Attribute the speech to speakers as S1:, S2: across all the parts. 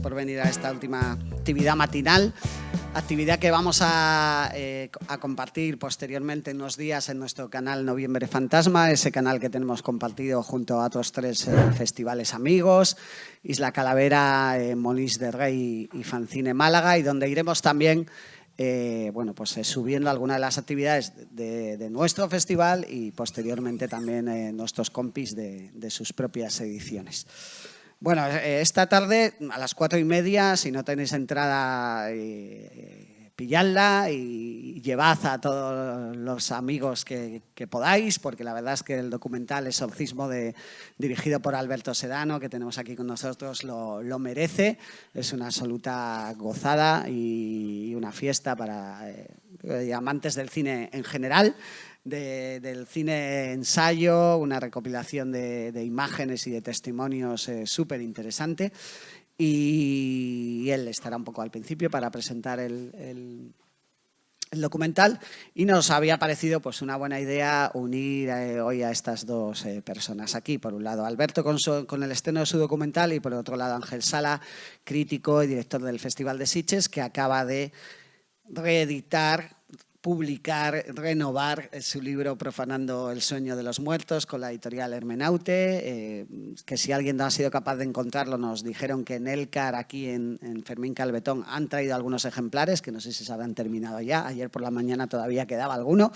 S1: por venir a esta última actividad matinal. Actividad que vamos a compartir posteriormente en unos días en nuestro canal Noviembre Fantasma, ese canal que tenemos compartido junto a otros 3 festivales amigos, Isla Calavera, Molins de Rey y Fancine Málaga, y donde iremos también subiendo algunas de las actividades de nuestro festival y posteriormente también nuestros compis de sus propias ediciones. Bueno, esta tarde a las 4:30, si no tenéis entrada, pilladla y llevad a todos los amigos que podáis, porque la verdad es que el documental Exorcismo dirigido por Alberto Sedano, que tenemos aquí con nosotros, lo merece. Es una absoluta gozada y una fiesta para amantes del cine en general. Del cine ensayo, una recopilación de imágenes y de testimonios súper interesante. Y él estará un poco al principio para presentar el documental, y nos había parecido pues una buena idea unir hoy a estas 2 personas aquí. Por un lado Alberto con el estreno de su documental, y por otro lado Ángel Sala, crítico y director del Festival de Sitges, que acaba de reeditar, publicar, renovar su libro Profanando el sueño de los muertos con la editorial Hermenaute, que si alguien no ha sido capaz de encontrarlo, nos dijeron que en Elcar, aquí en Fermín Calvetón, han traído algunos ejemplares, que no sé si se habrán terminado ya. Ayer por la mañana todavía quedaba alguno,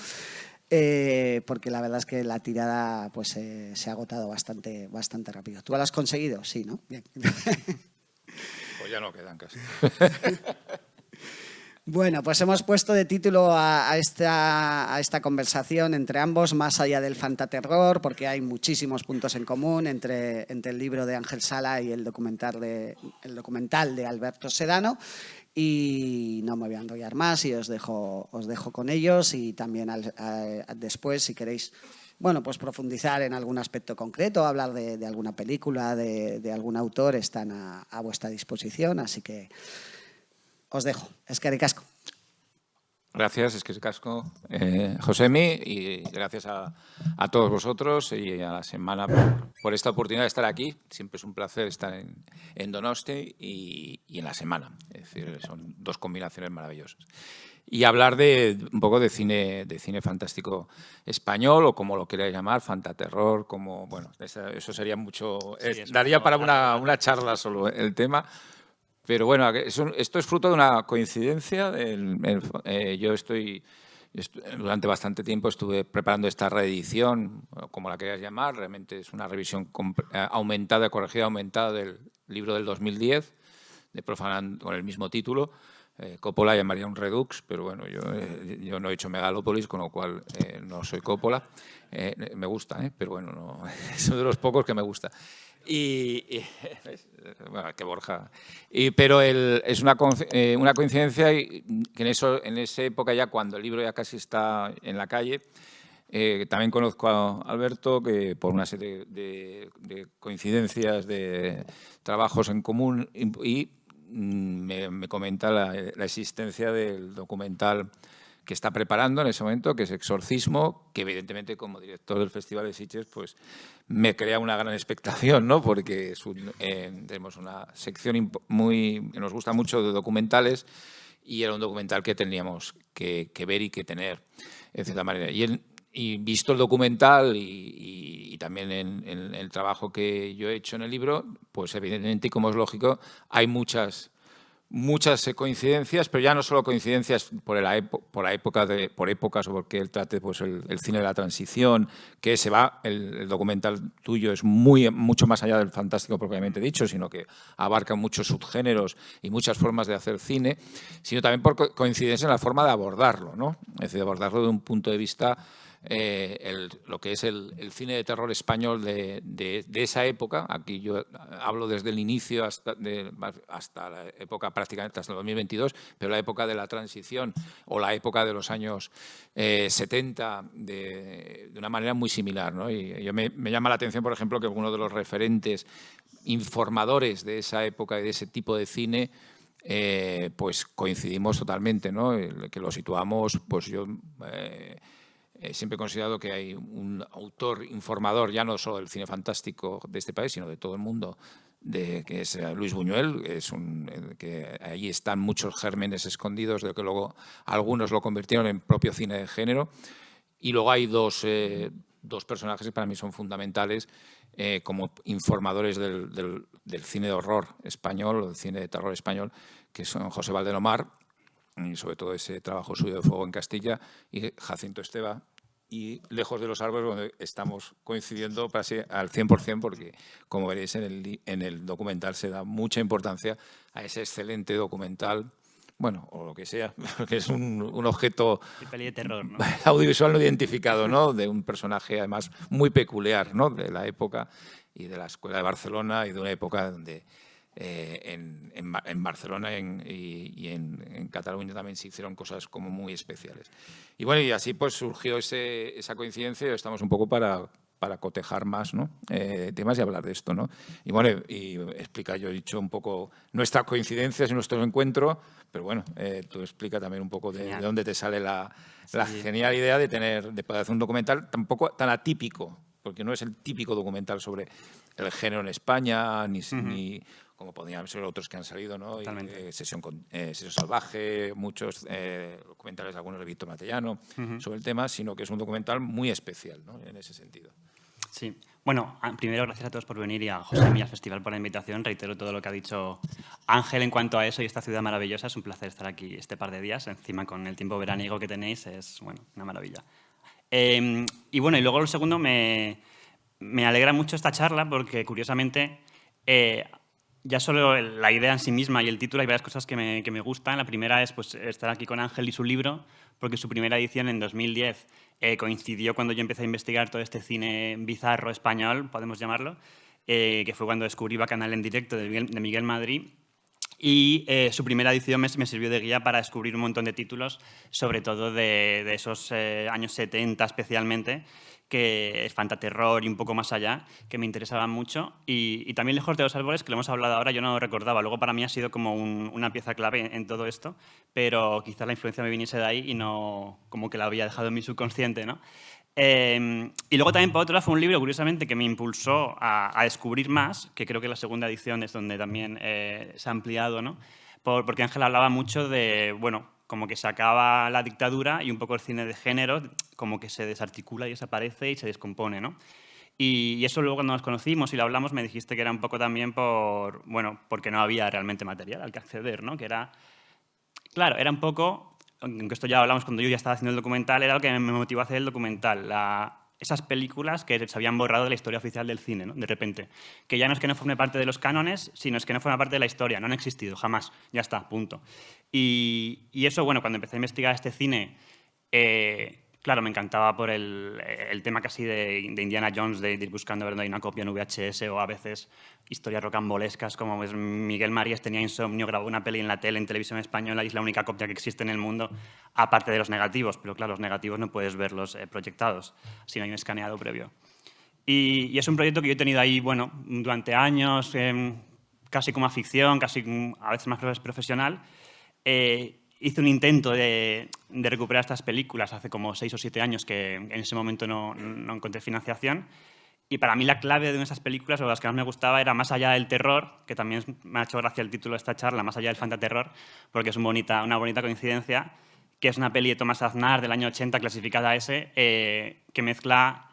S1: porque la verdad es que la tirada pues, se ha agotado bastante rápido. ¿Tú lo has conseguido? Sí, ¿no? Bien.
S2: Pues ya no quedan casi.
S1: Bueno, pues hemos puesto de título a esta conversación entre ambos, Más allá del fantaterror, porque hay muchísimos puntos en común entre el libro de Ángel Sala y el documental de Alberto Sedano. Y no me voy a enrollar más y os dejo con ellos, y también después, si queréis, bueno, pues profundizar en algún aspecto concreto, hablar de alguna película, de algún autor, están a vuestra disposición, así que os dejo. Eskerrik asko.
S2: Gracias, eskerrik asko, Josemi, y gracias a todos vosotros y a la semana por esta oportunidad de estar aquí. Siempre es un placer estar en Donosti y en la semana. Es decir, son 2 combinaciones maravillosas. Y hablar un poco de cine fantástico español, o como lo queráis llamar, fantaterror, como, bueno, eso sería mucho, sí, daría para una charla solo el tema. Pero bueno, esto es fruto de una coincidencia. Yo durante bastante tiempo estuve preparando esta reedición, como la queráis llamar. Realmente es una revisión aumentada, corregida, aumentada del libro del 2010, de Profanando, con el mismo título. Coppola llamaría un redux, pero bueno, yo no he hecho Megalópolis, con lo cual no soy Coppola. Me gusta, pero bueno, no, es uno de los pocos que me gusta. Bueno, que Borja. Pero es una coincidencia que en esa época, ya cuando el libro ya casi está en la calle, también conozco a Alberto, que por una serie de coincidencias, de trabajos en común, y me comenta la existencia del documental que está preparando en ese momento, que es Exorcismo, que evidentemente como director del Festival de Sitges pues me crea una gran expectación, ¿no? Porque tenemos una sección que nos gusta mucho de documentales, y era un documental que teníamos que ver y que tener, de cierta manera. Y visto el documental y también en el trabajo que yo he hecho en el libro, pues evidentemente, y como es lógico, hay muchas coincidencias, pero ya no solo coincidencias por épocas, o porque él trate pues el cine de la transición, que el documental tuyo es mucho más allá del fantástico propiamente dicho, sino que abarca muchos subgéneros y muchas formas de hacer cine, sino también por coincidencia en la forma de abordarlo, ¿no? Es decir, abordarlo de un punto de vista, lo que es el cine de terror español de esa época. Aquí yo hablo desde el inicio hasta la época, prácticamente hasta el 2022, pero la época de la transición o la época de los años 70 de una manera muy similar, ¿no? Y me llama la atención, por ejemplo, que uno de los referentes informadores de esa época y de ese tipo de cine, pues coincidimos totalmente, ¿no? Que lo situamos, pues yo siempre he considerado que hay un autor informador, ya no solo del cine fantástico de este país, sino de todo el mundo, que es Luis Buñuel, que ahí están muchos gérmenes escondidos, de que luego algunos lo convirtieron en propio cine de género. Y luego hay dos personajes que para mí son fundamentales como informadores del cine de horror español, o del cine de terror español, que son José Valdelomar, y sobre todo ese trabajo suyo de Fuego en Castilla, y Jacinto Esteva, y Lejos de los árboles, donde estamos coincidiendo casi al 100%, porque, como veréis en el documental, se da mucha importancia a ese excelente documental, bueno, o lo que sea, que es un objeto
S3: peli de terror, ¿no?
S2: audiovisual no identificado, ¿no? De un personaje, además, muy peculiar, ¿no? De la época y de la Escuela de Barcelona, y de una época donde en Barcelona y en Cataluña también se hicieron cosas como muy especiales. Y bueno, y así pues surgió esa coincidencia, y estamos un poco para cotejar más, ¿no? Temas y hablar de esto, ¿no? Y bueno, y explica, yo he dicho un poco nuestras coincidencias y nuestros encuentros, pero bueno, tú explica también un poco de dónde te sale la genial idea de poder hacer un documental tampoco tan atípico, porque no es el típico documental sobre el género en España, ni como podrían ser otros que han salido, ¿no? Sesión Salvaje, muchos documentales, algunos de Víctor Matellano, sobre el tema, sino que es un documental muy especial, ¿no? En ese sentido.
S3: Sí. Bueno, primero, gracias a todos por venir, y a José Mí al festival por la invitación. Reitero todo lo que ha dicho Ángel en cuanto a eso y esta ciudad maravillosa. Es un placer estar aquí este par de días. Encima, con el tiempo veraniego que tenéis, es, bueno, una maravilla. Y bueno, y luego lo segundo, me alegra mucho esta charla porque, curiosamente, ya solo la idea en sí misma y el título, hay varias cosas que me gustan. La primera es pues, estar aquí con Ángel y su libro, porque su primera edición en 2010 coincidió cuando yo empecé a investigar todo este cine bizarro español, podemos llamarlo, que fue cuando descubrí Bacanal en directo de Miguel Madrí. Y su primera edición me sirvió de guía para descubrir un montón de títulos, sobre todo de esos años 70 especialmente, que es fantaterror y un poco más allá, que me interesaban mucho. Y también Lejos de los árboles, que lo hemos hablado ahora, yo no lo recordaba. Luego para mí ha sido como una pieza clave en todo esto, pero quizás la influencia me viniese de ahí y no como que la había dejado en mi subconsciente, ¿no? Y luego también, por otro lado, fue un libro, curiosamente, que me impulsó a descubrir más, que creo que la segunda edición es donde también se ha ampliado, ¿no? Porque Ángel hablaba mucho de, bueno, como que se acaba la dictadura y un poco el cine de género como que se desarticula y desaparece y se descompone, ¿no? Y eso luego cuando nos conocimos y lo hablamos me dijiste que era un poco también porque no había realmente material al que acceder, ¿no? Que era, claro, era un poco, aunque esto ya hablamos cuando yo ya estaba haciendo el documental, era lo que me motivó a hacer el documental, esas películas que se habían borrado de la historia oficial del cine, ¿no? De repente. Que ya no es que no forme parte de los cánones, sino es que no forma parte de la historia, no han existido, jamás. Ya está, punto. Y eso, bueno, cuando empecé a investigar este cine, claro, me encantaba por el tema casi de Indiana Jones, de ir buscando ver dónde hay una copia en VHS, o a veces historias rocambolescas, como pues, Miguel Marías tenía insomnio, grabó una peli en la tele, en televisión española, y es la única copia que existe en el mundo, aparte de los negativos. Pero claro, los negativos no puedes verlos proyectados, sino hay un escaneado previo. Y es un proyecto que yo he tenido ahí, bueno, durante años, casi como afición, casi a veces más profesional. Hice un intento de recuperar estas películas hace como 6 o 7 años, que en ese momento no encontré financiación. Y para mí la clave de esas películas, o las que más me gustaba, era más allá del terror, que también me ha hecho gracia el título de esta charla, más allá del fantaterror, porque es una bonita coincidencia, que es una peli de Tomás Aznar del año 80, clasificada S, que mezcla...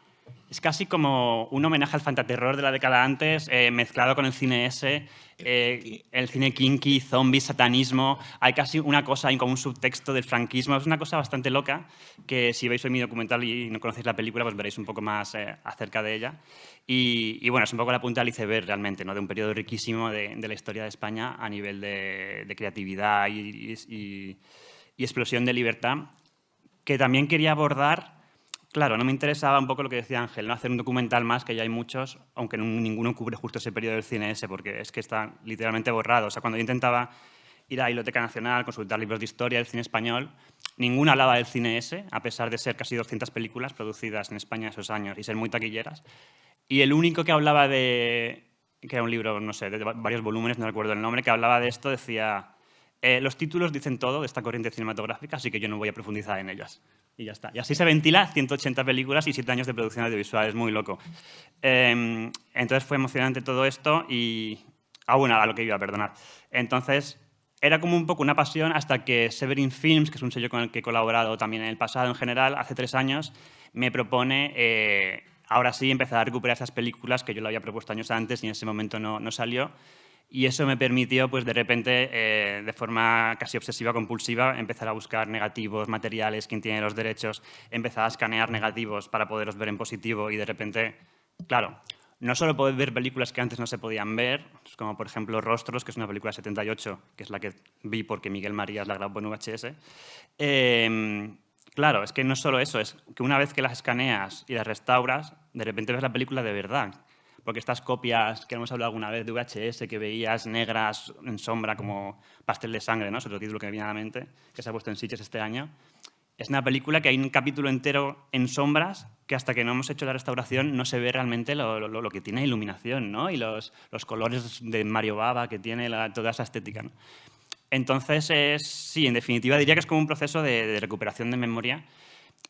S3: Es casi como un homenaje al fantaterror de la década antes, mezclado con el cine S, el cine kinky, zombies, satanismo. Hay casi una cosa, hay como un subtexto del franquismo. Es una cosa bastante loca que si veis hoy mi documental y no conocéis la película, pues veréis un poco más acerca de ella. Y bueno, es un poco la punta del iceberg realmente, ¿no? De un periodo riquísimo de la historia de España a nivel de creatividad y explosión de libertad, que también quería abordar. Claro, no me interesaba un poco lo que decía Ángel, no hacer un documental más, que ya hay muchos, aunque ninguno cubre justo ese periodo del cine ese, porque es que está literalmente borrado. O sea, cuando yo intentaba ir a la Biblioteca Nacional, consultar libros de historia del cine español, ninguno hablaba del cine ese, a pesar de ser casi 200 películas producidas en España esos años y ser muy taquilleras. Y el único que hablaba que era un libro, no sé, de varios volúmenes, no recuerdo el nombre, que hablaba de esto, decía, los títulos dicen todo de esta corriente cinematográfica, así que yo no voy a profundizar en ellas. Y ya está. Y así se ventila 180 películas y 7 años de producción audiovisual. Es muy loco. Entonces fue emocionante todo esto y bueno, a lo que iba, perdonad. Entonces, era como un poco una pasión hasta que Severin Films, que es un sello con el que he colaborado también en el pasado en general, hace 3 años, me propone, ahora sí, empezar a recuperar esas películas que yo lo había propuesto años antes y en ese momento no salió. Y eso me permitió, pues de repente, de forma casi obsesiva-compulsiva, empezar a buscar negativos, materiales, quién tiene los derechos, empezar a escanear negativos para poderlos ver en positivo y de repente, claro, no solo poder ver películas que antes no se podían ver, como por ejemplo Rostros, que es una película de 78, que es la que vi porque Miguel Marías la grabó en VHS. Claro, es que no solo eso, es que una vez que las escaneas y las restauras, de repente ves la película de verdad. Porque estas copias que hemos hablado alguna vez de VHS, que veías negras en sombra como Pastel de sangre, ¿no? Es otro título que me viene a la mente, que se ha puesto en Sitges este año. Es una película que hay un capítulo entero en sombras que hasta que no hemos hecho la restauración no se ve realmente lo que tiene iluminación, ¿no? Y los colores de Mario Bava que tiene toda esa estética, ¿no? Entonces, sí, en definitiva diría que es como un proceso de recuperación de memoria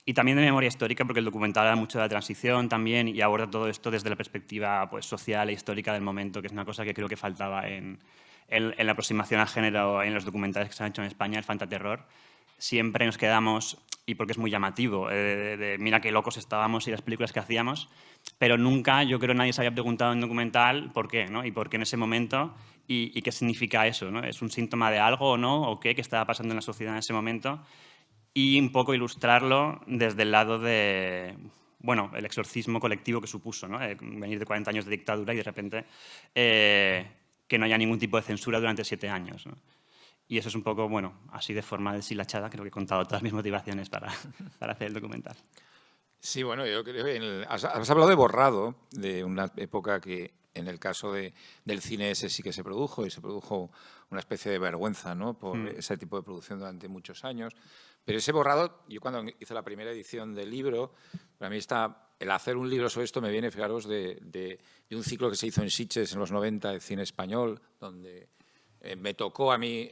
S3: y también de memoria histórica, porque el documental habla mucho de la transición también y aborda todo esto desde la perspectiva pues, social e histórica del momento, que es una cosa que creo que faltaba en la aproximación al género en los documentales que se han hecho en España, el fantaterror. Siempre nos quedamos, y porque es muy llamativo, de mira qué locos estábamos y las películas que hacíamos, pero nunca, yo creo, nadie se había preguntado en un documental por qué, ¿no? Y por qué en ese momento y qué significa eso, ¿no? ¿Es un síntoma de algo o no? ¿O qué estaba pasando en la sociedad en ese momento? Y un poco ilustrarlo desde el lado de, bueno, el exorcismo colectivo que supuso, ¿no? Venir de 40 años de dictadura y de repente que no haya ningún tipo de censura durante 7 años, ¿no? Y eso es un poco, bueno, así de forma deshilachada, creo que he contado todas mis motivaciones para hacer el documental.
S2: Sí, bueno, yo creo que has hablado de borrado, de una época que en el caso del cine ese sí que se produjo, y se produjo una especie de vergüenza, ¿no?, por ese tipo de producción durante muchos años. Pero ese borrado, yo cuando hice la primera edición del libro, para mí el hacer un libro sobre esto me viene, fijaros, de un ciclo que se hizo en Sitges en los 90 de cine español, donde me tocó a mí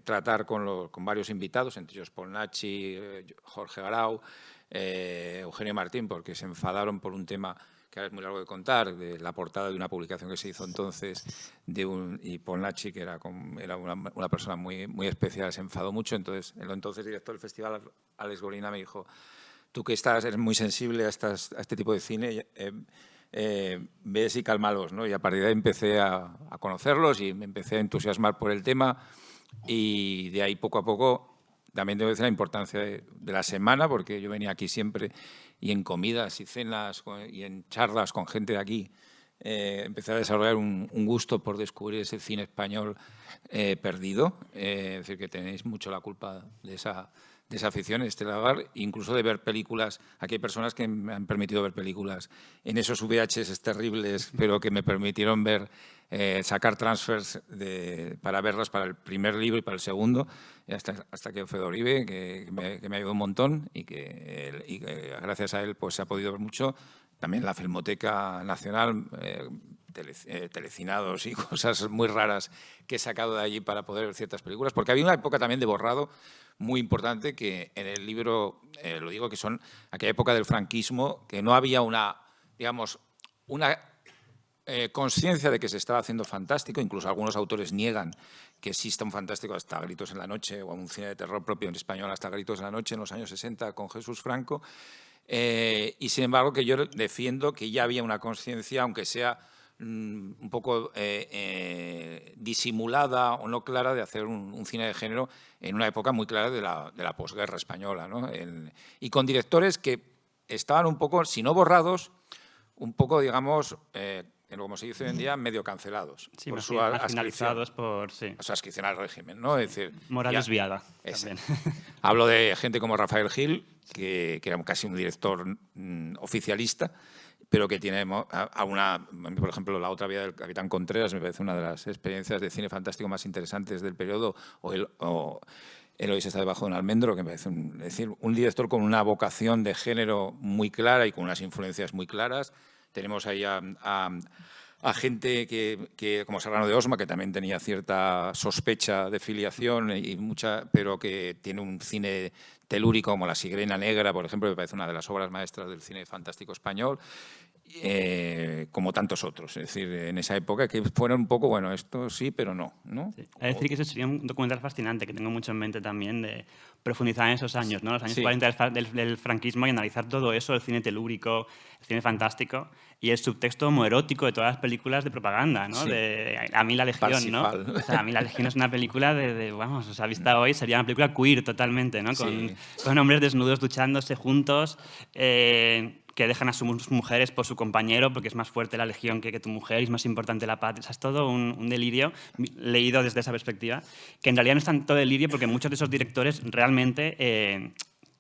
S2: tratar con varios invitados, entre ellos Paul Nachi, Jorge Garau, Eugenio Martín, porque se enfadaron por un tema que ahora es muy largo de contar, de la portada de una publicación que se hizo entonces, y Paul Nachi, que era una persona muy especial, se enfadó mucho. Entonces, el entonces director del festival, Alex Gorina, me dijo: tú que eres muy sensible a este tipo de cine, ves y cálmalos, ¿no? Y a partir de ahí empecé a conocerlos y me empecé a entusiasmar por el tema, y de ahí poco a poco también debo decir la importancia de la semana, porque yo venía aquí siempre y en comidas y cenas y en charlas con gente de aquí empecé a desarrollar un gusto por descubrir ese cine español perdido. Es decir, que tenéis mucho la culpa de esa afición, este lugar, incluso de ver películas. Aquí hay personas que me han permitido ver películas en esos VHS terribles, pero que me permitieron sacar transfers para verlas para el primer libro y para el segundo, hasta que Fedor Uribe, que me ayudó un montón y que gracias a él pues se ha podido ver mucho. También la Filmoteca Nacional, telecinados y cosas muy raras que he sacado de allí para poder ver ciertas películas, porque había una época también de borrado muy importante, que en el libro lo digo, que son aquella época del franquismo, que no había una conciencia de que se estaba haciendo fantástico. Incluso algunos autores niegan que exista un fantástico hasta Gritos en la noche, o un cine de terror propio en español hasta Gritos en la noche en los años 60 con Jesús Franco. Y sin embargo que yo defiendo que ya había una conciencia, aunque sea un poco disimulada o no clara, de hacer un cine de género en una época muy clara de la posguerra española, ¿no? Y con directores que estaban un poco, si no borrados, un poco, digamos, como se dice hoy en día, medio cancelados.
S3: Sí,
S2: por
S3: su marginalizados por
S2: su adscripción al régimen, ¿no? Es decir,
S3: moral desviada.
S2: Hablo de gente como Rafael Gil, que era casi un director oficialista, pero que tiene por ejemplo, La otra vida del Capitán Contreras me parece una de las experiencias de cine fantástico más interesantes del periodo, o Eloís está debajo de un almendro, que me parece un director con una vocación de género muy clara y con unas influencias muy claras. Tenemos ahí a gente como Serrano de Osma, que también tenía cierta sospecha de filiación, pero que tiene un cine telúrico como La Sigrena Negra, por ejemplo, que me parece una de las obras maestras del cine fantástico español. como tantos otros. Es decir, en esa época que fueron un poco, bueno, esto sí, pero no.
S3: Sí. Es decir, que ese sería un documental fascinante que tengo mucho en mente también de profundizar en esos años, ¿no? Los años 40 del franquismo y analizar todo eso, el cine telúrico, el cine fantástico y el subtexto homoerótico de todas las películas de propaganda, ¿no?
S2: Sí.
S3: De A mí la Legión,
S2: Parsifal.
S3: ¿no? O sea, A mí la Legión es una película vamos, o sea, vista hoy sería una película queer totalmente, ¿no? Con hombres desnudos duchándose juntos, que dejan a sus mujeres por su compañero porque es más fuerte la legión que tu mujer y es más importante la patria. O sea, es todo un delirio leído desde esa perspectiva, que en realidad no es tanto delirio porque muchos de esos directores realmente,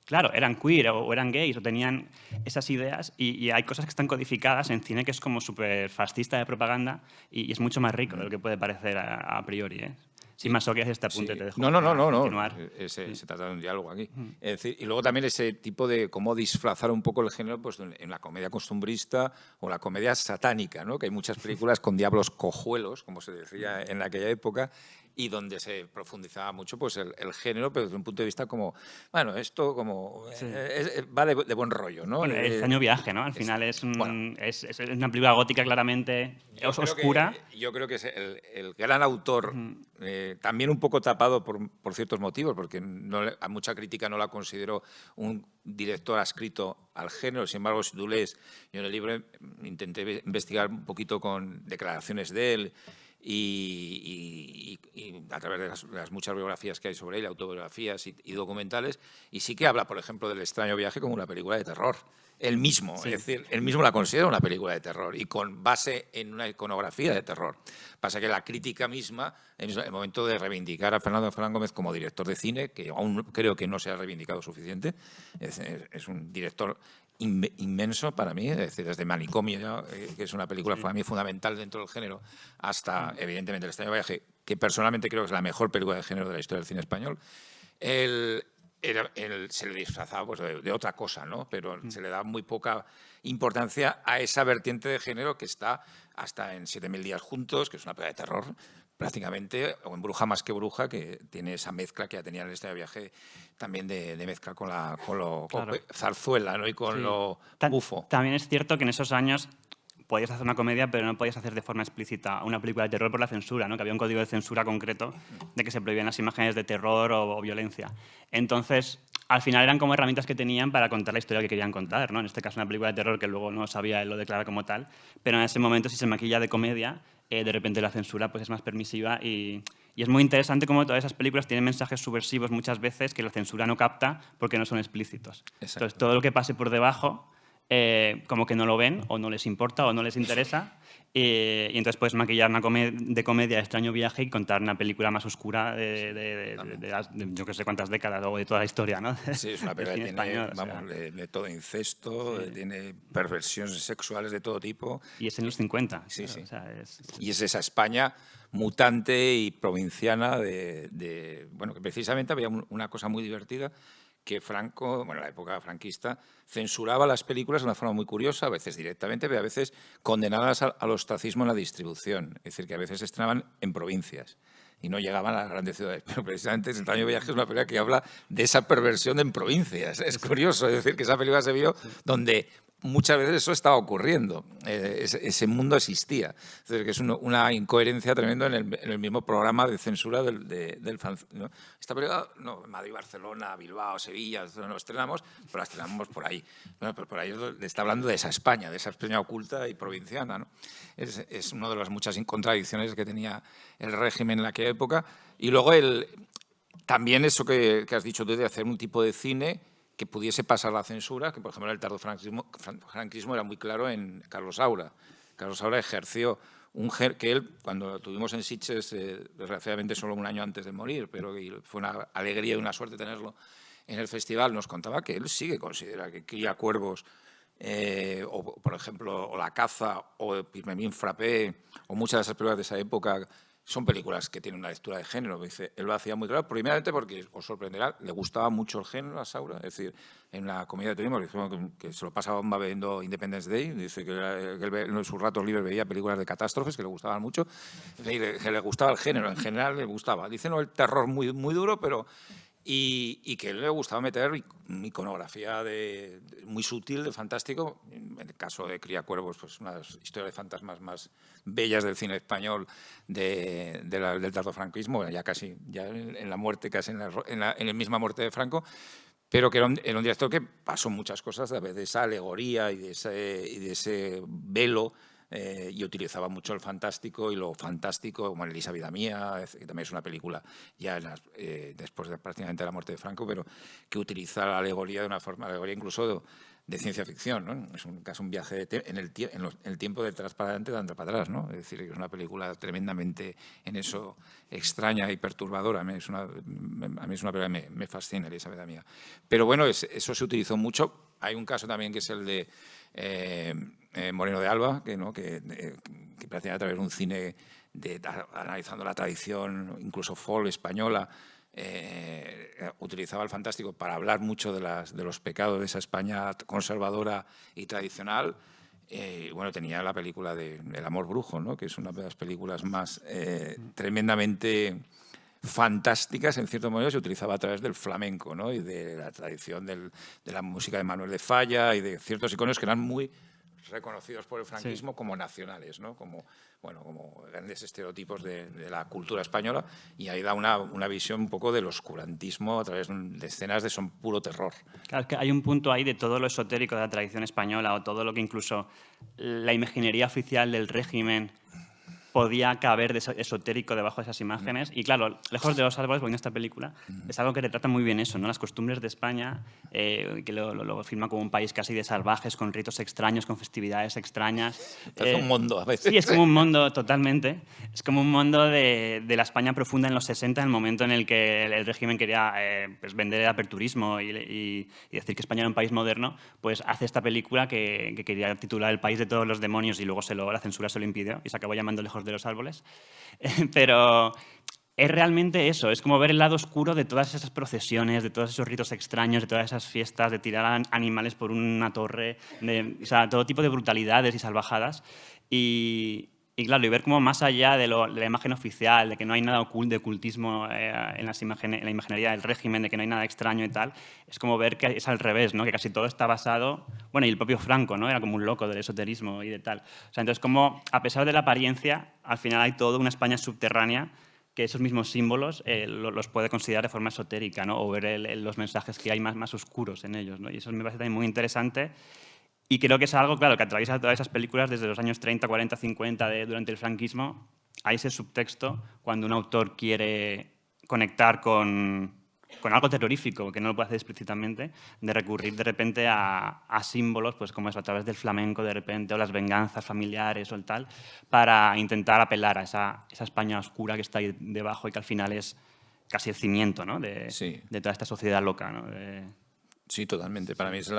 S3: claro, eran queer o eran gays o tenían esas ideas y hay cosas que están codificadas en cine que es como súper fascista de propaganda y es mucho más rico de lo que puede parecer a priori, ¿eh? Sin más, que este apunte te dejo.
S2: No.
S3: Continuar.
S2: Se trata de un diálogo aquí. Es decir, y luego también ese tipo de cómo disfrazar un poco el género pues, en la comedia costumbrista o la comedia satánica, ¿no? Que hay muchas películas con diablos cojuelos, como se decía en aquella época, y donde se profundizaba mucho pues, el género, pero desde un punto de vista como, bueno, esto como va de buen rollo, ¿no?
S3: Bueno, Extraño viaje, ¿no? Al final es una película gótica claramente oscura.
S2: Yo creo que es el gran autor, también un poco tapado por ciertos motivos, porque a mucha crítica no la considero un director adscrito al género. Sin embargo, si tú lees, yo en el libro intenté investigar un poquito con declaraciones de él y a través de las muchas biografías que hay sobre él, autobiografías y documentales, y sí que habla, por ejemplo, del Extraño viaje como una película de terror. Él mismo, es decir, él mismo la considera una película de terror y con base en una iconografía de terror. Pasa que la crítica misma, en el momento de reivindicar a Fernando Fernán Gómez como director de cine, que aún creo que no se ha reivindicado suficiente, es un director inmenso para mí, es decir, desde Manicomio, que es una película para mí fundamental dentro del género, hasta, evidentemente, El Extraño viaje, que personalmente creo que es la mejor película de género de la historia del cine español. Se le disfrazaba pues, de otra cosa, ¿no? Pero se le da muy poca importancia a esa vertiente de género que está hasta en 7000 días juntos, que es una película de terror prácticamente, o en Bruja más que Bruja, que tiene esa mezcla que ya tenía en el Extraño viaje, también de mezcla con lo claro. Zarzuela, ¿no? Y con lo bufo.
S3: También es cierto que en esos años podías hacer una comedia, pero no podías hacer de forma explícita una película de terror por la censura, ¿no? Que había un código de censura concreto de que se prohibían las imágenes de terror o violencia. Entonces, al final eran como herramientas que tenían para contar la historia que querían contar, ¿no? En este caso, una película de terror que luego no sabía él lo declara como tal, pero en ese momento, si se maquilla de comedia, de repente la censura pues, es más permisiva y es muy interesante cómo todas esas películas tienen mensajes subversivos muchas veces que la censura no capta porque no son explícitos. Exacto. Entonces, todo lo que pase por debajo como que no lo ven o no les importa o no les interesa y entonces puedes maquillar una de comedia Extraño viaje y contar una película más oscura de yo que sé cuántas décadas o de toda la historia, ¿no?
S2: Sí, es una película que tiene vamos, de todo incesto, tiene perversiones sexuales de todo tipo.
S3: Y es en los 50.
S2: Sí,
S3: claro,
S2: sí.
S3: O sea,
S2: y es esa España mutante y provinciana bueno, que precisamente había una cosa muy divertida, que Franco, bueno, en la época franquista, censuraba las películas de una forma muy curiosa, a veces directamente, pero a veces condenadas al ostracismo en la distribución. Es decir, que a veces se estrenaban en provincias y no llegaban a las grandes ciudades. Pero precisamente El Extraño viaje es una película que habla de esa perversión en provincias. Es curioso, es decir, que esa película se vio donde muchas veces eso estaba ocurriendo, ese mundo existía. Es decir, que es una incoherencia tremenda en el mismo programa de censura del francés, ¿no? Esta película, no, Madrid, Barcelona, Bilbao, Sevilla, no estrenamos, pero la estrenamos por ahí. Bueno, pero por ahí está hablando de esa España oculta y provinciana, ¿no? Es una de las muchas contradicciones que tenía el régimen en aquella época. Y luego también eso que has dicho tú de hacer un tipo de cine que pudiese pasar la censura, que por ejemplo el tardofranquismo era muy claro en Carlos Saura. Carlos Saura ejerció que él, cuando lo tuvimos en Sitges, desgraciadamente solo un año antes de morir, pero fue una alegría y una suerte tenerlo en el festival, nos contaba que él sí que considera que Cría cuervos, o por ejemplo, o La caza, o Pirmemín Frappé, o muchas de esas películas de esa época, son películas que tienen una lectura de género. Dice, él lo hacía muy claro, primeramente porque, os sorprenderá, le gustaba mucho el género a Saura. Es decir, en la comedia de turismo, que se lo pasaba viendo Independence Day, dice que él en sus ratos libres veía películas de catástrofes que le gustaban mucho, que le gustaba el género, en general le gustaba. Dice, no, el terror muy, muy duro, pero... y que a él le gustaba meter iconografía muy sutil, de fantástico. En el caso de Criacuervos, pues una de las historias de fantasmas más bellas del cine español del tardofranquismo, ya casi en la muerte, casi en la misma muerte de Franco, pero que era un director que pasó muchas cosas a través de esa alegoría y de ese velo. Y utilizaba mucho el fantástico y lo fantástico, como en Elisa Vida Mía, que también es una película ya después de prácticamente la muerte de Franco, pero que utiliza la alegoría de una forma, alegoría incluso de ciencia ficción, ¿no? Es casi un viaje en el tiempo de atrás para adelante, de adelante para atrás, ¿no? Es decir, que es una película tremendamente en eso extraña y perturbadora. A mí es una película que me fascina, Elisa Vida Mía. Pero bueno, eso se utilizó mucho. Hay un caso también que es el de Moreno de Alba, que prácticamente a través de un cine analizando la tradición, incluso folk española, utilizaba el fantástico para hablar mucho de los pecados de esa España conservadora y tradicional. Bueno, tenía la película de El amor brujo, ¿no? Que es una de las películas más tremendamente fantásticas, en cierto modo, se utilizaba a través del flamenco, ¿no? Y de la tradición de la música de Manuel de Falla y de ciertos iconos que eran muy reconocidos por el franquismo como nacionales, ¿no? Como grandes estereotipos de la cultura española, y ahí da una visión un poco del oscurantismo a través de escenas de son puro terror.
S3: Claro, es que hay un punto ahí de todo lo esotérico de la tradición española o todo lo que incluso la imaginería oficial del régimen podía caber de esotérico debajo de esas imágenes. Y claro, Lejos de los árboles, volviendo a esta película, es algo que retrata muy bien eso, ¿no? Las costumbres de España, que lo filma como un país casi de salvajes, con ritos extraños, con festividades extrañas.
S2: Es un mundo a veces.
S3: Sí, es como un mundo totalmente. Es como un mundo de la España profunda en los 60, en el momento en el que el régimen quería pues vender el aperturismo y decir que España era un país moderno, pues hace esta película que quería titular El país de todos los demonios, y luego la censura se lo impidió y se acabó llamando Lejos de los árboles. Pero es realmente eso, es como ver el lado oscuro de todas esas procesiones, de todos esos ritos extraños, de todas esas fiestas, de tirar a animales por una torre, o sea, todo tipo de brutalidades y salvajadas. Y claro, y ver como más allá de la imagen oficial, de que no hay nada oculto, de ocultismo en la imaginería del régimen, de que no hay nada extraño y tal, es como ver que es al revés, ¿no? Que casi todo está basado... Bueno, y el propio Franco, ¿no? Era como un loco del esoterismo y de tal. O sea, entonces, como a pesar de la apariencia, al final hay toda una España subterránea que esos mismos símbolos los puede considerar de forma esotérica, ¿no? O ver los mensajes que hay más oscuros en ellos, ¿no? Y eso me parece también muy interesante. Y creo que es algo, claro, que atraviesa todas esas películas desde los años 30, 40, 50, durante el franquismo. Hay ese subtexto cuando un autor quiere conectar con algo terrorífico, que no lo puede hacer explícitamente, de recurrir de repente a símbolos, pues como eso, a través del flamenco de repente, o las venganzas familiares o el tal, para intentar apelar a esa España oscura que está ahí debajo y que al final es casi el cimiento, ¿no? de toda esta sociedad loca, ¿no?
S2: Sí, totalmente. Para mí es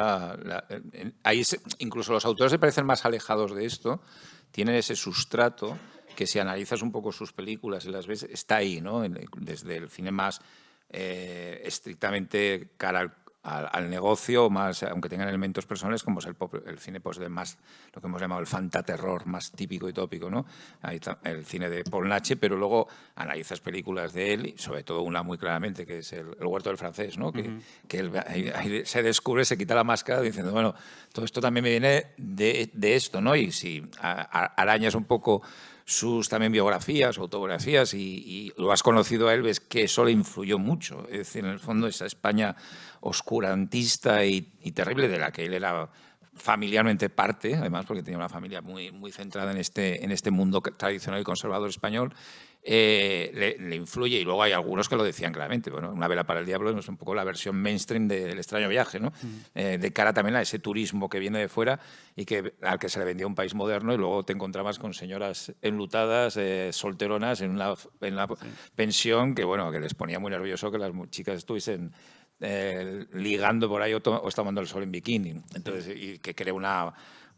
S2: ahí incluso los autores se parecen más alejados de esto, tienen ese sustrato que si analizas un poco sus películas y las ves, está ahí, ¿no? Desde el cine más estrictamente cara al negocio, más, aunque tengan elementos personales, como es el cine pues, de más, lo que hemos llamado el fantaterror más típico y tópico, ¿no? Ahí el cine de Paul Nache, pero luego analizas películas de él, y sobre todo una muy claramente, que es el Huerto del Francés, ¿no? Que él ahí se descubre, se quita la máscara diciendo, bueno, todo esto también me viene de esto, ¿no? Y si arañas un poco sus también biografías, autobiografías, y lo has conocido a él, ves que eso le influyó mucho. Es decir, en el fondo, esa España oscurantista y terrible, de la que él era familiarmente parte, además porque tenía una familia muy centrada en este mundo tradicional y conservador español, le influye. Y luego hay algunos que lo decían claramente. Bueno, Una vela para el diablo es un poco la versión mainstream del extraño viaje, ¿no? De cara también a ese turismo que viene de fuera y al que se le vendía un país moderno, y luego te encontrabas con señoras enlutadas, solteronas en la pensión, que bueno, que les ponía muy nervioso que las chicas estuviesen ligando por ahí o tomando el sol en bikini. Entonces, y que crea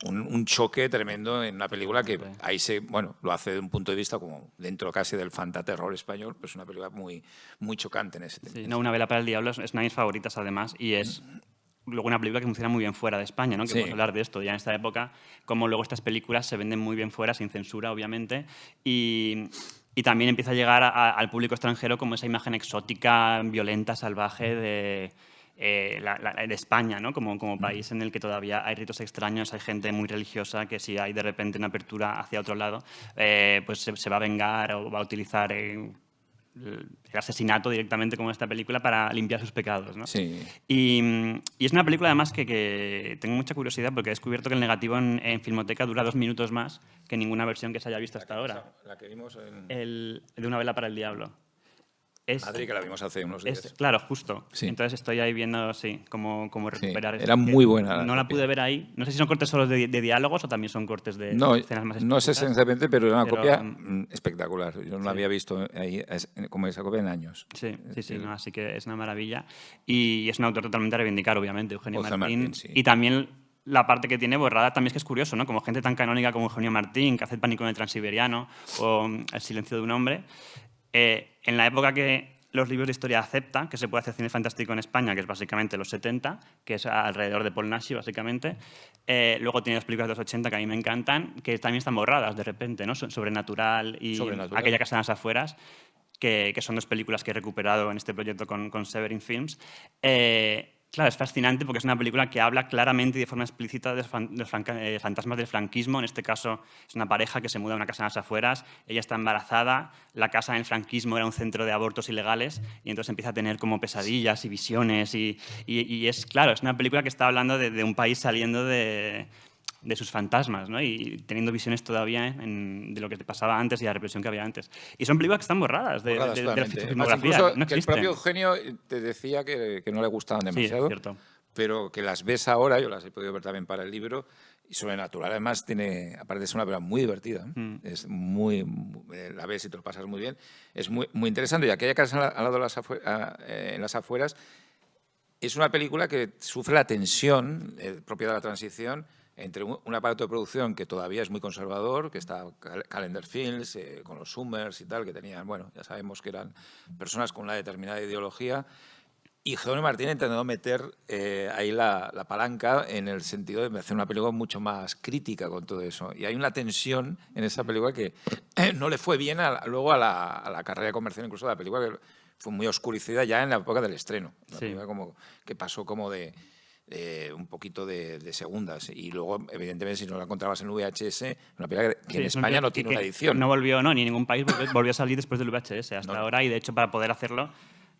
S2: un choque tremendo en una película que ahí lo hace de un punto de vista como dentro casi del fantaterror español, pues una película muy chocante en ese sentido.
S3: Sí, no, Una vela para el diablo es una de mis favoritas, además, y es luego una película que funciona muy bien fuera de España, ¿no? Que podemos hablar de esto ya en esta época, como luego estas películas se venden muy bien fuera, sin censura, obviamente, y Y también empieza a llegar al público extranjero como esa imagen exótica, violenta, salvaje de España, ¿no? Como país en el que todavía hay ritos extraños, hay gente muy religiosa que si hay de repente una apertura hacia otro lado, pues se va a vengar o va a utilizar el asesinato directamente, como en esta película, para limpiar sus pecados, ¿no?
S2: Sí.
S3: Y es una película, además, que tengo mucha curiosidad porque he descubierto que el negativo en Filmoteca dura 2 minutos más que ninguna versión que se haya visto hasta ahora.
S2: La que vimos en
S3: De Una vela para el diablo.
S2: Madrid, que la vimos hace unos días.
S3: Claro, justo.
S2: Sí.
S3: Entonces estoy ahí viendo, cómo recuperar eso.
S2: Era muy buena.
S3: No la pude ver ahí. No sé si son cortes solo de diálogos o también son cortes de escenas más explícitas.
S2: No sé exactamente, pero era una copia espectacular. Yo no la había visto ahí como esa copia en años.
S3: Sí, no, así que es una maravilla. Y es un autor totalmente a reivindicar, obviamente, Eugenio Martín.
S2: Sí.
S3: Y también la parte que tiene borrada también es que es curioso, ¿no? Como gente tan canónica como Eugenio Martín, que hace El pánico en el Transiberiano o El silencio de un hombre. En la época que los libros de historia aceptan que se puede hacer cine fantástico en España, que es básicamente los 70, que es alrededor de Paul Naschy, básicamente. Luego tiene las películas de los 80 que a mí me encantan, que también están borradas de repente, ¿no? Sobrenatural y Aquella casa en las afueras, que son 2 películas que he recuperado en este proyecto con Severin Films. Claro, es fascinante porque es una película que habla claramente y de forma explícita de los fantasmas del franquismo. En este caso, es una pareja que se muda a una casa en las afueras, ella está embarazada, la casa en el franquismo era un centro de abortos ilegales y entonces empieza a tener como pesadillas y visiones. Y es, claro, es una película que está hablando de un país saliendo de sus fantasmas, ¿no? Y teniendo visiones todavía de lo que pasaba antes y la represión que había antes. Y son películas que están borradas de la filmografía.
S2: Incluso
S3: no
S2: que el propio Eugenio te decía que no le gustaban demasiado,
S3: sí, cierto.
S2: pero que las ves ahora, yo las he podido ver también para el libro, y Sobrenatural además aparte de ser una película muy divertida, es la ves y te lo pasas muy bien, es muy, muy interesante. Y Aquella casa al lado de en las afueras es una película que sufre la tensión propia de la transición entre un aparato de producción que todavía es muy conservador, que está Calendar Films, con los Summers y tal, que tenían, bueno, ya sabemos que eran personas con una determinada ideología, y Eugenio Martín intentando meter ahí la palanca en el sentido de hacer una película mucho más crítica con todo eso. Y hay una tensión en esa película que no le fue bien luego a la carrera comercial, incluso de la película, que fue muy oscurecida ya en la época del estreno. La película como que pasó como de un poquito de segundas, y luego evidentemente si no la encontrabas en VHS, una película que en España no tiene una edición.
S3: No volvió, ni en ningún país volvió a salir después del VHS hasta ahora, y de hecho para poder hacerlo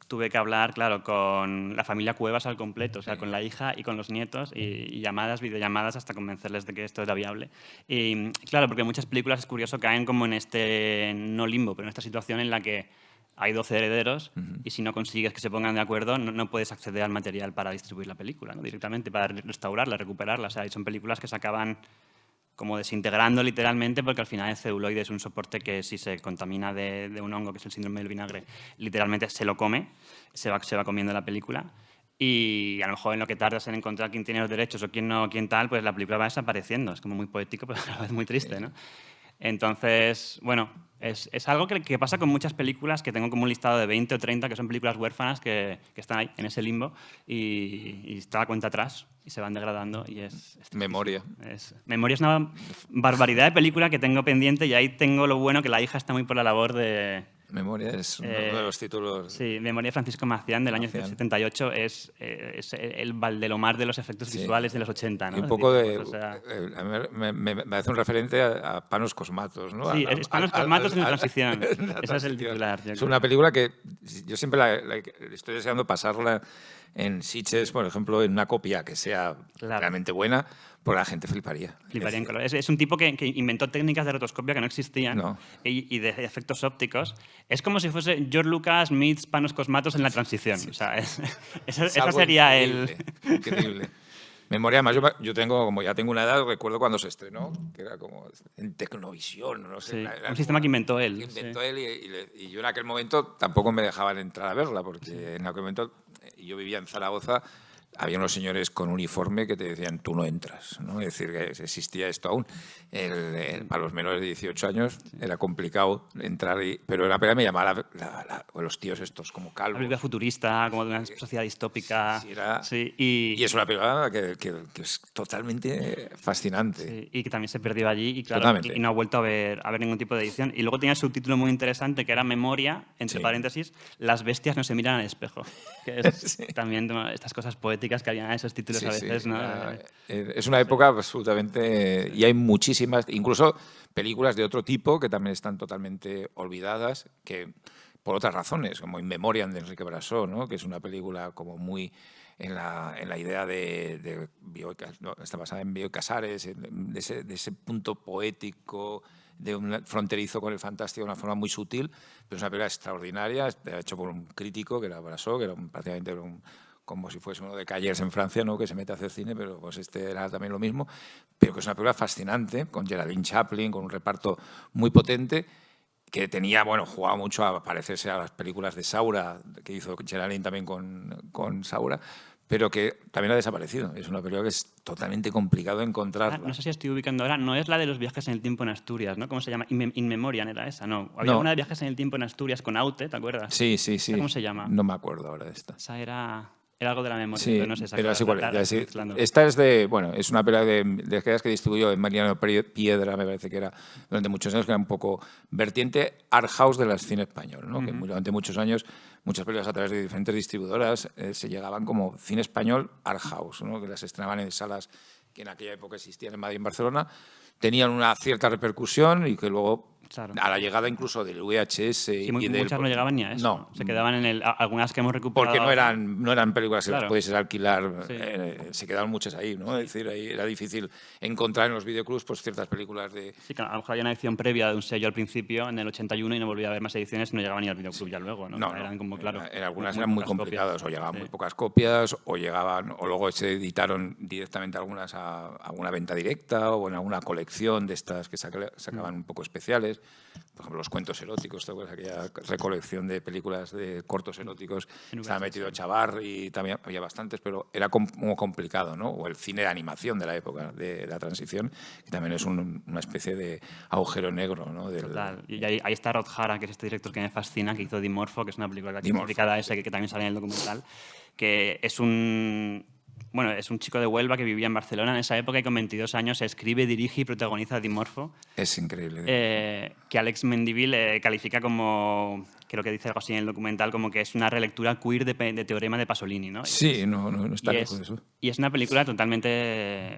S3: tuve que hablar, claro, con la familia Cuevas al completo, o sea, con la hija y con los nietos, y videollamadas hasta convencerles de que esto era viable. Y claro, porque muchas películas, es curioso, caen como en este, no limbo, pero en esta situación en la que hay 12 herederos y si no consigues que se pongan de acuerdo, no puedes acceder al material para distribuir la película, ¿no? Directamente, para restaurarla, recuperarla. O sea, son películas que se acaban como desintegrando literalmente, porque al final el celuloide es un soporte que si se contamina de un hongo, que es el síndrome del vinagre, literalmente se lo come, se va comiendo la película. Y a lo mejor en lo que tardas en encontrar quién tiene los derechos o quién no, quién tal, pues la película va desapareciendo. Es como muy poético, pero a la vez muy triste, ¿no? Entonces, bueno, es algo que pasa con muchas películas, que tengo como un listado de 20 o 30 que son películas huérfanas que están ahí, en ese limbo, y está la cuenta atrás y se van degradando. Y
S2: Memoria.
S3: Memoria es una barbaridad de película que tengo pendiente, y ahí tengo lo bueno que la hija está muy por la labor de...
S2: Memoria es uno de los títulos.
S3: Sí, Memoria de Francisco Macián, del año 78, es el Valdelomar de los efectos visuales de los 80, ¿no?
S2: Y un poco a mí me hace un referente a Panos Cosmatos, ¿no?
S3: Sí, es Panos Cosmatos en la transición. Ese es el titular.
S2: Es una película que yo siempre estoy deseando pasarla en Sitges, por ejemplo, en una copia que sea realmente buena, porque la gente fliparía.
S3: Fliparía en color. Es un tipo que inventó técnicas de rotoscopia que no existían y de efectos ópticos. Es como si fuese George Lucas meets Panos Cosmatos en la transición. O sea, esa sería
S2: increíble. Memoria, además, yo ya tengo una edad, recuerdo cuando se estrenó, que era como en Tecnovisión, no sé.
S3: Sí, un sistema que inventó él.
S2: Y yo en aquel momento tampoco me dejaban entrar a verla, porque en aquel momento yo vivía en Zaragoza, había unos señores con uniforme que te decían, tú no entras, ¿no? Es decir, que existía esto aún. Para los menores de 18 años era complicado entrar, pero la pena me llamaba los tíos estos como calvos.
S3: Una película futurista, como de una sociedad distópica.
S2: Sí, y es una película que es totalmente fascinante.
S3: Sí, y que también se perdió allí y, claro, y no ha vuelto a ver ningún tipo de edición. Y luego tenía un subtítulo muy interesante que era Memoria, entre paréntesis, las bestias no se miran al espejo. Que es también estas cosas poéticas que habían en esos títulos a veces, ¿no?
S2: Es una época absolutamente... Y hay muchísimas, incluso películas de otro tipo que también están totalmente olvidadas, que por otras razones, como In Memoriam de Enrique Brasó, ¿no? Que es una película como muy en la idea de está basada en Bioy Casares, de ese punto poético, de un fronterizo con el fantástico de una forma muy sutil, pero es una película extraordinaria, hecho por un crítico que era Brasó, que era prácticamente como si fuese uno de Callers en Francia, ¿no? Que se mete a hacer cine, pero pues este era también lo mismo, pero que es una película fascinante, con Geraldine Chaplin, con un reparto muy potente, que tenía, bueno, jugaba mucho a parecerse a las películas de Saura, que hizo Geraldine también con Saura, pero que también ha desaparecido. Es una película que es totalmente complicado encontrarla.
S3: No sé si estoy ubicando ahora, no es la de los viajes en el tiempo en Asturias, ¿no? ¿Cómo se llama? In Memoriam era esa, ¿no? Había una de viajes en el tiempo en Asturias con Aute, ¿te acuerdas?
S2: Sí.
S3: ¿Cómo se llama?
S2: No me acuerdo ahora de esta.
S3: Esa era algo de la memoria,
S2: sí,
S3: pero no sé
S2: pero es igual.
S3: Sí.
S2: Esta es es una película de aquellas que distribuyó Mariano Piedra, me parece que era, durante muchos años, que era un poco vertiente art house del cine español, ¿no? Que durante muchos años, muchas películas a través de diferentes distribuidoras se llegaban como cine español art house, ¿no? Que las estrenaban en salas que en aquella época existían en Madrid y en Barcelona, tenían una cierta repercusión y que luego, a la llegada incluso del VHS y
S3: muchas no llegaban ni a eso.
S2: No.
S3: Se quedaban en algunas que hemos recuperado.
S2: Porque no eran películas que las pudiese alquilar, se quedaron muchas ahí, ¿no? Es decir, ahí era difícil encontrar en los videoclubs pues, ciertas películas de...
S3: Sí, que a lo mejor había una edición previa de un sello al principio, en el 81, y no volvía a haber más ediciones, no llegaban ni al videoclub ya luego, ¿no? Eran como, claro,
S2: algunas eran muy complicadas, o llegaban muy pocas copias, o luego se editaron directamente algunas a alguna venta directa, o en alguna colección de estas que sacaban un poco especiales. Por ejemplo, los cuentos eróticos, aquella recolección de películas de cortos eróticos, estaba metido Chavar y también había bastantes, pero era como complicado, ¿no? O el cine de animación de la época de la transición, que también es una especie de agujero negro, ¿no?
S3: Total. Y ahí está Rod Hara, que es este director que me fascina, que hizo Dimorfo, que es una película clasificada esa que también sale en el documental, que es un chico de Huelva que vivía en Barcelona en esa época y con 22 años escribe, dirige y protagoniza Dimorfo.
S2: Es increíble.
S3: Que Alex Mendivil califica como, creo que dice algo así en el documental, como que es una relectura queer de Teorema de Pasolini, ¿no?
S2: Sí, no está lejos de eso.
S3: Y es una película totalmente...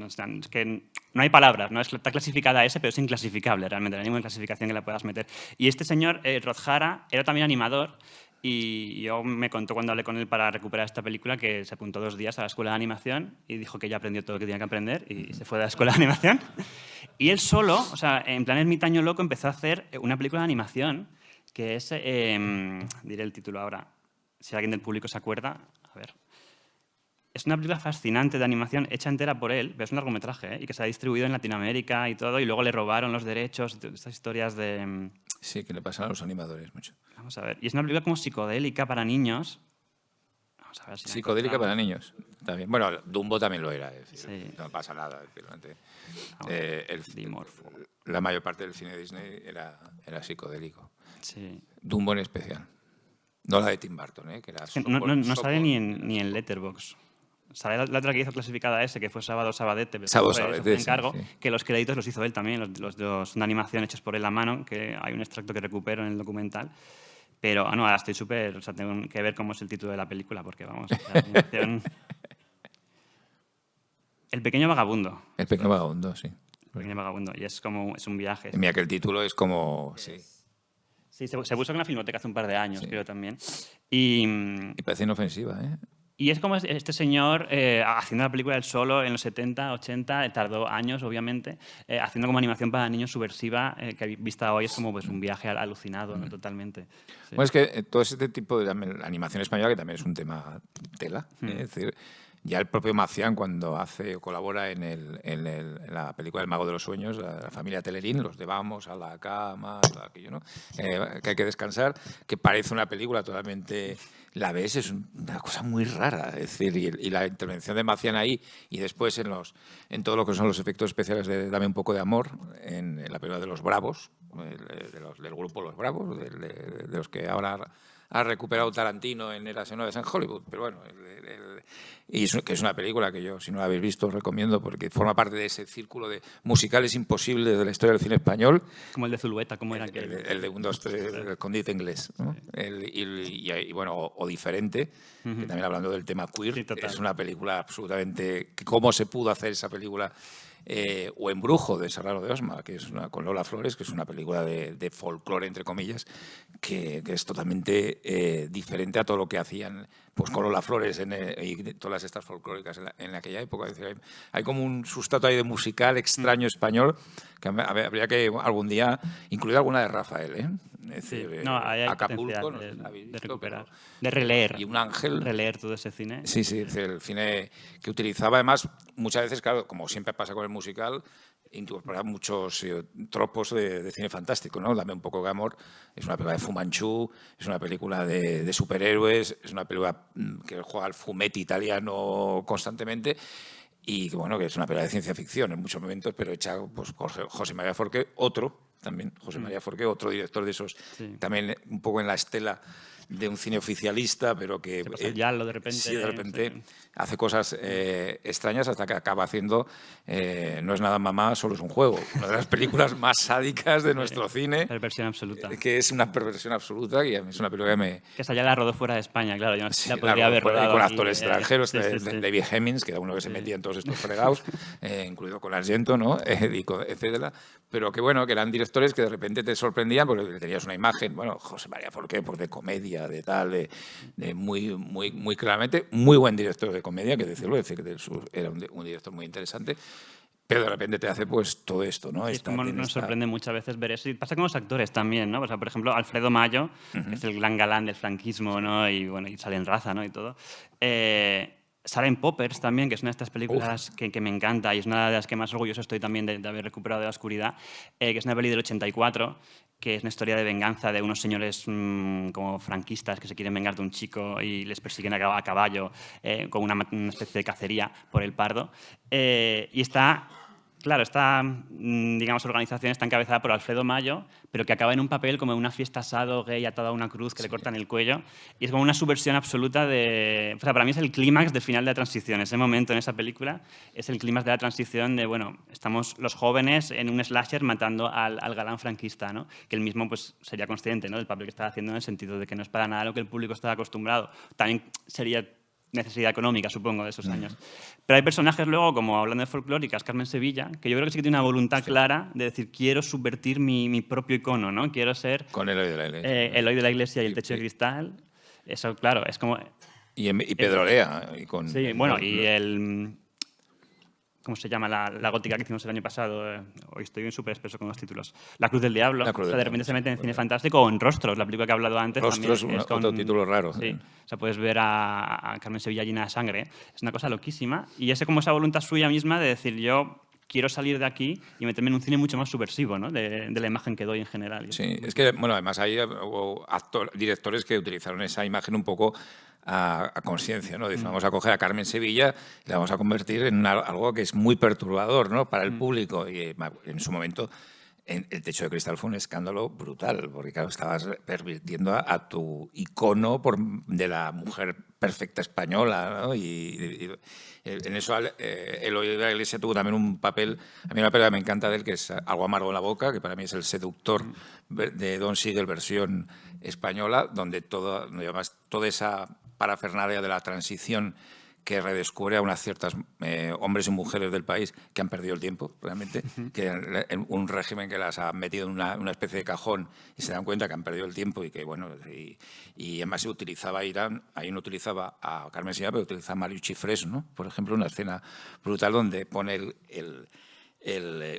S3: es que no hay palabras, ¿no? Está clasificada a ese, pero es inclasificable realmente, no hay ninguna clasificación que la puedas meter. Y este señor, Rod Hara, era también animador. Y yo me contó cuando hablé con él para recuperar esta película que se apuntó 2 días a la escuela de animación y dijo que ya aprendió todo lo que tenía que aprender y se fue de la escuela de animación. Y él solo, o sea, en plan ermitaño loco, empezó a hacer una película de animación que es, diré el título ahora, si alguien del público se acuerda, a ver. Es una película fascinante de animación hecha entera por él, pero es un largometraje, y que se ha distribuido en Latinoamérica y todo, y luego le robaron los derechos, estas historias de...
S2: Sí, que le pasan a los animadores mucho.
S3: Vamos a ver. Y es una película como psicodélica para niños. Vamos a ver si
S2: psicodélica para niños. También. Bueno, Dumbo también lo era. Es decir,
S3: sí.
S2: No pasa nada.
S3: Dimorfo.
S2: La mayor parte del cine de Disney era psicodélico.
S3: Sí.
S2: Dumbo en especial. No la de Tim Burton, que era
S3: no sale ni en Letterboxd. Sale la otra que hizo clasificada ese, que fue Sábado Sabadete, pero
S2: Sabadete,
S3: encargo,
S2: sí.
S3: que los créditos los hizo él también, los de animación hechos por él a mano, que hay un extracto que recupero en el documental. Pero ahora estoy súper... O sea, tengo que ver cómo es el título de la película, porque vamos, la animación... El pequeño vagabundo.
S2: El pequeño vagabundo, sí.
S3: El pequeño vagabundo, y es un viaje.
S2: Mira que el título es como... Sí.
S3: Sí, se puso en la Filmoteca hace un par de años, creo también. Y
S2: parece inofensiva, ¿eh?
S3: Y es como este señor haciendo la película él solo en los 70, 80, tardó años, obviamente, haciendo como animación para niños subversiva, que vista hoy es como pues, un viaje alucinado, ¿no? Totalmente. Sí.
S2: Bueno, es que todo este tipo de animación española, que también es un tema tela, es decir, Ya el propio Macián, cuando hace o colabora en la película El mago de los sueños, la familia Telerín, los de vamos a la cama, todo aquello, ¿no? Que hay que descansar, que parece una película totalmente... La ves, es una cosa muy rara. Es decir, y la intervención de Macián ahí, y después en todo lo que son los efectos especiales de Dame un poco de amor, en la película de Los Bravos, del grupo Los Bravos, de los que ahora ha recuperado Tarantino en Érase una vez en Hollywood, pero bueno, que es una película que yo, si no la habéis visto, os recomiendo porque forma parte de ese círculo de musicales imposibles de la historia del cine español.
S3: Como el de Zulueta, ¿cómo era aquel?
S2: El de 1, 2, 3, el escondite inglés, ¿no? Y bueno, o Diferente, que también hablando del tema queer, sí, es una película absolutamente... ¿Cómo se pudo hacer esa película? O Embrujo, de Serrano de Osma, que es con Lola Flores, que es una película de folclore, entre comillas, que es totalmente diferente a todo lo que hacían pues con Lola Flores y todas estas folclóricas en aquella época. Es decir, hay como un sustrato ahí de musical extraño español que habría que algún día incluir alguna de Rafael, ¿eh? Es decir,
S3: sí. No, hay
S2: Acapulco,
S3: de
S2: visto,
S3: recuperar, de releer.
S2: Y Un ángel.
S3: Releer todo ese cine.
S2: Sí, sí, el cine que utilizaba, además, muchas veces, claro, como siempre pasa con el musical, incorporaba muchos tropos de cine fantástico, ¿no? Dame un poco de amor. Es una película de Fu Manchu, es una película de superhéroes, es una película que juega al fumetti italiano constantemente. Y bueno, que es una película de ciencia ficción en muchos momentos, pero hecha pues, por José María Forqué, otro director de esos, sí. También un poco en la estela de un cine oficialista, pero que
S3: ya de repente,
S2: sí, de repente hace cosas extrañas hasta que acaba haciendo No es nada mamá, solo es un juego, una de las películas más sádicas de nuestro cine.
S3: Perversión absoluta.
S2: Que es una perversión absoluta y es una película que me...
S3: Que esa ya la rodó fuera de España, claro, yo no
S2: sí,
S3: la podría haber rodado
S2: con actores extranjeros,
S3: sí.
S2: David Hemmings, que era uno que se metía en todos estos fregados, incluido con Argento, ¿no? Etcétera. Pero que bueno, que eran directores que de repente te sorprendían porque tenías una imagen, bueno, José María Forqué, pues de comedia, de tal, muy claramente, muy buen director de comedia, que decirlo, es decir, que era un director muy interesante, pero de repente te hace pues todo esto, ¿no?
S3: Sí, nos sorprende muchas veces ver eso. Y pasa con los actores también, ¿no? O sea, por ejemplo, Alfredo Mayo, que es el gran galán del franquismo, ¿no? Y bueno, y sale en Raza, ¿no? Y todo. Sale en Poppers también, que es una de estas películas que me encanta y es una de las que más orgulloso estoy también de haber recuperado de la oscuridad, que es una peli del 84, que es una historia de venganza de unos señores como franquistas que se quieren vengar de un chico y les persiguen a caballo con una especie de cacería por el Pardo. Y está... Claro, esta digamos, organización está encabezada por Alfredo Mayo, pero que acaba en un papel como en una fiesta asado gay atado a una cruz que le cortan el cuello. Y es como una subversión absoluta de... O sea, para mí es el clímax del final de la transición. Ese momento en esa película es el clímax de la transición de, bueno, estamos los jóvenes en un slasher matando al galán franquista, ¿no? Que él mismo pues, sería consciente, ¿no? Del papel que estaba haciendo en el sentido de que no es para nada lo que el público estaba acostumbrado. También sería necesidad económica, supongo, de esos años. Pero hay personajes luego, como hablando de folclóricas, Carmen Sevilla, que yo creo que sí que tiene una voluntad clara de decir, quiero subvertir mi propio icono, ¿no? Quiero ser...
S2: Con Eloy de la Iglesia.
S3: Eloy de la Iglesia y el techo de cristal. Eso, claro, es como...
S2: Y Pedro Lea.
S3: Sí, bueno, y el... ¿Cómo se llama? La gótica que hicimos el año pasado. Hoy estoy bien súper espeso con los títulos. La Cruz del Diablo. O sea, de repente se mete en cine fantástico o en Rostros, la película que he hablado antes.
S2: Rostros es otro título raro.
S3: Sí. O sea, puedes ver a Carmen Sevilla llena de sangre. Es una cosa loquísima. Y como esa voluntad suya misma de decir, yo quiero salir de aquí y meterme en un cine mucho más subversivo, ¿no? De la imagen que doy en general.
S2: Sí, es que, bueno, además hay directores que utilizaron esa imagen un poco a conciencia, ¿no? Dicen, vamos a coger a Carmen Sevilla y la vamos a convertir en algo que es muy perturbador, ¿no? Para el público. Y en su momento, El techo de cristal fue un escándalo brutal, porque claro, estabas pervirtiendo a tu icono de la mujer perfecta española, ¿no? Y en eso Eloy de la Iglesia tuvo también un papel, a mí una película que me encanta de él, que es Algo amargo en la boca, que para mí es el seductor de Don Siegel versión española, donde además toda esa parafernalia de la transición que redescubre a unas ciertas hombres y mujeres del país que han perdido el tiempo, realmente, que un régimen que las ha metido en una especie de cajón y se dan cuenta que han perdido el tiempo y que, bueno, y además se utilizaba Irán, ahí no utilizaba a Carmen Sevilla, pero utilizaba a Mariucci Fres, ¿no? Por ejemplo, una escena brutal donde pone el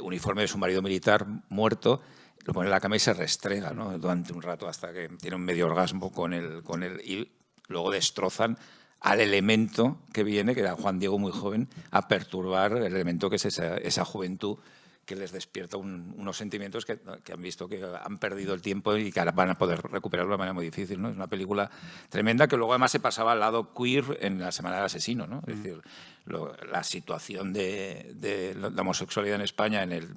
S2: uniforme de su marido militar muerto, lo pone en la cama y se restrega, ¿no? Durante un rato hasta que tiene un medio orgasmo con él y luego destrozan al elemento que viene, que era Juan Diego muy joven, a perturbar el elemento que es esa juventud que les despierta unos sentimientos que han visto que han perdido el tiempo y que ahora van a poder recuperarlo de una manera muy difícil, ¿no? Es una película tremenda que luego además se pasaba al lado queer en La Semana del Asesino, ¿no? Es decir, la situación de la homosexualidad en España en el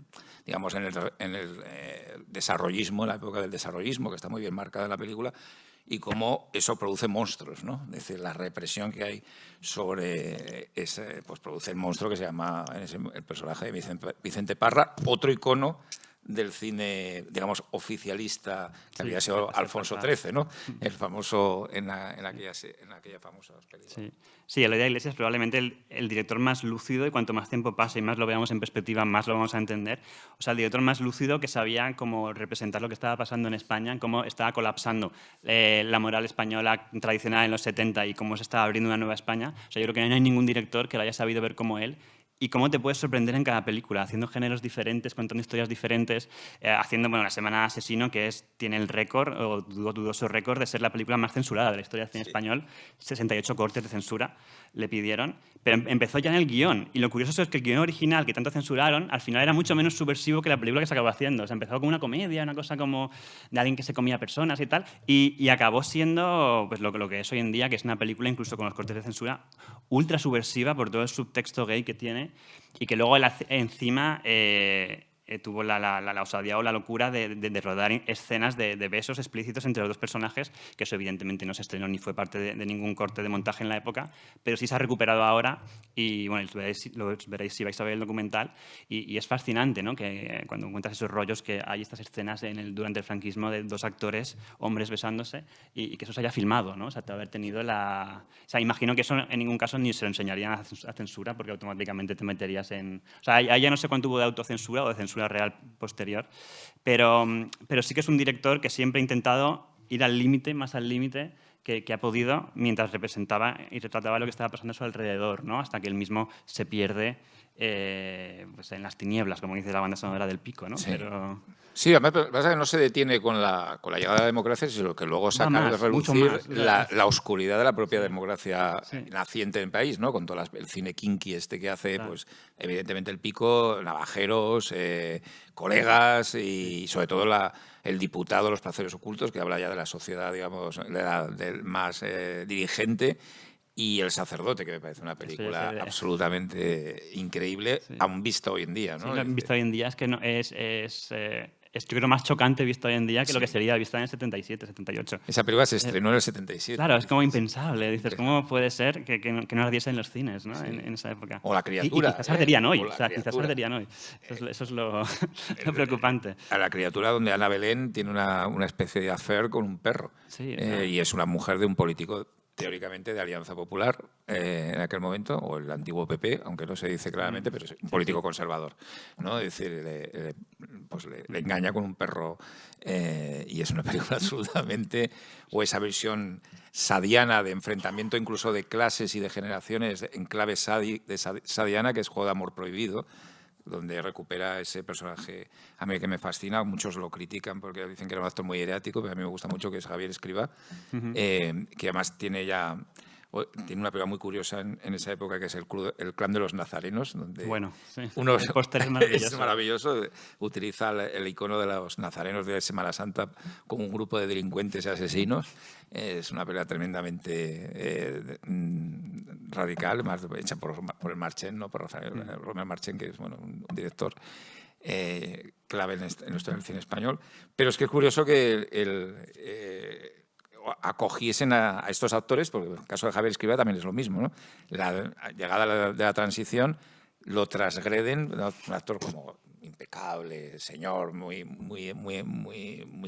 S2: desarrollismo, en la época del desarrollismo, que está muy bien marcada en la película, y cómo eso produce monstruos, ¿no? Es decir, la represión que hay sobre ese, pues produce el monstruo que se llama el personaje de Vicente Parra, otro icono del cine, digamos, oficialista, que había sido Alfonso XIII, ¿no? El famoso en aquella famosa película.
S3: Sí, Eloy Iglesias es probablemente el director más lúcido, y cuanto más tiempo pase y más lo veamos en perspectiva, más lo vamos a entender. O sea, el director más lúcido que sabía cómo representar lo que estaba pasando en España, cómo estaba colapsando la moral española tradicional en los 70 y cómo se estaba abriendo una nueva España. O sea, yo creo que no hay ningún director que lo haya sabido ver como él. Y cómo te puedes sorprender en cada película, haciendo géneros diferentes, contando historias diferentes, haciendo, bueno, La Semana del Asesino, que tiene el récord, o dudoso récord, de ser la película más censurada de la historia del cine español. 68 cortes de censura le pidieron, pero empezó ya en el guión. Y lo curioso es que el guión original, que tanto censuraron, al final era mucho menos subversivo que la película que se acabó haciendo. O sea, empezó como una comedia, una cosa como de alguien que se comía personas y tal, y acabó siendo pues, lo que es hoy en día, que es una película, incluso con los cortes de censura, ultra subversiva por todo el subtexto gay que tiene, y que luego encima tuvo la osadía o la locura de rodar escenas de besos explícitos entre los dos personajes, que eso evidentemente no se estrenó ni fue parte de ningún corte de montaje en la época, pero sí se ha recuperado ahora, y bueno, lo veréis si vais a ver el documental, y es fascinante, ¿no? Que cuando encuentras esos rollos, que hay estas escenas durante el franquismo de dos actores, hombres besándose, y que eso se haya filmado, ¿no? O sea, de haber tenido O sea, imagino que eso en ningún caso ni se lo enseñarían a censura, porque automáticamente te meterías en... O sea, ahí ya no sé cuánto hubo de autocensura o de censura real posterior, pero sí que es un director que siempre ha intentado ir al límite, más al límite que ha podido, mientras representaba y retrataba lo que estaba pasando a su alrededor, ¿no? Hasta que él mismo se pierde pues en las tinieblas, como dice la banda sonora del Pico, ¿no?
S2: Sí.
S3: Pero...
S2: Sí, además pasa que no se detiene con la llegada de la democracia, sino que luego saca de relucir la oscuridad de la propia democracia naciente en el país, ¿no? Con todo el cine kinky que hace, pues evidentemente el Pico, Navajeros, Colegas y sobre todo el diputado Los placeres ocultos, que habla ya de la sociedad, digamos, del más dirigente, y El sacerdote, que me parece una película absolutamente increíble, aún vista hoy en día, ¿no?
S3: Sí, vista hoy en día es que no, es yo creo más chocante visto hoy en día que lo que sería vista en el 77, 78.
S2: Esa película se estrenó en el 77.
S3: Claro, es como impensable. Dices, ¿cómo puede ser que no ardiese en los cines, ¿no? En esa época?
S2: O La criatura.
S3: Y quizás arderían hoy. O sea, quizás arderían hoy. Eso es lo preocupante.
S2: A La criatura, donde Ana Belén tiene una especie de affair con un perro.
S3: Sí,
S2: y es una mujer de un político teóricamente de Alianza Popular en aquel momento, o el antiguo PP, aunque no se dice claramente, pero es un político conservador, ¿no? Es decir, le engaña con un perro, y es una película absolutamente... O esa versión sadiana de enfrentamiento incluso de clases y de generaciones en clave sadiana, que es Juego de Amor Prohibido, donde recupera ese personaje a mí que me fascina. Muchos lo critican porque dicen que era un actor muy eriático, pero a mí me gusta mucho, que es Javier Escrivá, que además tiene una película muy curiosa en esa época, que es el Clan de los Nazarenos, donde
S3: el póster es maravilloso.
S2: Es maravilloso. Utiliza el icono de los nazarenos de Semana Santa como un grupo de delincuentes y asesinos. Es una película tremendamente radical, hecha por el Marchén, ¿no? Por Rafael Romero Marchén, que es un director clave en el cine español. Pero es que es curioso que acogiesen a estos actores, porque en el caso de Javier Escrivá también es lo mismo, ¿no? La llegada de la transición lo transgreden, ¿no? Un actor como impecable, señor, muy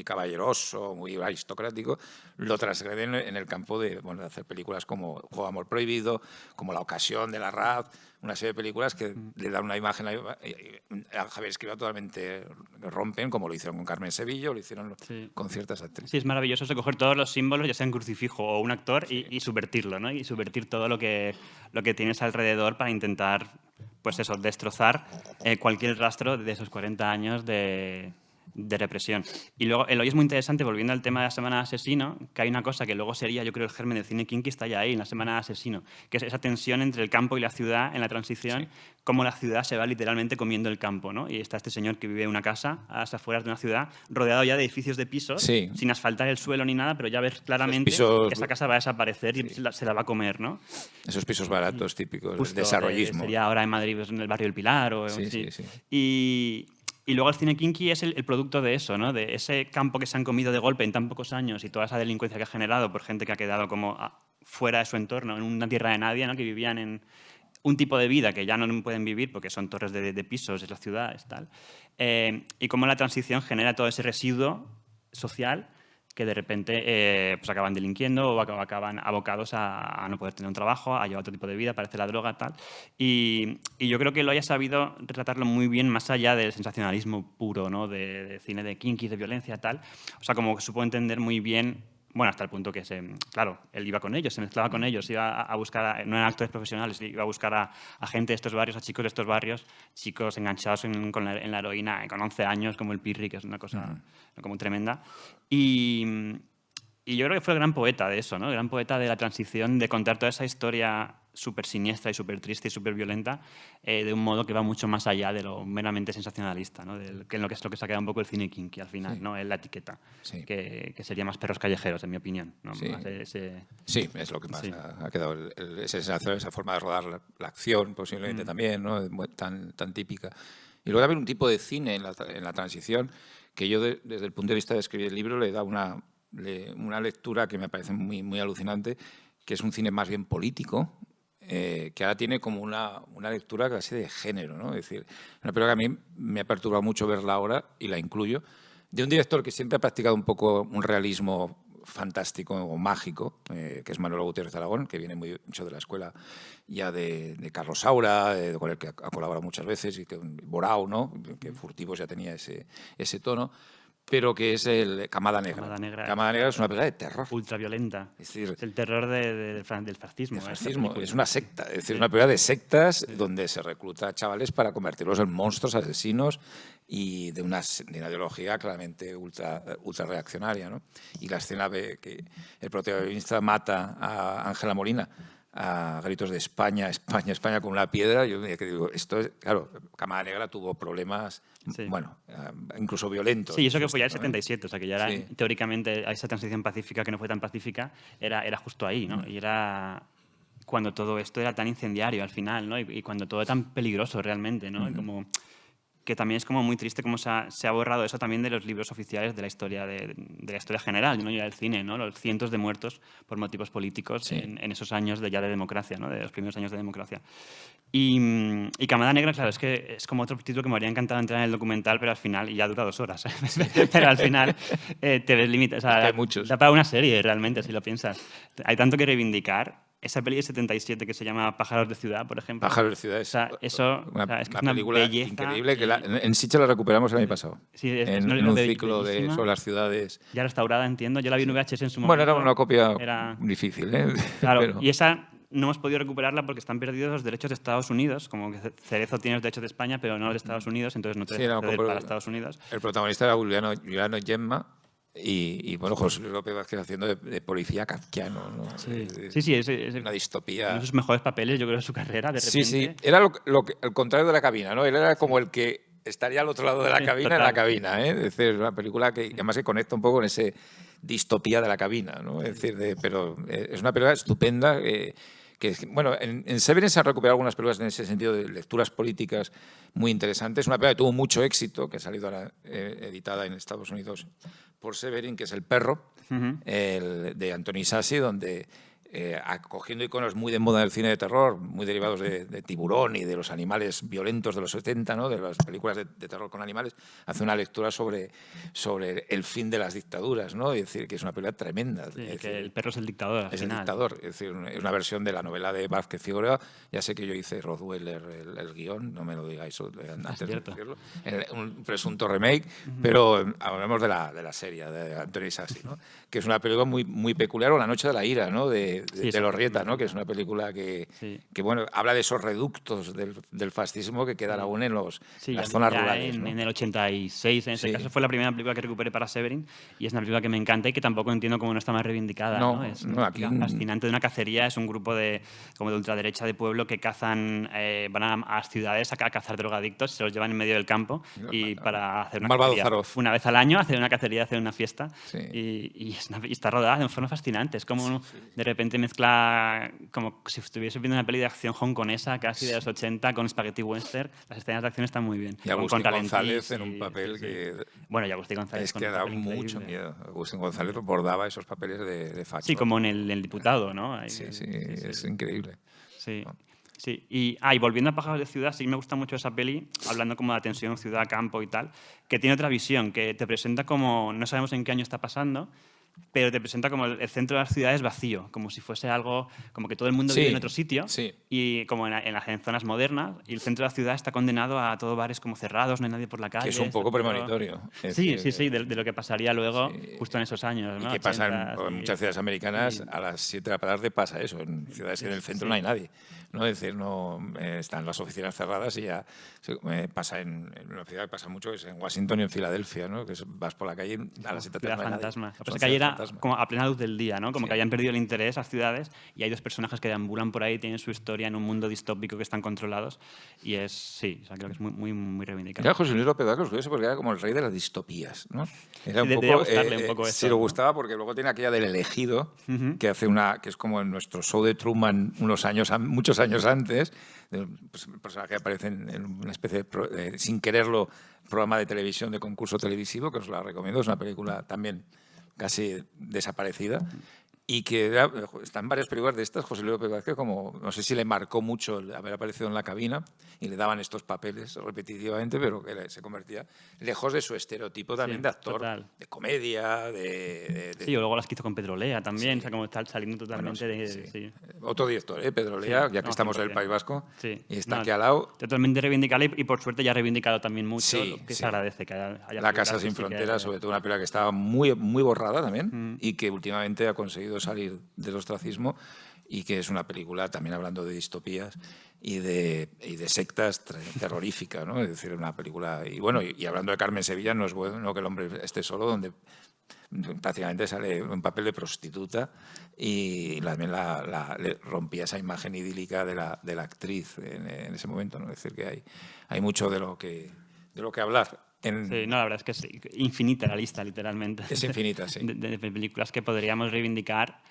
S2: caballeroso, muy aristocrático, lo transgreden en el campo de hacer películas como Juego de Amor Prohibido, como La ocasión de la Raz, una serie de películas que le dan una imagen a Javier Escrivá totalmente rompen, como lo hicieron con Carmen Sevilla, o lo hicieron con ciertas actrices.
S3: Sí, es maravilloso recoger todos los símbolos, ya sea un crucifijo o un actor, y subvertirlo, ¿no? Y subvertir todo lo que tienes alrededor para intentar, pues eso, destrozar cualquier rastro de esos 40 años de represión. Y luego el hoy es muy interesante, volviendo al tema de la Semana de Asesino, que hay una cosa que luego sería, yo creo, el germen del cine kinky está ya ahí, en la Semana de Asesino, que es esa tensión entre el campo y la ciudad en la transición,
S2: Sí.
S3: cómo la ciudad se va literalmente comiendo el campo, ¿no? Y está este señor que vive en una casa a las afueras de una ciudad, rodeado ya de edificios de pisos,
S2: Sí.
S3: sin asfaltar el suelo ni nada, pero ya ves claramente
S2: pisos-
S3: que esa casa va a desaparecer y
S2: Sí.
S3: se la va a comer, ¿no?
S2: Esos pisos baratos típicos
S3: Justo,
S2: del desarrollismo.
S3: sería ahora en Madrid, pues, en el barrio del Pilar. O,
S2: Sí,
S3: sí.
S2: sí, sí.
S3: Y luego el cine kinky es el producto de eso, ¿no? De ese campo que se han comido de golpe en tan pocos años y toda esa delincuencia que ha generado por gente que ha quedado como fuera de su entorno, en una tierra de nadie, ¿no? Que vivían en un tipo de vida que ya no pueden vivir porque son torres de pisos, es la ciudad, es tal. Y cómo la transición genera todo ese residuo social que de repente pues acaban delinquiendo o acaban abocados a no poder tener un trabajo, a llevar otro tipo de vida, parece la droga, tal. Y yo creo que lo haya sabido retratarlo muy bien más allá del sensacionalismo puro, ¿no? De cine de kinky, de violencia, tal. O sea, como que supo entender muy bien, bueno, hasta el punto que claro, él iba con ellos, se mezclaba con ellos, iba a buscar, no eran actores profesionales, iba a buscar a gente de estos barrios, a chicos de estos barrios, chicos enganchados en la heroína, con 11 años, como el Pirri, que es una cosa como tremenda. Y yo creo que fue el gran poeta de eso, ¿no? El gran poeta de la transición, de contar toda esa historia súper siniestra y súper triste y súper violenta de un modo que va mucho más allá de lo meramente sensacionalista, ¿no? Que es lo que se ha quedado un poco el cine kinky al final,
S2: Sí.
S3: ¿no? Es la etiqueta,
S2: Sí.
S3: que sería más perros callejeros, en mi opinión, ¿no?
S2: Sí.
S3: Más
S2: Sí, es lo que más
S3: Sí.
S2: ha quedado. Esa forma de rodar la acción, posiblemente también, ¿no? Tan típica. Y luego también un tipo de cine en la transición que yo, desde el punto de vista de escribir el libro, le da una lectura que me parece muy, muy alucinante, que es un cine más bien político, que ahora tiene como una lectura casi de género, ¿no? Es decir, una película que a mí me ha perturbado mucho verla ahora, y la incluyo, de un director que siempre ha practicado un poco un realismo fantástico o mágico, que es Manuel Gutiérrez de Aragón, que viene mucho de la escuela ya de Carlos Saura, con el que ha colaborado muchas veces, y que Borao, ¿no? Que Furtivos ya tenía ese tono, pero que es el Camada Negra. Camada Negra es una película de terror.
S3: Ultraviolenta.
S2: Es decir,
S3: el terror del fascismo.
S2: el fascismo es una secta, es decir, una película de sectas donde se recluta a chavales para convertirlos en monstruos asesinos y de una ideología claramente ultra reaccionaria, ¿no? Y la escena ve que el protagonista mata a Ángela Molina a gritos de España, España, España con una piedra. Yo que digo, esto es, claro, Camada Negra tuvo problemas, bueno, incluso violentos.
S3: Sí, y eso que fue ya el 77, o sea que ya era,
S2: Sí.
S3: teóricamente, a esa transición pacífica que no fue tan pacífica, era justo ahí, ¿no? Y era cuando todo esto era tan incendiario al final, ¿no? Y cuando todo era tan peligroso realmente, ¿no? Y como que también es como muy triste cómo se ha borrado eso también de los libros oficiales de la historia de la historia general, ¿no? Y del cine, ¿no? Los cientos de muertos por motivos políticos en esos años de democracia, ¿no? De los primeros años de democracia. Y Camada Negra, claro, es que es como otro título que me habría encantado entrar en el documental, pero al final, y ya dura 2 horas, pero al final te ves limitado. O sea,
S2: hay muchos.
S3: Da para una serie realmente, si lo piensas. Hay tanto que reivindicar. Esa peli de 77 que se llama Pájaros de Ciudad, por ejemplo.
S2: Pájaros de Ciudad
S3: O sea, eso es
S2: una película
S3: belleza
S2: increíble que en Sitges la recuperamos el año pasado.
S3: Sí, es
S2: en
S3: una
S2: un
S3: bellísima.
S2: ciclo sobre las ciudades.
S3: Ya restaurada, entiendo. Yo la vi en VHS en su momento.
S2: Bueno, era una copia difícil, ¿eh?
S3: Claro,
S2: Pero
S3: y esa no hemos podido recuperarla porque están perdidos los derechos de Estados Unidos, como que Cerezo tiene los derechos de España, pero no los de Estados Unidos, entonces no te dejan ceder para Estados Unidos.
S2: El protagonista era Juliano Gemma. Y bueno, José Luis López Vázquez haciendo de policía kafkiano, ¿no?
S3: Sí, es
S2: una distopía.
S3: Uno de sus mejores papeles, yo creo, de su carrera, de repente.
S2: Sí, era el contrario de La cabina, ¿no? Él era como el que estaría al otro lado de la cabina, en la cabina, ¿eh? Es decir, una película que además se conecta un poco con ese distopía de La cabina, ¿no? Es decir, pero es una película estupenda bueno, en Severance se han recuperado algunas películas en ese sentido de lecturas políticas muy interesantes. Una película que tuvo mucho éxito, que ha salido ahora editada en Estados Unidos por Severin, que es El perro, de Anthony Sassi, donde acogiendo iconos muy de moda del cine de terror, muy derivados de Tiburón y de los animales violentos de los 70, ¿no? De las películas de terror con animales, hace una lectura sobre el fin de las dictaduras, ¿no? Es decir, que es una película tremenda.
S3: Sí,
S2: es decir,
S3: que el perro es el dictador al
S2: es
S3: final.
S2: el dictador, es decir, es una versión de la novela de Vázquez Figueroa. Ya sé que yo hice Rothweiler el guión, no me lo digáis antes de decirlo, un presunto remake, pero hablamos de la serie de Anthony Sassi, ¿no? Que es una película muy, muy peculiar, o La noche de la ira, ¿no? De de Lorrieta, ¿no? Que es una película que, bueno, habla de esos reductos del fascismo que quedan aún en las zonas rurales, ¿no?
S3: En el 86, en ese caso, fue la primera película que recuperé para Severin y es una película que me encanta y que tampoco entiendo cómo no está más reivindicada, ¿no? Es
S2: aquí
S3: fascinante, de una cacería, es un grupo como de ultraderecha de pueblo que cazan, van a ciudades a cazar drogadictos, se los llevan en medio del campo y para hacer una cacería. Una vez al año hacer una cacería, hacer una fiesta y está rodada de una forma fascinante. Es como de repente mezcla como si estuviese viendo una peli de acción hongkonesa casi de los 80 con spaghetti western. Las escenas de acción están muy bien.
S2: Y Agustín González en un papel que...
S3: Bueno, y Agustín González
S2: es que da mucho miedo. Agustín González bordaba esos papeles de facho.
S3: Sí, como en el Diputado, ¿no?
S2: Sí, es increíble.
S3: Sí. Sí, y volviendo a Pájaros de Ciudad, sí me gusta mucho esa peli, hablando como de tensión ciudad-campo y tal, que tiene otra visión, que te presenta como, no sabemos en qué año está pasando, pero te presenta como el centro de las ciudades vacío, como si fuese algo, como que todo el mundo vive en otro sitio, y como en zonas modernas, y el centro de la ciudad está condenado a todo bares como cerrados, no hay nadie por la calle.
S2: Que es un poco premonitorio.
S3: Sí, de lo que pasaría luego justo en esos años, ¿no?
S2: Y que pasa en muchas ciudades americanas, a las 7 de la tarde pasa eso, en ciudades que en el centro no hay nadie. ¿No? Es decir, están las oficinas cerradas y ya pasa en una ciudad que pasa mucho, es en Washington y en Filadelfia, ¿no? Que vas por la calle a las 7 de la tarde.
S3: Fantasma. La calle era como a plena luz del día, ¿no? Como que habían perdido el interés a ciudades y hay dos personajes que deambulan por ahí, tienen su historia en un mundo distópico que están controlados y creo que es muy, muy reivindicado.
S2: Era José Luis López Vázquez curioso porque era como el rey de las distopías, ¿no? Era un
S3: poco eso.
S2: Sí, le gustaba porque luego tiene aquella del elegido, que hace que es como en nuestro show de Truman muchos años antes, pues, el personaje aparece en una especie de, sin quererlo, programa de televisión, de concurso televisivo, que os la recomiendo, es una película también casi desaparecida, y que está en varias películas de estas. José Luis López Vázquez, como no sé si le marcó mucho el haber aparecido en La Cabina y le daban estos papeles repetitivamente, pero que se convertía lejos de su estereotipo también de actor, de comedia,
S3: Sí, o luego las que hizo con Pedrolea también, o sea, como está saliendo totalmente
S2: Otro director, Pedrolea, ya que estamos en el País Vasco, y está aquí al lado.
S3: Totalmente reivindicable y por suerte ya ha reivindicado también mucho, lo que se agradece que haya
S2: La Casa sin Fronteras, sobre todo una película que estaba muy, muy borrada también y que últimamente ha conseguido salir del ostracismo y que es una película también hablando de distopías y de sectas terrorífica, ¿no? Es decir, una película... Y bueno, y hablando de Carmen Sevilla, no es bueno que el hombre esté solo, donde prácticamente sale un papel de prostituta y también le rompía esa imagen idílica de la actriz en ese momento, ¿no? Es decir, que hay mucho de lo que hablar.
S3: Sí, la verdad es que es infinita la lista, literalmente.
S2: Es infinita, sí.
S3: De películas que podríamos reivindicar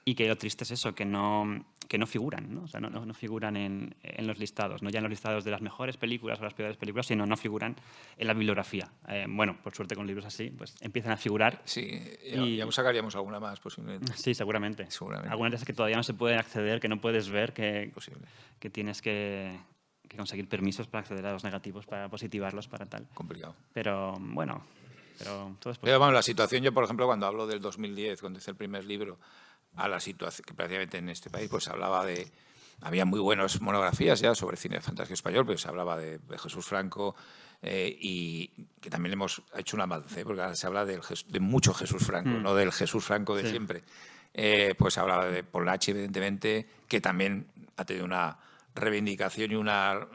S3: y que lo triste es eso, que no figuran, ¿no? O sea, no figuran en los listados, no ya en los listados de las mejores películas o las peores películas, sino no figuran en la bibliografía. Bueno, por suerte con libros así, pues empiezan a figurar.
S2: Sí, ya sacaríamos alguna más posiblemente.
S3: Sí, seguramente. Algunas de esas que todavía no se pueden acceder, que no puedes ver, que tienes que conseguir permisos para acceder a los negativos, para positivarlos, para tal.
S2: Complicado.
S3: Pero bueno, todo es
S2: Pero bueno, la situación, yo por ejemplo, cuando hablo del 2010, cuando hice el primer libro, a la situación que prácticamente en este país, pues hablaba de... Había muy buenas monografías ya sobre cine fantástico español, pero se hablaba de Jesús Franco y que también hemos hecho un avance, porque ahora se habla de mucho Jesús Franco, no del Jesús Franco de siempre. Pues hablaba de Polachi, evidentemente, que también ha tenido una reivindicación y una,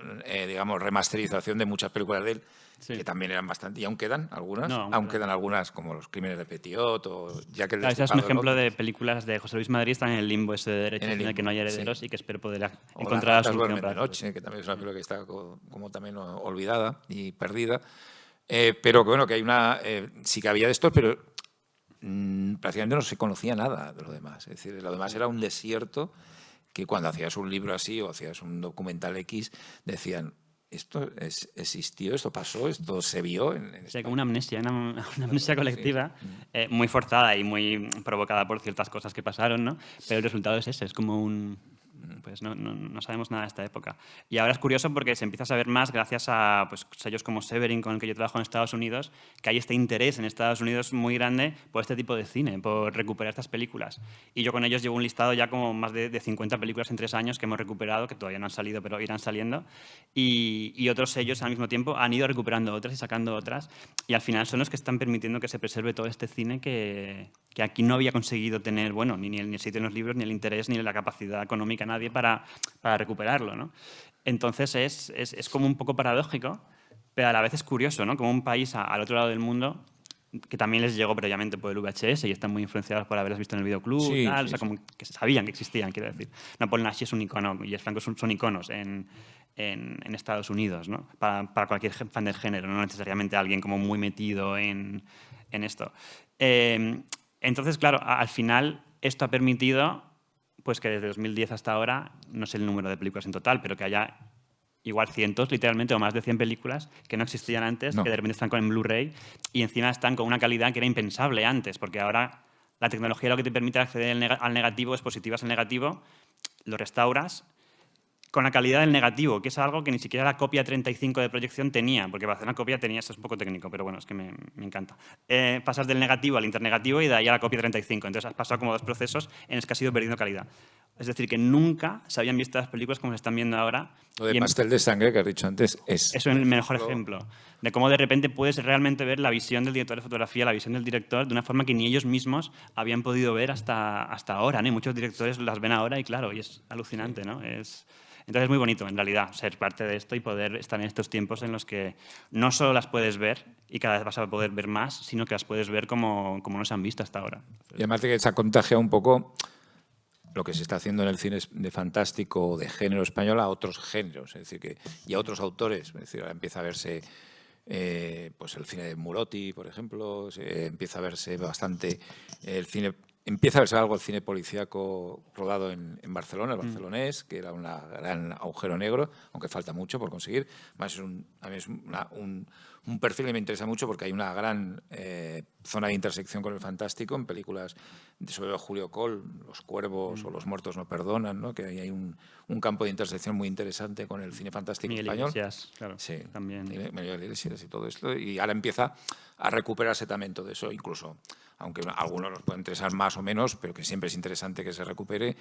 S2: digamos, remasterización de muchas películas de él, que también eran bastante, y aún quedan algunas, quedan algunas como Los crímenes de Petiot o Jack el Destripador.
S3: Ese es un ejemplo de películas de José Luis Madrid, están en el limbo ese de derechos, en el que no hay herederos y que espero poder encontrar la solución para
S2: noche, que también es una película que está como también olvidada y perdida, pero que bueno, que hay una... sí que había de estos, pero prácticamente no se conocía nada de lo demás. Es decir, lo demás era un desierto que cuando hacías un libro así o hacías un documental X, decían, esto existió, esto pasó, esto se vio en
S3: como una amnesia colectiva, muy forzada y muy provocada por ciertas cosas que pasaron, ¿no? Pero el resultado es ese, es como un Pues no sabemos nada de esta época. Y ahora es curioso porque se empieza a saber más gracias a pues, sellos como Severin, con el que yo trabajo en Estados Unidos, que hay este interés en Estados Unidos muy grande por este tipo de cine, por recuperar estas películas. Y yo con ellos llevo un listado ya como más de 50 películas en 3 años que hemos recuperado, que todavía no han salido, pero irán saliendo. Y otros sellos al mismo tiempo han ido recuperando otras y sacando otras. Y al final son los que están permitiendo que se preserve todo este cine que aquí no había conseguido tener, bueno, ni el sitio en los libros, ni el interés, ni la capacidad económica nadie para recuperarlo, ¿no? Entonces es como un poco paradójico, pero a la vez es curioso, ¿no? Como un país al otro lado del mundo, que también les llegó previamente por el VHS y están muy influenciados por haberlas visto en el videoclub,
S2: Sí,
S3: tal,
S2: sí,
S3: o sea,
S2: sí.
S3: como que sabían que existían, quiero decir. Napoleon Nash es un icono y el Franco son iconos en Estados Unidos, ¿no? Para cualquier fan del género, no necesariamente alguien como muy metido en esto. Entonces, claro, al final esto ha permitido pues que desde 2010 hasta ahora, no sé el número de películas en total, pero que haya igual cientos, literalmente, o más de 100 películas que no existían antes,
S2: No.
S3: que de repente están con el Blu-ray y encima están con una calidad que era impensable antes, porque ahora la tecnología lo que te permite acceder al negativo es positivas al negativo, lo restauras con la calidad del negativo, que es algo que ni siquiera la copia 35 de proyección tenía, porque para hacer una copia tenía, esto es un poco técnico, pero bueno, es que me encanta. Pasas del negativo al internegativo y de ahí a la copia 35, entonces has pasado como 2 procesos en los que has ido perdiendo calidad. Es decir, que nunca se habían visto las películas como se están viendo ahora.
S2: Lo de Pastel de Sangre que has dicho antes es...
S3: Es el mejor ejemplo de cómo de repente puedes realmente ver la visión del director de fotografía, la visión del director, de una forma que ni ellos mismos habían podido ver hasta ahora, ¿no? Y muchos directores las ven ahora y claro, y es alucinante, ¿no? Entonces es muy bonito, en realidad, ser parte de esto y poder estar en estos tiempos en los que no solo las puedes ver y cada vez vas a poder ver más, sino que las puedes ver como no se han visto hasta ahora.
S2: Y además de que se ha contagiado un poco lo que se está haciendo en el cine de fantástico de género español a otros géneros, es decir, y a otros autores. Es decir, ahora empieza a verse pues el cine de Murotti, por ejemplo, empieza a verse bastante el cine... Empieza a verse algo el cine policíaco rodado en Barcelona, el barcelonés, que era un gran agujero negro, aunque falta mucho por conseguir. Además, a mí es un perfil que me interesa mucho porque hay una gran zona de intersección con el fantástico en películas sobre Julio Coll, Los Cuervos o Los Muertos no perdonan, ¿no? Que ahí hay un campo de intersección muy interesante con el cine fantástico
S3: Miguel
S2: español.
S3: Iglesias, claro,
S2: sí,
S3: también.
S2: Miguel Iglesias y todo esto. Y ahora empieza a recuperarse también todo eso, incluso, aunque a algunos nos puede interesar más o menos, pero que siempre es interesante que se recupere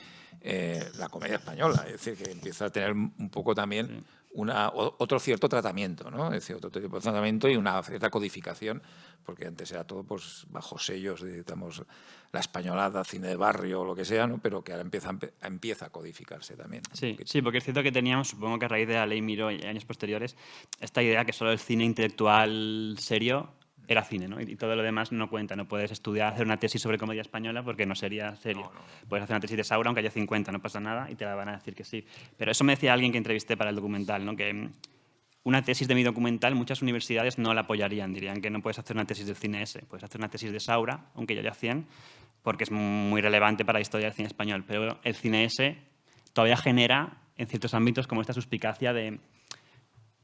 S2: la comedia española. Es decir, que empieza a tener un poco también otro cierto tratamiento, ¿no? Es decir, otro tipo de tratamiento y una cierta codificación, porque antes era todo pues, bajo sellos de, digamos, la españolada, cine de barrio o lo que sea, ¿no? Pero que ahora empieza a codificarse también.
S3: Sí, porque es cierto que teníamos, supongo que a raíz de la Ley Miró y años posteriores, esta idea que solo el cine intelectual serio era cine, ¿no? Y todo lo demás no cuenta. No puedes estudiar, hacer una tesis sobre comedia española porque no sería serio. No. Puedes hacer una tesis de Saura, aunque haya 50, no pasa nada, y te la van a decir que sí. Pero eso me decía alguien que entrevisté para el documental, ¿no? Que una tesis de mi documental muchas universidades no la apoyarían. Dirían que no puedes hacer una tesis del cine ese. Puedes hacer una tesis de Saura, aunque ya haya 100, porque es muy relevante para la historia del cine español. Pero el cine ese todavía genera, en ciertos ámbitos, como esta suspicacia de...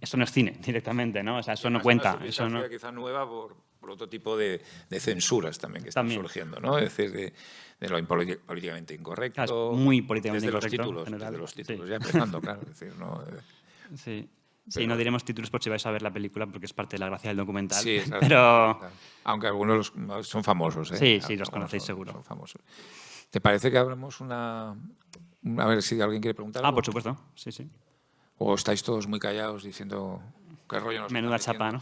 S3: Eso no es cine, directamente, ¿no? O sea, eso no cuenta. Eso no...
S2: quizá nueva por otro tipo de censuras también que están surgiendo, ¿no? Es decir, de lo políticamente incorrecto.
S3: Claro, es muy políticamente
S2: desde
S3: incorrecto.
S2: Desde los títulos, ya empezando, claro. Es decir, ¿no?
S3: Sí. Sí, no diremos títulos por si vais a ver la película porque es parte de la gracia del documental.
S2: Sí,
S3: pero...
S2: Claro. Aunque algunos son famosos.
S3: Sí, los conocéis seguro.
S2: Son famosos. ¿Te parece que abramos una... A ver si alguien quiere preguntar algo?
S3: Por supuesto. Sí.
S2: ¿O estáis todos muy callados diciendo qué rollo nos
S3: menuda chapa, ¿no?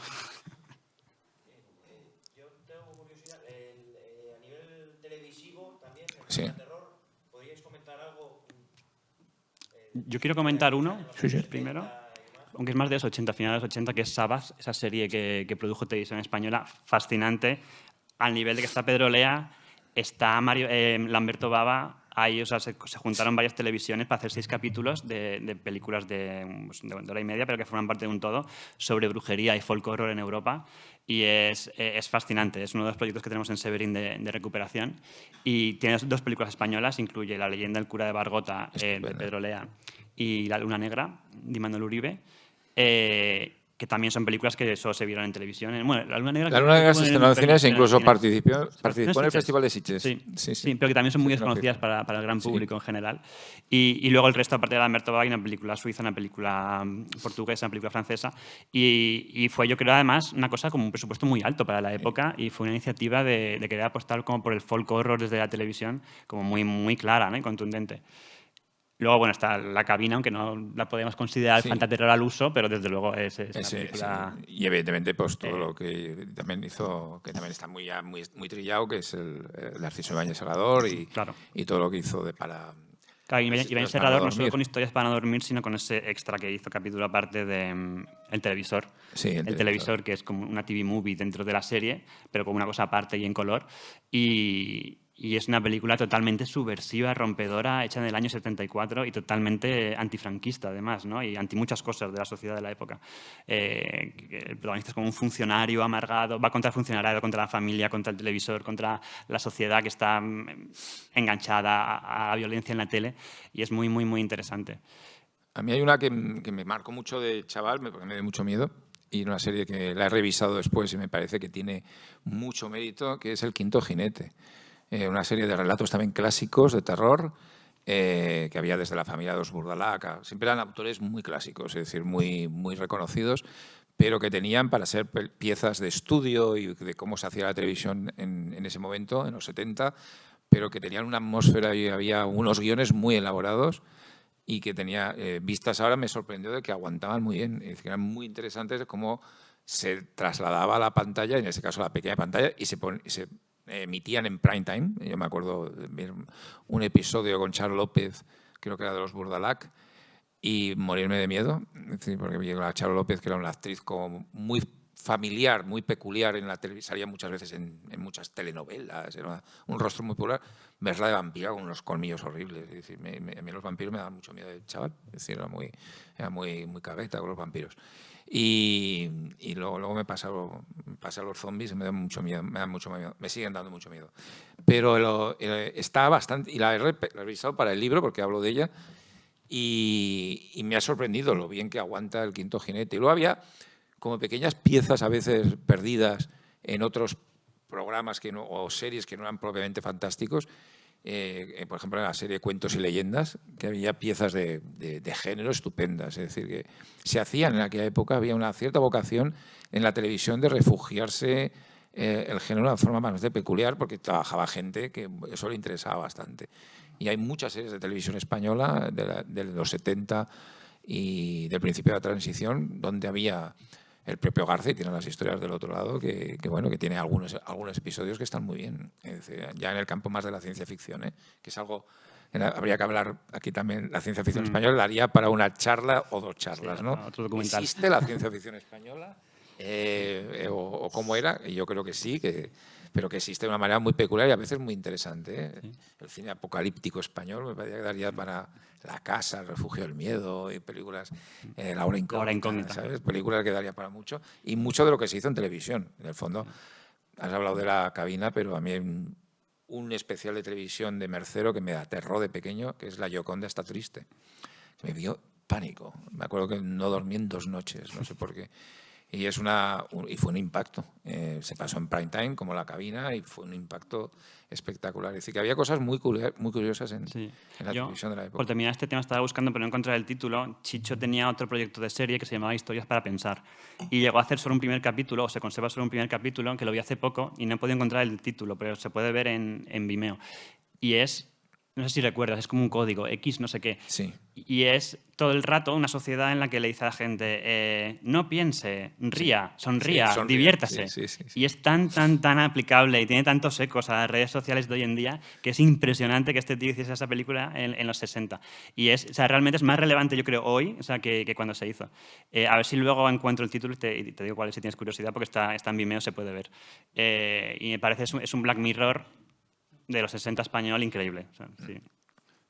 S4: Yo tengo curiosidad. A nivel televisivo también,
S2: sí.
S4: terror, ¿podríais comentar algo?
S3: Yo quiero comentar uno primero, aunque es más de los 80, finales de los 80, que es Sabbath, esa serie que produjo Televisión Española, fascinante, al nivel de que está Pedro Lea, está Lamberto Bava. Ahí, o sea, se juntaron varias televisiones para hacer 6 capítulos de películas de hora y media, pero que forman parte de un todo, sobre brujería y folk horror en Europa. Y es fascinante. Es uno de los proyectos que tenemos en Severin de recuperación. Y tiene 2 películas españolas. Incluye La leyenda del cura de Bargota, de Pedro Lea, y La luna negra, de Imanol Uribe, que que también son películas que solo se vieron en televisión. Bueno, La Luna Negra...
S2: La Luna Negra se estrenó en cines e incluso participó en el
S3: Sitges.
S2: Festival de Sitges.
S3: Sí, pero que también son muy desconocidas para el gran público en general. Y luego el resto, aparte de Lamberto Bava, hay una película suiza, una película portuguesa, una película francesa. Y fue, yo creo, además, una cosa como un presupuesto muy alto para la época y fue una iniciativa de querer apostar como por el folk horror desde la televisión, como muy, muy clara, ¿no? Y contundente. Luego, bueno, está La Cabina, aunque no la podemos considerar fantaterror al uso, pero desde luego es una película...
S2: Sí. Y evidentemente, pues todo lo que también hizo, que también está muy trillado, que es el Narciso Ibáñez Serrador y todo lo que hizo para...
S3: Claro, Ibáñez Serrador no solo con historias para no dormir, sino con ese extra que hizo capítulo aparte de El Televisor.
S2: Sí,
S3: el televisor, que es como una TV movie dentro de la serie, pero como una cosa aparte y en color. Y es una película totalmente subversiva, rompedora, hecha en el año 74 y totalmente antifranquista, además, ¿no? Y anti muchas cosas de la sociedad de la época. El protagonista es como un funcionario amargado, va contra el funcionariado, contra la familia, contra el televisor, contra la sociedad que está enganchada a la violencia en la tele, y es muy, muy, muy interesante.
S2: A mí hay una que me marcó mucho de chaval, porque me dio mucho miedo, y una serie que la he revisado después y me parece que tiene mucho mérito, que es El Quinto Jinete. Una serie de relatos también clásicos de terror que había desde la familia de los Burdalac. Siempre eran autores muy clásicos, es decir, muy, muy reconocidos, pero que tenían para ser piezas de estudio y de cómo se hacía la televisión en ese momento, en los 70, pero que tenían una atmósfera y había unos guiones muy elaborados y que tenía vistas ahora, me sorprendió de que aguantaban muy bien, es decir, eran muy interesantes de cómo se trasladaba a la pantalla, en este caso a la pequeña pantalla, y se emitían en prime time. Yo me acuerdo de ver un episodio con Charo López, creo que era de los Burdalac, y morirme de miedo, es decir, porque llegó a Charo López, que era una actriz como muy familiar, muy peculiar en la televisión, salía muchas veces en muchas telenovelas, era un rostro muy popular, verla de vampira con unos colmillos horribles, es decir, a mí los vampiros me daban mucho miedo de chaval, es decir, era muy cagueta con los vampiros. Y luego me pasa los zombies y me dan mucho miedo, me siguen dando mucho miedo. Pero está bastante, y la he revisado para el libro porque hablo de ella, y me ha sorprendido lo bien que aguanta El Quinto Jinete. Y luego había como pequeñas piezas a veces perdidas en otros programas o series que no eran propiamente fantásticos. Por ejemplo, en la serie Cuentos y Leyendas, que había piezas de género estupendas. Es decir, que se hacían en aquella época, había una cierta vocación en la televisión de refugiarse el género de una forma más peculiar, porque trabajaba gente que eso le interesaba bastante. Y hay muchas series de televisión española de los 70 y del principio de la transición, donde había el propio García, tiene las historias del otro lado, que tiene algunos episodios que están muy bien. Es decir, ya en el campo más de la ciencia ficción, que es algo... Habría que hablar aquí también, la ciencia ficción española daría para una charla o dos charlas,
S3: sí,
S2: ¿no?
S3: Otro documental.
S2: ¿Existe la ciencia ficción española? O cómo era, y yo creo que sí, pero que existe de una manera muy peculiar y a veces muy interesante. Sí. El cine apocalíptico español me parece que daría para La Casa, El Refugio del Miedo y películas, La Hora Incógnita, ¿sabes? Películas que daría para mucho, y mucho de lo que se hizo en televisión. En el fondo, has hablado de La Cabina, pero a mí hay un especial de televisión de Mercero que me aterró de pequeño, que es La Gioconda está triste. Me dio pánico. Me acuerdo que no dormí en 2 noches, no sé por qué. Y fue un impacto. Se pasó en prime time como La Cabina y fue un impacto espectacular. Es decir, que había cosas muy curiosas en la televisión de la época.
S3: Por terminar este tema estaba buscando, pero no encontré el título. Chicho tenía otro proyecto de serie que se llamaba Historias para pensar. Y llegó a hacer solo un primer capítulo, o se conserva solo un primer capítulo, que lo vi hace poco y no he podido encontrar el título, pero se puede ver en Vimeo. Y es... No sé si recuerdas, es como un código, X no sé qué.
S2: Sí.
S3: Y es todo el rato una sociedad en la que le dice a la gente no piense, ría, sonría, diviértase.
S2: Sí.
S3: Y es tan aplicable y tiene tantos ecos a las redes sociales de hoy en día que es impresionante que este tío hiciese esa película en los 60. Y realmente es más relevante, yo creo, hoy que cuando se hizo. A ver si luego encuentro el título y te digo cuál es si tienes curiosidad, porque está en Vimeo, se puede ver. Y me parece es un Black Mirror de los 60 español increíble. O sea, sí.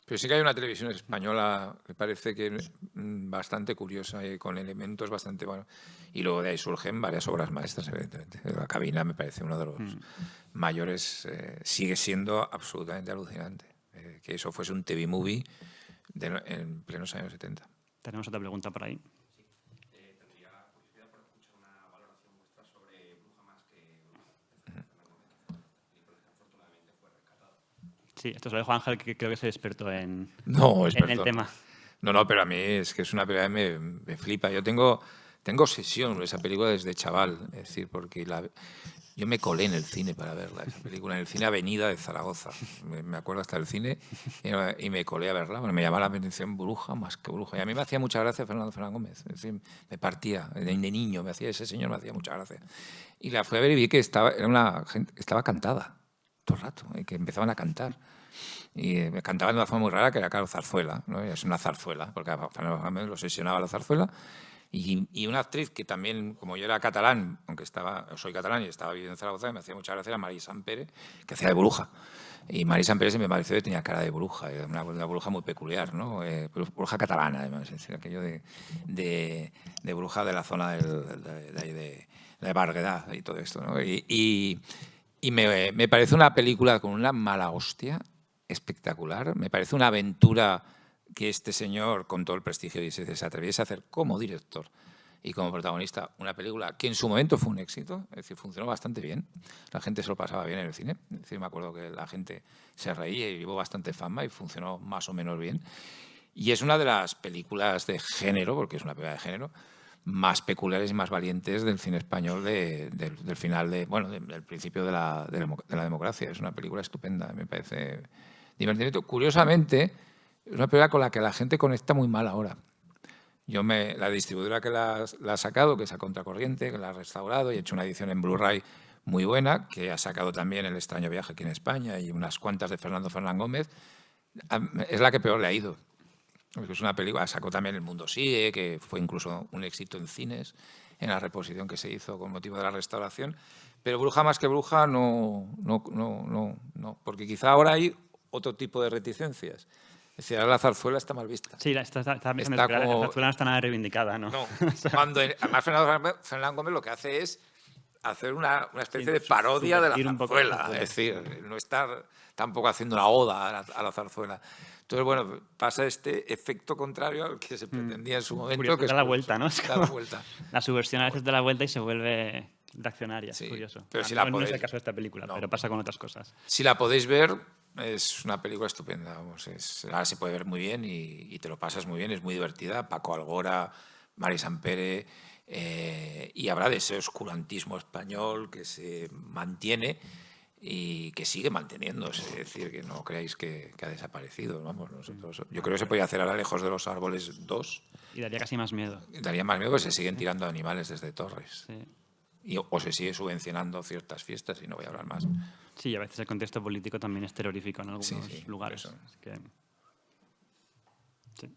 S2: Pero sí que hay una televisión española que parece que es bastante curiosa y con elementos bastante buenos. Y luego de ahí surgen varias obras maestras, evidentemente. La Cabina me parece uno de los mayores. Sigue siendo absolutamente alucinante. Que eso fuese un TV movie en plenos años 70.
S3: Tenemos otra pregunta por ahí.
S2: Tendría curiosidad
S3: Sí, esto se lo dejo a Ángel, que creo que es el experto en
S2: No,
S3: el
S2: experto.
S3: tema.
S2: No, pero a mí es que es una película que me flipa. Yo tengo obsesión con esa película desde chaval, es decir, porque yo me colé en el cine para verla, esa película, en el cine Avenida de Zaragoza. Me acuerdo hasta el cine y me colé a verla. Bueno, me llamaba la atención Bruja más que Bruja. Y a mí me hacía mucha gracia Fernando Fernán Gómez. Es decir, me partía, de niño, ese señor me hacía mucha gracia. Y la fui a ver y vi que estaba cantada todo el rato, y que empezaban a cantar. Y me cantaban de una forma muy rara, que era, claro, zarzuela, ¿no? Es una zarzuela, porque a Fernando Gómez lo obsesionaba la zarzuela. Y una actriz que también, como yo era catalán, aunque soy catalán y estaba viviendo en Zaragoza, y me hacía mucha gracia, era María Sampere, que hacía de bruja. Y María Sampere se me pareció que tenía cara de bruja, era una bruja muy peculiar, ¿no? Bruja catalana, además, es decir, aquello de bruja de la zona de Barguedá y todo esto, ¿no? Y me parece una película con una mala hostia espectacular, me parece una aventura que este señor, con todo el prestigio, se atreviese a hacer como director y como protagonista una película que en su momento fue un éxito, es decir, funcionó bastante bien, la gente se lo pasaba bien en el cine, es decir, me acuerdo que la gente se reía y hubo bastante fama y funcionó más o menos bien. Y es una de las películas de género, porque es una película de género, más peculiares y más valientes del cine español del final del principio de la democracia. Es una película estupenda, me parece divertido. Curiosamente, es una película con la que la gente conecta muy mal ahora. La distribuidora que la ha sacado, que es a Contracorriente, que la ha restaurado y ha hecho una edición en Blu-ray muy buena, que ha sacado también El extraño viaje aquí en España y unas cuantas de Fernando Fernán Gómez, es la que peor le ha ido. Es una película, sacó también El mundo sigue, que fue incluso un éxito en cines, en la reposición que se hizo con motivo de la restauración. Pero Bruja más que Bruja no, porque quizá ahora hay otro tipo de reticencias. Es decir, ahora la zarzuela está mal vista.
S3: Sí, la zarzuela no está nada reivindicada, ¿no?
S2: No, además Fernando Gómez lo que hace es hacer una especie de parodia de la zarzuela. Es decir, no estar tampoco haciendo una oda a la zarzuela. Entonces, bueno, pasa este efecto contrario al que se pretendía en su momento.
S3: Curioso,
S2: que
S3: da la vuelta, ¿no?
S2: Da la vuelta.
S3: La subversión a veces da la vuelta y se vuelve reaccionaria. Sí, es curioso.
S2: Pero
S3: No es el caso de esta película, pero pasa con otras cosas.
S2: Si la podéis ver, es una película estupenda. Vamos, ahora se puede ver muy bien y te lo pasas muy bien, es muy divertida. Paco Algora, Mari Sampere, y habrá de ese oscurantismo español que se mantiene y que sigue manteniéndose, es decir, que no creáis que ha desaparecido. Vamos, yo creo que se podía hacer ahora Lejos de los árboles 2.
S3: Y daría casi más miedo.
S2: Daría más miedo que se siguen tirando animales desde torres.
S3: Sí.
S2: O se sigue subvencionando ciertas fiestas y no voy a hablar más.
S3: Sí, a veces el contexto político también es terrorífico en algunos lugares. Así que... Sí.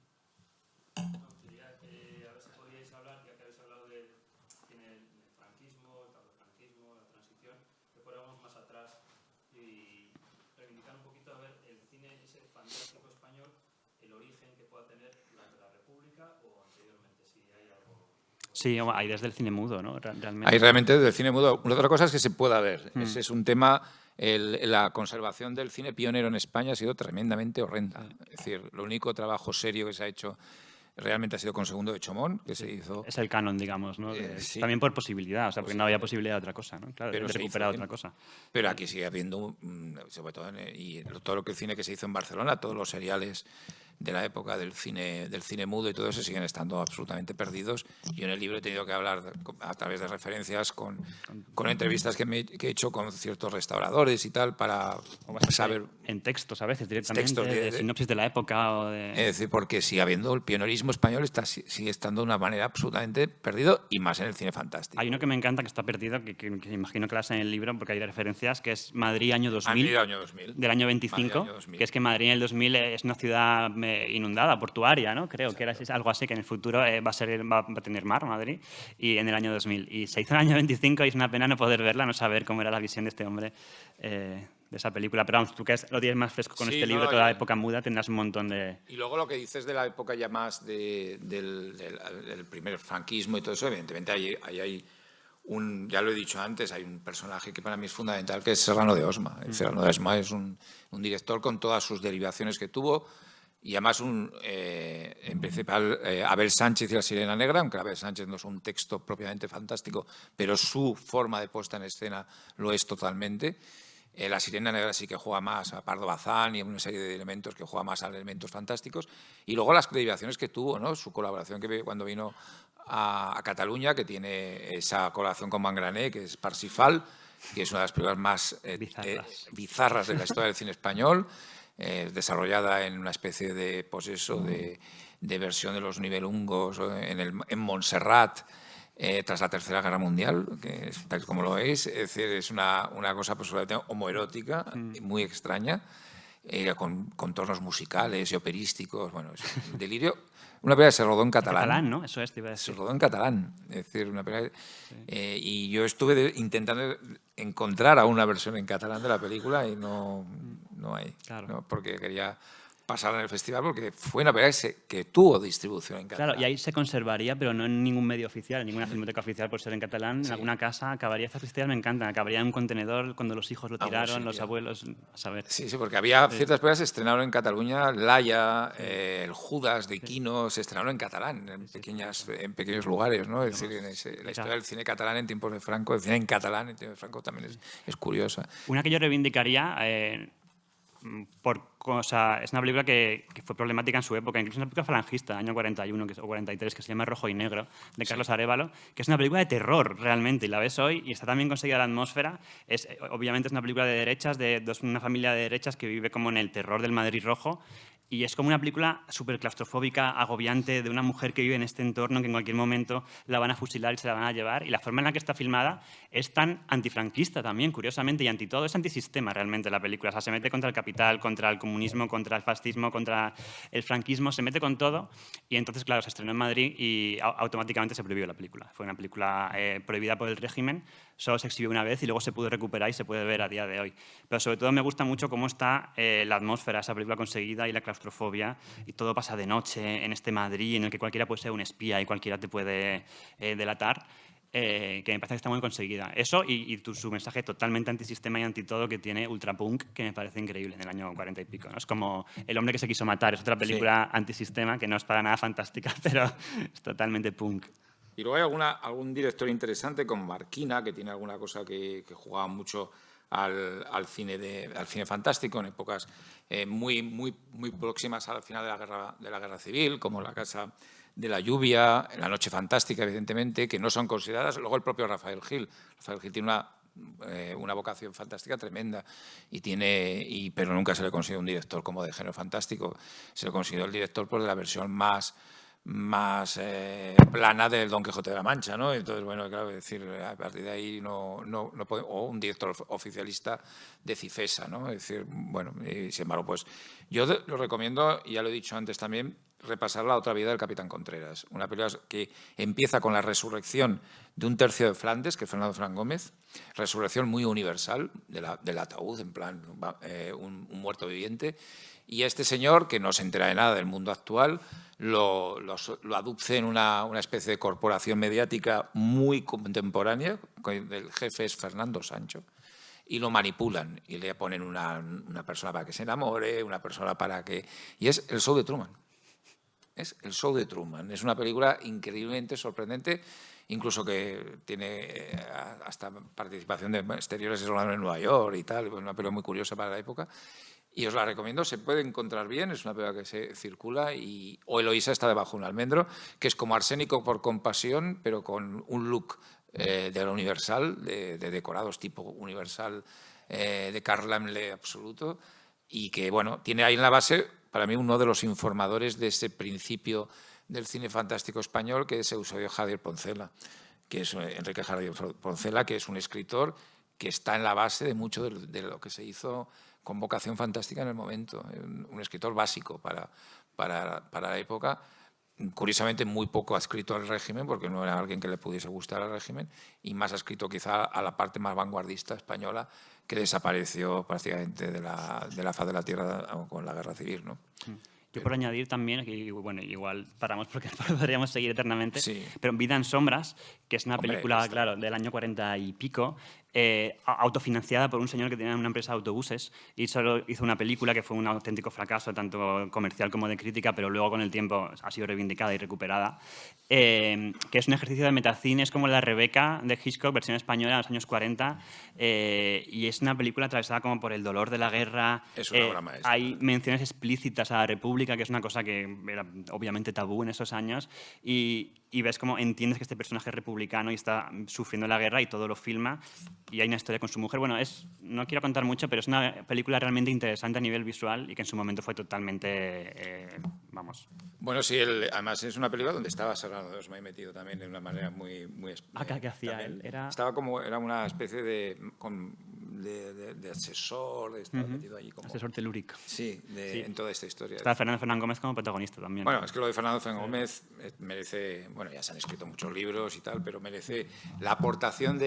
S3: Sí, hay desde el cine mudo, ¿no? Realmente.
S2: Hay realmente desde el cine mudo. Otra cosa es que se pueda ver. Ese es un tema. La conservación del cine pionero en España ha sido tremendamente horrenda. Es decir, lo único trabajo serio que se ha hecho realmente ha sido con Segundo de Chomón, que se hizo.
S3: Es el canon, digamos, ¿no?
S2: Sí.
S3: También por posibilidad, o sea, porque no había posibilidad de otra cosa, ¿no? Claro,
S2: Pero
S3: de recuperar otra cosa.
S2: Pero aquí sigue habiendo, sobre todo, y todo lo que el cine que se hizo en Barcelona, todos los seriales de la época del cine mudo y todo eso siguen estando absolutamente perdidos. Yo en el libro he tenido que hablar a través de referencias con entrevistas que he hecho con ciertos restauradores y tal para saber...
S3: En textos a veces, directamente, de sinopsis de la época o de...
S2: Es decir, porque sigue habiendo el pionerismo español, sigue estando de una manera absolutamente perdido y más en el cine fantástico.
S3: Hay uno que me encanta que está perdido, que imagino que las en el libro porque hay referencias, que es Madrid año 2000.
S2: Madrid año 2000.
S3: Del año 25,
S2: año 2000.
S3: Que es que Madrid en el 2000 es una ciudad inundada, portuaria, ¿no? Creo que es algo así, que en el futuro va a tener mar, Madrid, y en el año 2000. Y se hizo en el año 25 y es una pena no poder verla, no saber cómo era la visión de este hombre de esa película. Pero vamos, tú que lo tienes más fresco con este libro, toda la época muda, tendrás un montón de...
S2: Y luego lo que dices de la época ya más del primer franquismo y todo eso, evidentemente hay ya lo he dicho antes, hay un personaje que para mí es fundamental, que es Serrano de Osma. Serrano de Osma es un director con todas sus derivaciones que tuvo, y además en principal Abel Sánchez y La Sirena Negra, aunque Abel Sánchez no es un texto propiamente fantástico, pero su forma de puesta en escena lo es totalmente. La Sirena Negra sí que juega más a Pardo Bazán y una serie de elementos que juega más a elementos fantásticos. Y luego las derivaciones que tuvo, ¿no? Su colaboración cuando vino a Cataluña, que tiene esa colaboración con Mangrané, que es Parsifal, que es una de las películas más bizarras de la historia del cine español, desarrollada en una especie de, pues eso, de versión de los Nibelungos en Montserrat, tras la Tercera Guerra Mundial, que es tal como lo es decir, es una cosa pues, homoerótica, muy extraña, con tonos musicales y operísticos, bueno, es un delirio. Una película que se rodó en catalán.
S3: Catalán, ¿no? Eso es, te iba a decir.
S2: Se rodó en catalán, es decir, una película... y yo estuve intentando encontrar a una versión en catalán de la película y no hay,
S3: Claro.
S2: ¿no? Porque quería pasarla en el festival porque fue una película que tuvo distribución en catalán.
S3: Claro, y ahí se conservaría, pero no en ningún medio oficial, en ninguna filmoteca oficial por ser en catalán. En alguna casa acabaría, estas historias me encantan, acabaría en un contenedor cuando los hijos lo tiraron, los abuelos, a saber.
S2: Sí, porque había ciertas películas que se estrenaron en Cataluña, Laia, el Judas de Quino, se estrenaron en catalán, en pequeños lugares, ¿no? Es decir, la historia del cine catalán en tiempos de Franco, el cine en catalán en tiempos de Franco también es curiosa.
S3: Una que yo reivindicaría... es una película que fue problemática en su época, incluso una película falangista, año 41 o 43, que se llama Rojo y Negro, de Carlos Arévalo, que es una película de terror realmente, y la ves hoy y está también conseguida la atmósfera. Obviamente es una película de derechas, de una familia de derechas que vive como en el terror del Madrid rojo, y es como una película súper claustrofóbica, agobiante, de una mujer que vive en este entorno que en cualquier momento la van a fusilar y se la van a llevar. Y la forma en la que está filmada es tan antifranquista también, curiosamente, y anti todo. Es antisistema realmente la película. O sea, se mete contra el capital, contra el comunismo, contra el fascismo, contra el franquismo, se mete con todo. Y entonces, claro, se estrenó en Madrid y automáticamente se prohibió la película. Fue una película prohibida por el régimen. Solo se exhibió una vez y luego se pudo recuperar y se puede ver a día de hoy. Pero sobre todo me gusta mucho cómo está la atmósfera, esa película conseguida y la claustrofobia, y todo pasa de noche en este Madrid en el que cualquiera puede ser un espía y cualquiera te puede delatar, que me parece que está muy conseguida. Eso y su mensaje totalmente antisistema y antitodo que tiene Ultrapunk, que me parece increíble en el año 40 y pico, ¿no? Es como El hombre que se quiso matar, es otra película antisistema que no es para nada fantástica, pero es totalmente punk.
S2: Y luego hay algún director interesante como Marquina, que tiene alguna cosa que jugaba mucho al cine fantástico en épocas muy próximas al final de la guerra civil, como La casa de la lluvia, La noche fantástica, evidentemente, que no son consideradas. Luego el propio Rafael Gil. Rafael Gil tiene una vocación fantástica tremenda pero nunca se le consiguió un director como de género fantástico. Se le consiguió el director por la versión más plana del Don Quijote de la Mancha, ¿no? Entonces, bueno, claro, decir, a partir de ahí no puede, o un director oficialista de Cifesa, ¿no? Es decir, bueno, y sin embargo, pues yo lo recomiendo, y ya lo he dicho antes también, repasar La otra vida del Capitán Contreras, una película que empieza con la resurrección de un tercio de Flandes, que es Fernando Fran Gómez, resurrección muy universal del ataúd, en plan un muerto viviente, y este señor, que no se entera de nada del mundo actual, lo aduce en una especie de corporación mediática muy contemporánea, el jefe es Fernando Sancho, y lo manipulan y le ponen una persona para que se enamore, una persona para que... Y es el show de Truman. Es el show de Truman. Es una película increíblemente sorprendente, incluso que tiene hasta participación de exteriores de Solano en Nueva York y tal, una película muy curiosa para la época. Y os la recomiendo, se puede encontrar bien, es una película que se circula, o Eloísa está debajo de un almendro, que es como Arsénico por compasión, pero con un look de la Universal, de decorados tipo Universal, de Carl Laemmle absoluto, y que, bueno, tiene ahí en la base, para mí, uno de los informadores de ese principio del cine fantástico español, que es Eusebio Javier Poncela, que es Enrique Javier Poncela, que es un escritor que está en la base de mucho de lo que se hizo con vocación fantástica en el momento, un escritor básico para la época, curiosamente muy poco adscrito al régimen, porque no era alguien que le pudiese gustar al régimen, y más adscrito quizá a la parte más vanguardista española, que desapareció prácticamente de la faz de la tierra con la guerra civil, ¿no?
S3: Yo por añadir también, que bueno, igual paramos porque podríamos seguir eternamente,
S2: Sí.
S3: pero Vida en sombras, que es una
S2: Hombre,
S3: película, claro, del año 40 y pico, autofinanciada por un señor que tenía una empresa de autobuses y solo hizo una película que fue un auténtico fracaso, tanto comercial como de crítica, pero luego con el tiempo ha sido reivindicada y recuperada, que es un ejercicio de metacine, es como La Rebeca de Hitchcock, versión española, en los años 40, y es una película atravesada como por el dolor de la guerra.
S2: Es una obra maestra.
S3: Hay menciones explícitas a la República, que es una cosa que era obviamente tabú en esos años, y ves cómo entiendes que este personaje es republicano y está sufriendo la guerra y todo lo filma, y hay una historia con su mujer. Bueno, no quiero contar mucho, pero es una película realmente interesante a nivel visual y que en su momento fue totalmente, vamos...
S2: Bueno, sí, además es una película donde estaba Serrano Osma metido también de una manera muy...
S3: ¿Qué hacía él?
S2: Era una especie de asesor, estaba metido allí como...
S3: Asesor telúrico.
S2: Sí, en toda esta historia.
S3: Está Fernando Fernán Gómez como protagonista también.
S2: Bueno, es que lo de Fernando Fernán Gómez merece... Bueno, ya se han escrito muchos libros y tal, pero merece la aportación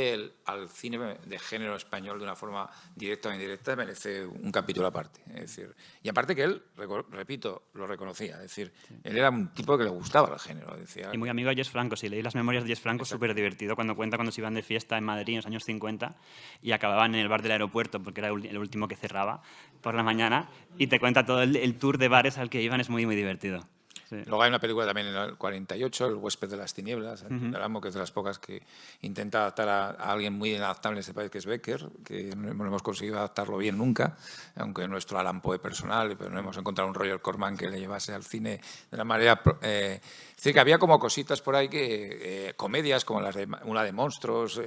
S2: al cine de género español de una forma directa o indirecta, merece un capítulo aparte. Es decir, y aparte que él, repito, lo reconocía. Es decir, él era un tipo que le gustaba el género. Decía,
S3: y muy amigo de Jess Franco. Si leéis las memorias de Jess Franco, es súper divertido cuando cuenta cuando se iban de fiesta en Madrid en los años 50 y acababan en el bar del aeropuerto porque era el último que cerraba por la mañana, y te cuenta todo el tour de bares al que iban. Es muy, muy divertido. Sí.
S2: Luego hay una película también en el 48, El huésped de las tinieblas, que es de las pocas que intenta adaptar a alguien muy inadaptable en este país, que es Becker, que no hemos conseguido adaptarlo bien nunca, aunque nuestro Alan Poe personal, pero no hemos encontrado un Roger Corman que le llevase al cine de una manera... es decir, que había como cositas por ahí, que comedias como una de monstruos...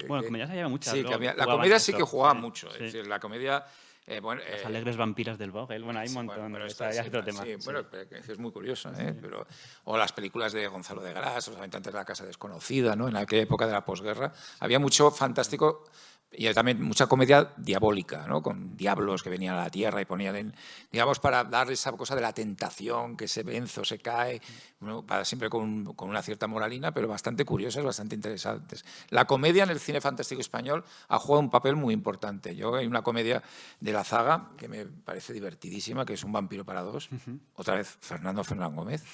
S3: bueno, comedias había muchas.
S2: Sí, la comedia sí que jugaba mucho, es decir, la comedia...
S3: Las alegres vampiras del Vogel. Bueno, hay un montón.
S2: Bueno,
S3: es otro tema.
S2: Sí, bueno, es muy curioso. O las películas de Gonzalo de Gras, Los habitantes de la casa desconocida, ¿no? En aquella época de la posguerra. Había mucho fantástico y también mucha comedia diabólica, ¿no? Con diablos que venían a la tierra y ponían, digamos, para darle esa cosa de la tentación, que se vence o se cae, ¿no? Siempre con una cierta moralina, pero bastante curiosas, bastante interesantes. La comedia en el cine fantástico español ha jugado un papel muy importante. Hay una comedia de La Zaga que me parece divertidísima, que es Un vampiro para dos, otra vez Fernando Fernán Gómez.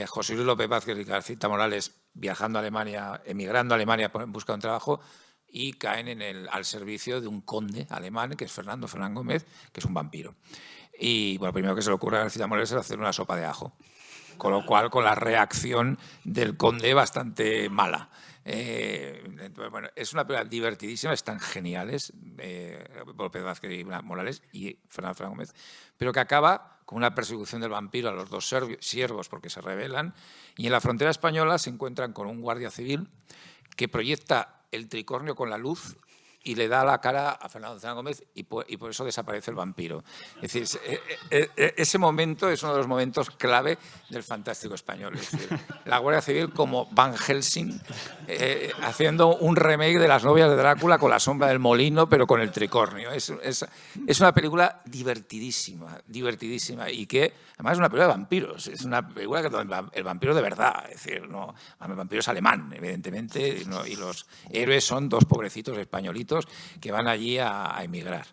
S2: José Luis López Vázquez y Garcita Morales viajando a Alemania, emigrando a Alemania en busca de un trabajo, y caen al servicio de un conde alemán, que es Fernando Fernán Gómez, que es un vampiro. Y bueno, lo primero que se le ocurre a García Morales es hacer una sopa de ajo, con lo cual con la reacción del conde bastante mala. Bueno, es una película divertidísima, están geniales, López Vázquez y Morales y Fernando Fernán Gómez, pero que acaba con una persecución del vampiro a los dos siervos porque se rebelan, y en la frontera española se encuentran con un guardia civil que proyecta el tricornio con la luz y le da la cara a Fernando Fernán Gómez y por eso desaparece el vampiro. Es decir, ese momento es uno de los momentos clave del fantástico español. Es decir, la Guardia Civil como Van Helsing haciendo un remake de Las novias de Drácula con La sombra del molino, pero con el tricornio. Es una película divertidísima, divertidísima, y que además es una película de vampiros. Es una película que el vampiro de verdad, es decir, no, el vampiro es alemán, evidentemente, y los héroes son dos pobrecitos españolitos que van allí a emigrar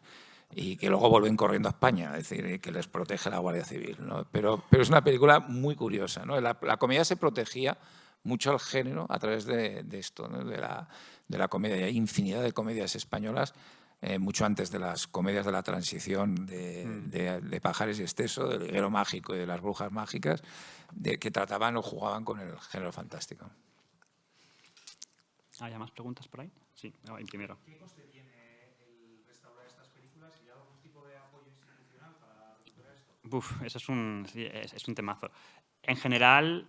S2: y que luego vuelven corriendo a España, es decir, que les protege la Guardia Civil, ¿no? Pero es una película muy curiosa, ¿no? La comedia se protegía mucho al género a través de esto, ¿no? de la comedia. Y hay infinidad de comedias españolas, mucho antes de las comedias de la transición de Pajares y Esteso, del Liguero Mágico y de Las Brujas Mágicas, que trataban o jugaban con el género fantástico.
S3: ¿Hay más preguntas por ahí? Sí, primero.
S5: ¿Qué coste tiene el restaurar estas películas y algún tipo de apoyo institucional para recuperar esto?
S3: Eso es un temazo. En general,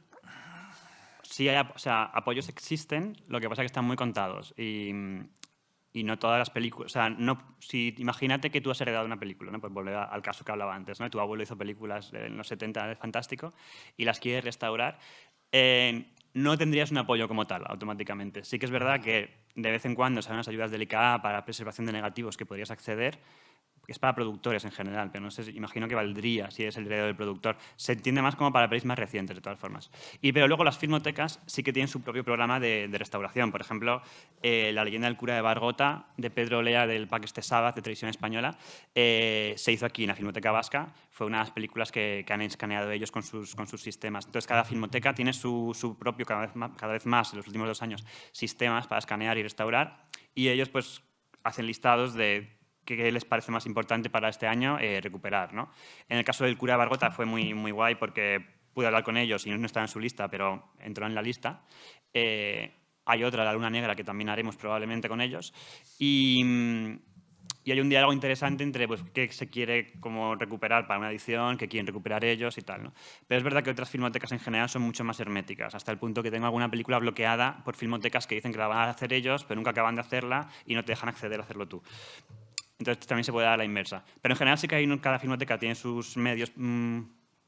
S3: sí hay, apoyos existen, lo que pasa es que están muy contados y no todas las películas, imagínate que tú has heredado una película, ¿no? Pues volver al caso que hablaba antes, ¿no? Tu abuelo hizo películas en los 70 de fantástico y las quieres restaurar. No tendrías un apoyo como tal automáticamente. Sí que es verdad que de vez en cuando salen unas ayudas del ICA para preservación de negativos que podrías acceder, que es para productores en general, pero no sé, imagino que valdría si eres el heredero del productor. Se entiende más como para pelis más recientes, de todas formas. Pero luego las filmotecas sí que tienen su propio programa de restauración. Por ejemplo, La leyenda del cura de Bargota, de Pedro Olea, del Pac Este Sábado, de Televisión Española, se hizo aquí en la Filmoteca Vasca. Fue una de las películas que han escaneado ellos con sus sistemas. Entonces, cada filmoteca tiene su propio, cada vez más en los últimos 2 años, sistemas para escanear y restaurar. Y ellos, pues, hacen listados de qué les parece más importante para este año recuperar, ¿no? En el caso del Cura de Bargota fue muy, muy guay porque pude hablar con ellos y no estaba en su lista, pero entró en la lista. Hay otra, La Luna Negra, que también haremos probablemente con ellos. Y hay un diálogo interesante entre pues, qué se quiere como recuperar para una edición, qué quieren recuperar ellos y tal, ¿no? Pero es verdad que otras filmotecas en general son mucho más herméticas, hasta el punto que tengo alguna película bloqueada por filmotecas que dicen que la van a hacer ellos, pero nunca acaban de hacerla y no te dejan acceder a hacerlo tú. Entonces también se puede dar la inversa. Pero en general sí que cada filmoteca tiene sus medios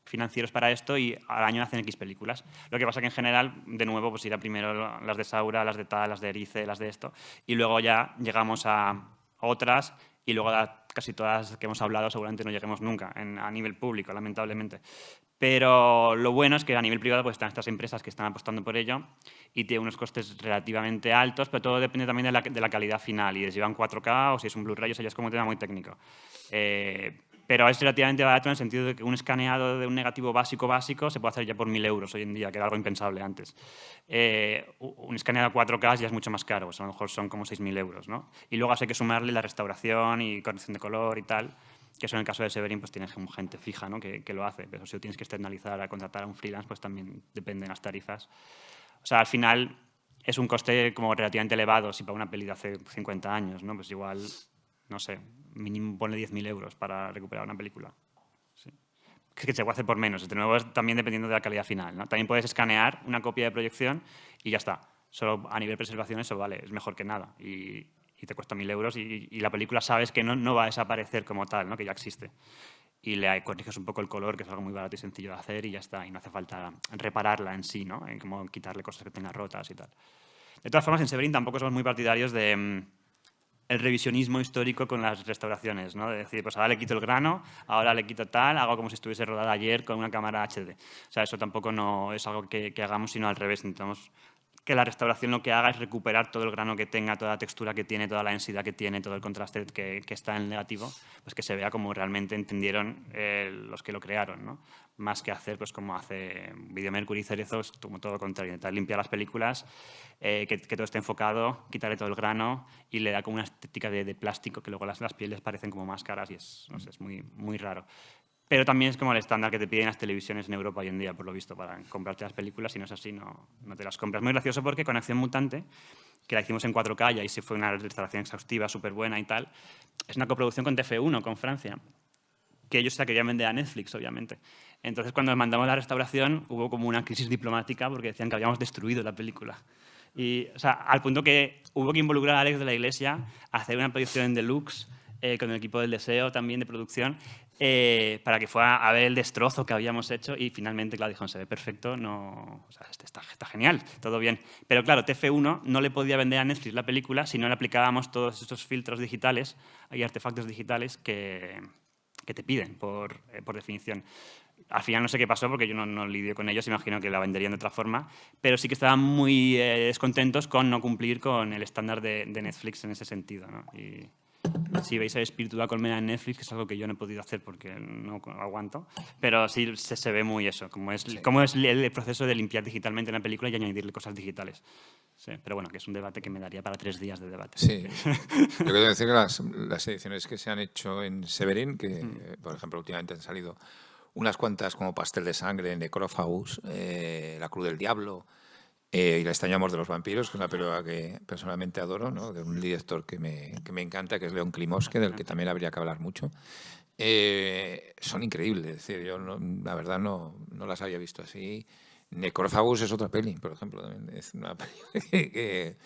S3: financieros para esto y al año hacen X películas. Lo que pasa que en general, de nuevo, pues irá primero las de Saura, las de tal, las de Erice, las de esto, y luego ya llegamos a otras y luego a casi todas que hemos hablado seguramente no lleguemos nunca a nivel público, lamentablemente. Pero lo bueno es que a nivel privado pues están estas empresas que están apostando por ello y tiene unos costes relativamente altos, pero todo depende también de la calidad final y de si va en 4K o si es un Blu-ray, eso ya es como un tema muy técnico. Pero es relativamente barato en el sentido de que un escaneado de un negativo básico se puede hacer ya por 1.000 euros hoy en día, que era algo impensable antes. Un escaneado 4K ya es mucho más caro, pues a lo mejor son como 6.000 euros, ¿no? Y luego hay que sumarle la restauración y corrección de color y tal, que eso en el caso de Severin pues tienes gente fija, ¿no? que lo hace, pero si lo tienes que externalizar a contratar a un freelance, pues también dependen las tarifas. O sea, al final es un coste como relativamente elevado si para una peli de hace 50 años, ¿no? Pues igual, no sé, mínimo ponle 10.000 euros para recuperar una película. Sí. Que se puede hacer por menos. De nuevo, también dependiendo de la calidad final, ¿no? También puedes escanear una copia de proyección y ya está. Solo a nivel de preservación eso vale, es mejor que nada. Y te cuesta 1.000 euros y la película sabes que no va a desaparecer como tal, ¿no? Que ya existe. Y le corriges un poco el color, que es algo muy barato y sencillo de hacer y ya está. Y no hace falta repararla en sí, ¿no? En como quitarle cosas que tenga rotas y tal. De todas formas, en Severin tampoco somos muy partidarios de el revisionismo histórico con las restauraciones, ¿no? De decir, pues ahora le quito el grano, ahora le quito tal, hago como si estuviese rodada ayer con una cámara HD. O sea, eso tampoco no es algo que hagamos, sino al revés. Intentamos que la restauración lo que haga es recuperar todo el grano que tenga, toda la textura que tiene, toda la densidad que tiene, todo el contraste que está en el negativo, pues que se vea como realmente entendieron los que lo crearon, ¿no? Más que hacer pues como hace Video Mercury y Cerezo, como todo lo contrario, intentar limpiar las películas, que todo esté enfocado, quitarle todo el grano y le da como una estética de plástico que luego las pieles parecen como máscaras y es, no sé, es muy, muy raro. Pero también es como el estándar que te piden las televisiones en Europa hoy en día, por lo visto, para comprarte las películas. Si no es así, no te las compras. Muy gracioso porque con Acción Mutante, que la hicimos en 4K y ahí sí fue una restauración exhaustiva, súper buena y tal, es una coproducción con TF1, con Francia, que ellos se la querían vender a Netflix, obviamente. Entonces, cuando mandamos la restauración, hubo como una crisis diplomática porque decían que habíamos destruido la película. Y, o sea, al punto que hubo que involucrar a Alex de la Iglesia a hacer una proyección en deluxe con el equipo del Deseo también de producción, para que fuera a ver el destrozo que habíamos hecho y finalmente, claro, dijeron, se ve perfecto, no, o sea, está genial, todo bien. Pero claro, TF1 no le podía vender a Netflix la película si no le aplicábamos todos esos filtros digitales y artefactos digitales que te piden por definición. Al final no sé qué pasó porque yo no lidio con ellos, imagino que la venderían de otra forma, pero sí que estaban muy descontentos con no cumplir con el estándar de Netflix en ese sentido, ¿no? Y si veis el espíritu de la colmena en Netflix, que es algo que yo no he podido hacer porque no aguanto, pero sí se ve muy eso, como es el proceso de limpiar digitalmente una película y añadirle cosas digitales. Sí, pero bueno, que es un debate que me daría para 3 días de debate.
S2: Sí. Yo quiero decir que las ediciones que se han hecho en Severin, que por ejemplo últimamente han salido unas cuantas como Pastel de Sangre, Necrófagus, La Cruz del Diablo y El extraño amor de los vampiros, que es una película que personalmente adoro, ¿no? De un director que me encanta, que es León Klimovsky, del que también habría que hablar mucho. Son increíbles, es decir, yo la verdad no las había visto así. Necrófagus es otra peli, por ejemplo, también es una peli que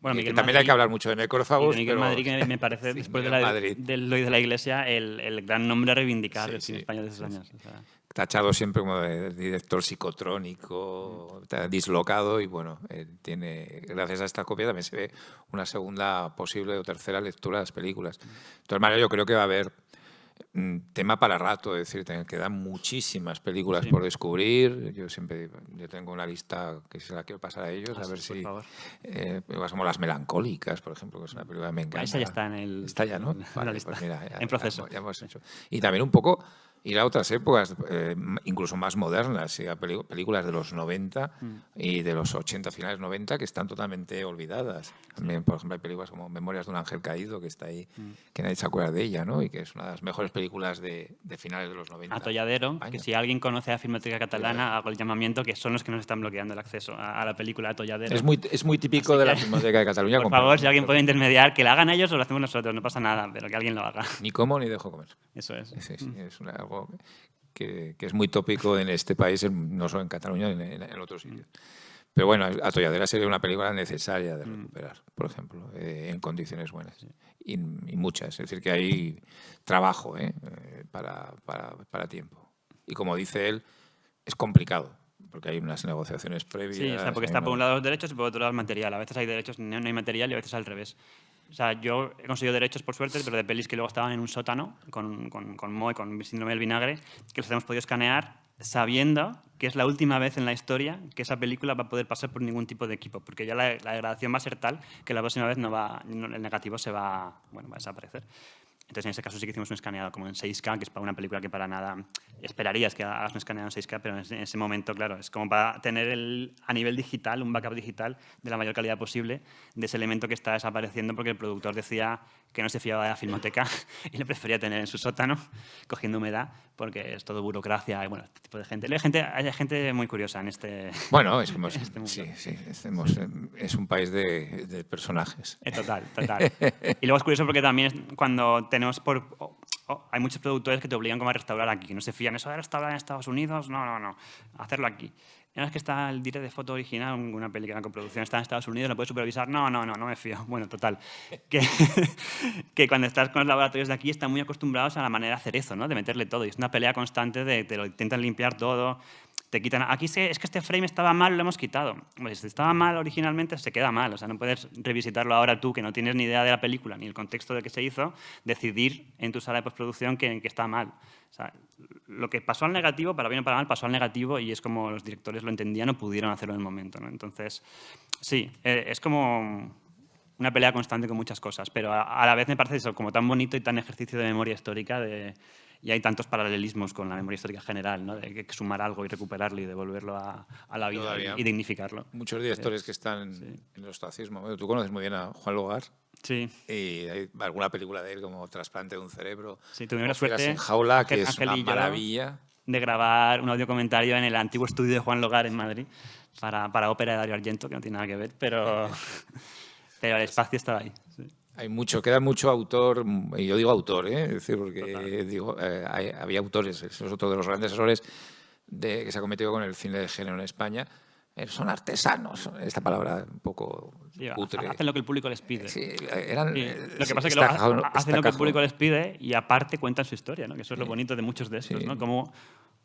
S3: bueno,
S2: que también hay que hablar mucho de Necrófagus.
S3: Miguel Madrid, que me parece, sí, después de lo de la Iglesia, el gran nombre a reivindicar del cine español de esos años. O sea.
S2: Tachado siempre como de director psicotrónico, dislocado, y bueno, gracias a esta copia también se ve una segunda posible o tercera lectura de las películas. Entonces, Mario, yo creo que va a haber tema para rato, es decir, quedan muchísimas películas por descubrir. Yo tengo una lista que se la quiero pasar a ellos, a ver si como Las Melancólicas, por ejemplo, que es una película que me encanta.
S3: Esa ya está en
S2: está ya, ¿no? Vale,
S3: lista.
S2: Pues mira,
S3: en proceso.
S2: Ya hemos hecho. Y también un poco ir a otras épocas, incluso más modernas, ir a películas de los 90 y de los 80, finales 90, que están totalmente olvidadas. También, por ejemplo, hay películas como Memorias de un ángel caído, que está ahí, que nadie se acuerda de ella, ¿no? Y que es una de las mejores películas de finales de los 90.
S3: Atolladero,
S2: España.
S3: que si alguien conoce a Filmoteca Catalana, hago el llamamiento, que son los que nos están bloqueando el acceso a la película Atolladero.
S2: Es muy típico de la Filmoteca de Cataluña.
S3: Por favor, si alguien puede intermediar, que la hagan ellos o lo hacemos nosotros, no pasa nada, pero que alguien lo haga.
S2: Ni como ni dejo comer.
S3: Eso es.
S2: Sí, es algo que es muy tópico en este país, no solo en Cataluña, en otros sitios. Pero bueno, Atolladera sería una película necesaria de recuperar, por ejemplo, en condiciones buenas. Y muchas. Es decir, que hay trabajo para tiempo. Y como dice él, es complicado, porque hay unas negociaciones previas.
S3: Sí, o sea, porque está por un lado los derechos y por otro lado el material. A veces hay derechos, no hay material y a veces al revés. O sea, yo he conseguido derechos, por suerte, pero de pelis que luego estaban en un sótano con moho y con síndrome del vinagre, que los hemos podido escanear sabiendo que es la última vez en la historia que esa película va a poder pasar por ningún tipo de equipo, porque ya la degradación va a ser tal que la próxima vez el negativo va a desaparecer. Entonces, en ese caso sí que hicimos un escaneado como en 6K, que es para una película que para nada esperarías que hagas un escaneado en 6K, pero en ese momento, claro, es como para tener a nivel digital, un backup digital de la mayor calidad posible de ese elemento que está desapareciendo porque el productor decía que no se fiaba de la Filmoteca y le prefería tener en su sótano cogiendo humedad porque es todo burocracia y bueno, este tipo de gente. Hay gente muy curiosa en este...
S2: Bueno, es un país de personajes.
S3: Total. Y luego es curioso porque también cuando tenemos hay muchos productores que te obligan como a restaurar aquí, que no se fían. Eso de restaurar en Estados Unidos, no, hacerlo aquí. Y una vez que está el director de foto original, una película en coproducción está en Estados Unidos, ¿lo puedes supervisar? No me fío. Bueno, total. Que cuando estás con los laboratorios de aquí están muy acostumbrados a la manera de hacer eso, ¿no? De meterle todo. Y es una pelea constante te lo intentan limpiar todo. Te quitan, aquí es que este frame estaba mal, lo hemos quitado. Pues si estaba mal originalmente, se queda mal. O sea, no puedes revisitarlo ahora tú, que no tienes ni idea de la película ni el contexto de que se hizo, decidir en tu sala de postproducción que está mal. O sea, lo que pasó al negativo, para bien o para mal, pasó al negativo y es como los directores lo entendían o pudieron hacerlo en el momento, ¿no? Entonces, sí, es como una pelea constante con muchas cosas, pero a la vez me parece eso como tan bonito y tan ejercicio de memoria histórica y hay tantos paralelismos con la memoria histórica general, ¿no? De que sumar algo y recuperarlo y devolverlo a la vida y dignificarlo.
S2: Muchos directores que están en el ostracismo. Bueno, tú conoces muy bien a Juan Lugar.
S3: Sí.
S2: Y hay alguna película de él como Trasplante de un cerebro.
S3: Sí, tuvimos la suerte
S2: en Jaula, que es una maravilla.
S3: De grabar un audio comentario en el antiguo estudio de Juan Lugar en Madrid para ópera de Dario Argento, que no tiene nada que ver, pero el espacio estaba ahí. Sí.
S2: Queda mucho autor, y yo digo autor, es decir, porque había autores, eso es otro de los grandes errores que se ha cometido con el cine de género en España. Son artesanos, esta palabra un poco cutre.
S3: Hacen lo que el público les pide.
S2: Sí,
S3: lo que pasa es que hacen lo que el público les pide y aparte cuentan su historia, ¿no? Que eso es lo bonito de muchos de estos, ¿no?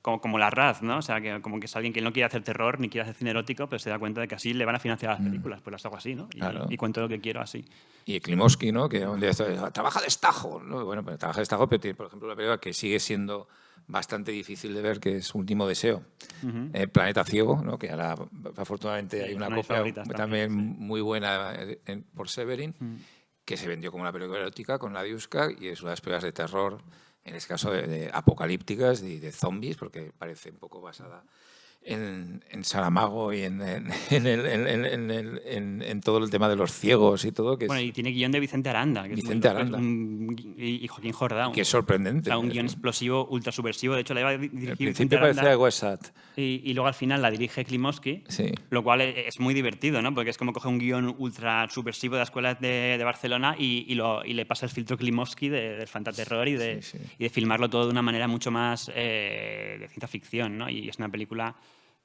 S3: Como Larraz, ¿no? O sea, como que es alguien que no quiere hacer terror ni quiere hacer cine erótico, pero se da cuenta de que así le van a financiar las películas. Pues las hago así, ¿no? Y cuento lo que quiero así.
S2: Y Klimovsky, ¿no? Que un día trabaja de estajo, ¿no? Bueno, pero trabaja de estajo, pero tiene, por ejemplo, una película que sigue siendo bastante difícil de ver, que es Último Deseo. Planeta Ciego, ¿no? Que ahora afortunadamente hay una copia también muy buena por Severin, que se vendió como una película erótica con Nadiuska y es una de las películas de terror, en este caso de apocalípticas y de zombies, porque parece un poco basada en Saramago y en todo el tema de los ciegos y todo.
S3: Bueno, y tiene guión de Vicente Aranda. Y Joaquín Jordán.
S2: Que es sorprendente.
S3: O sea, un guión explosivo, ultra subversivo. De hecho, la iba a dirigir.
S2: Al principio parecía Westside.
S3: Y luego al final la dirige Klimovsky,
S2: sí.
S3: Lo cual es muy divertido, ¿no? Porque es como coge un guión ultra subversivo de la escuela de Barcelona y le pasa el filtro Klimovsky del fantaterror y de filmarlo todo de una manera mucho más de ciencia ficción, ¿no? Y es una película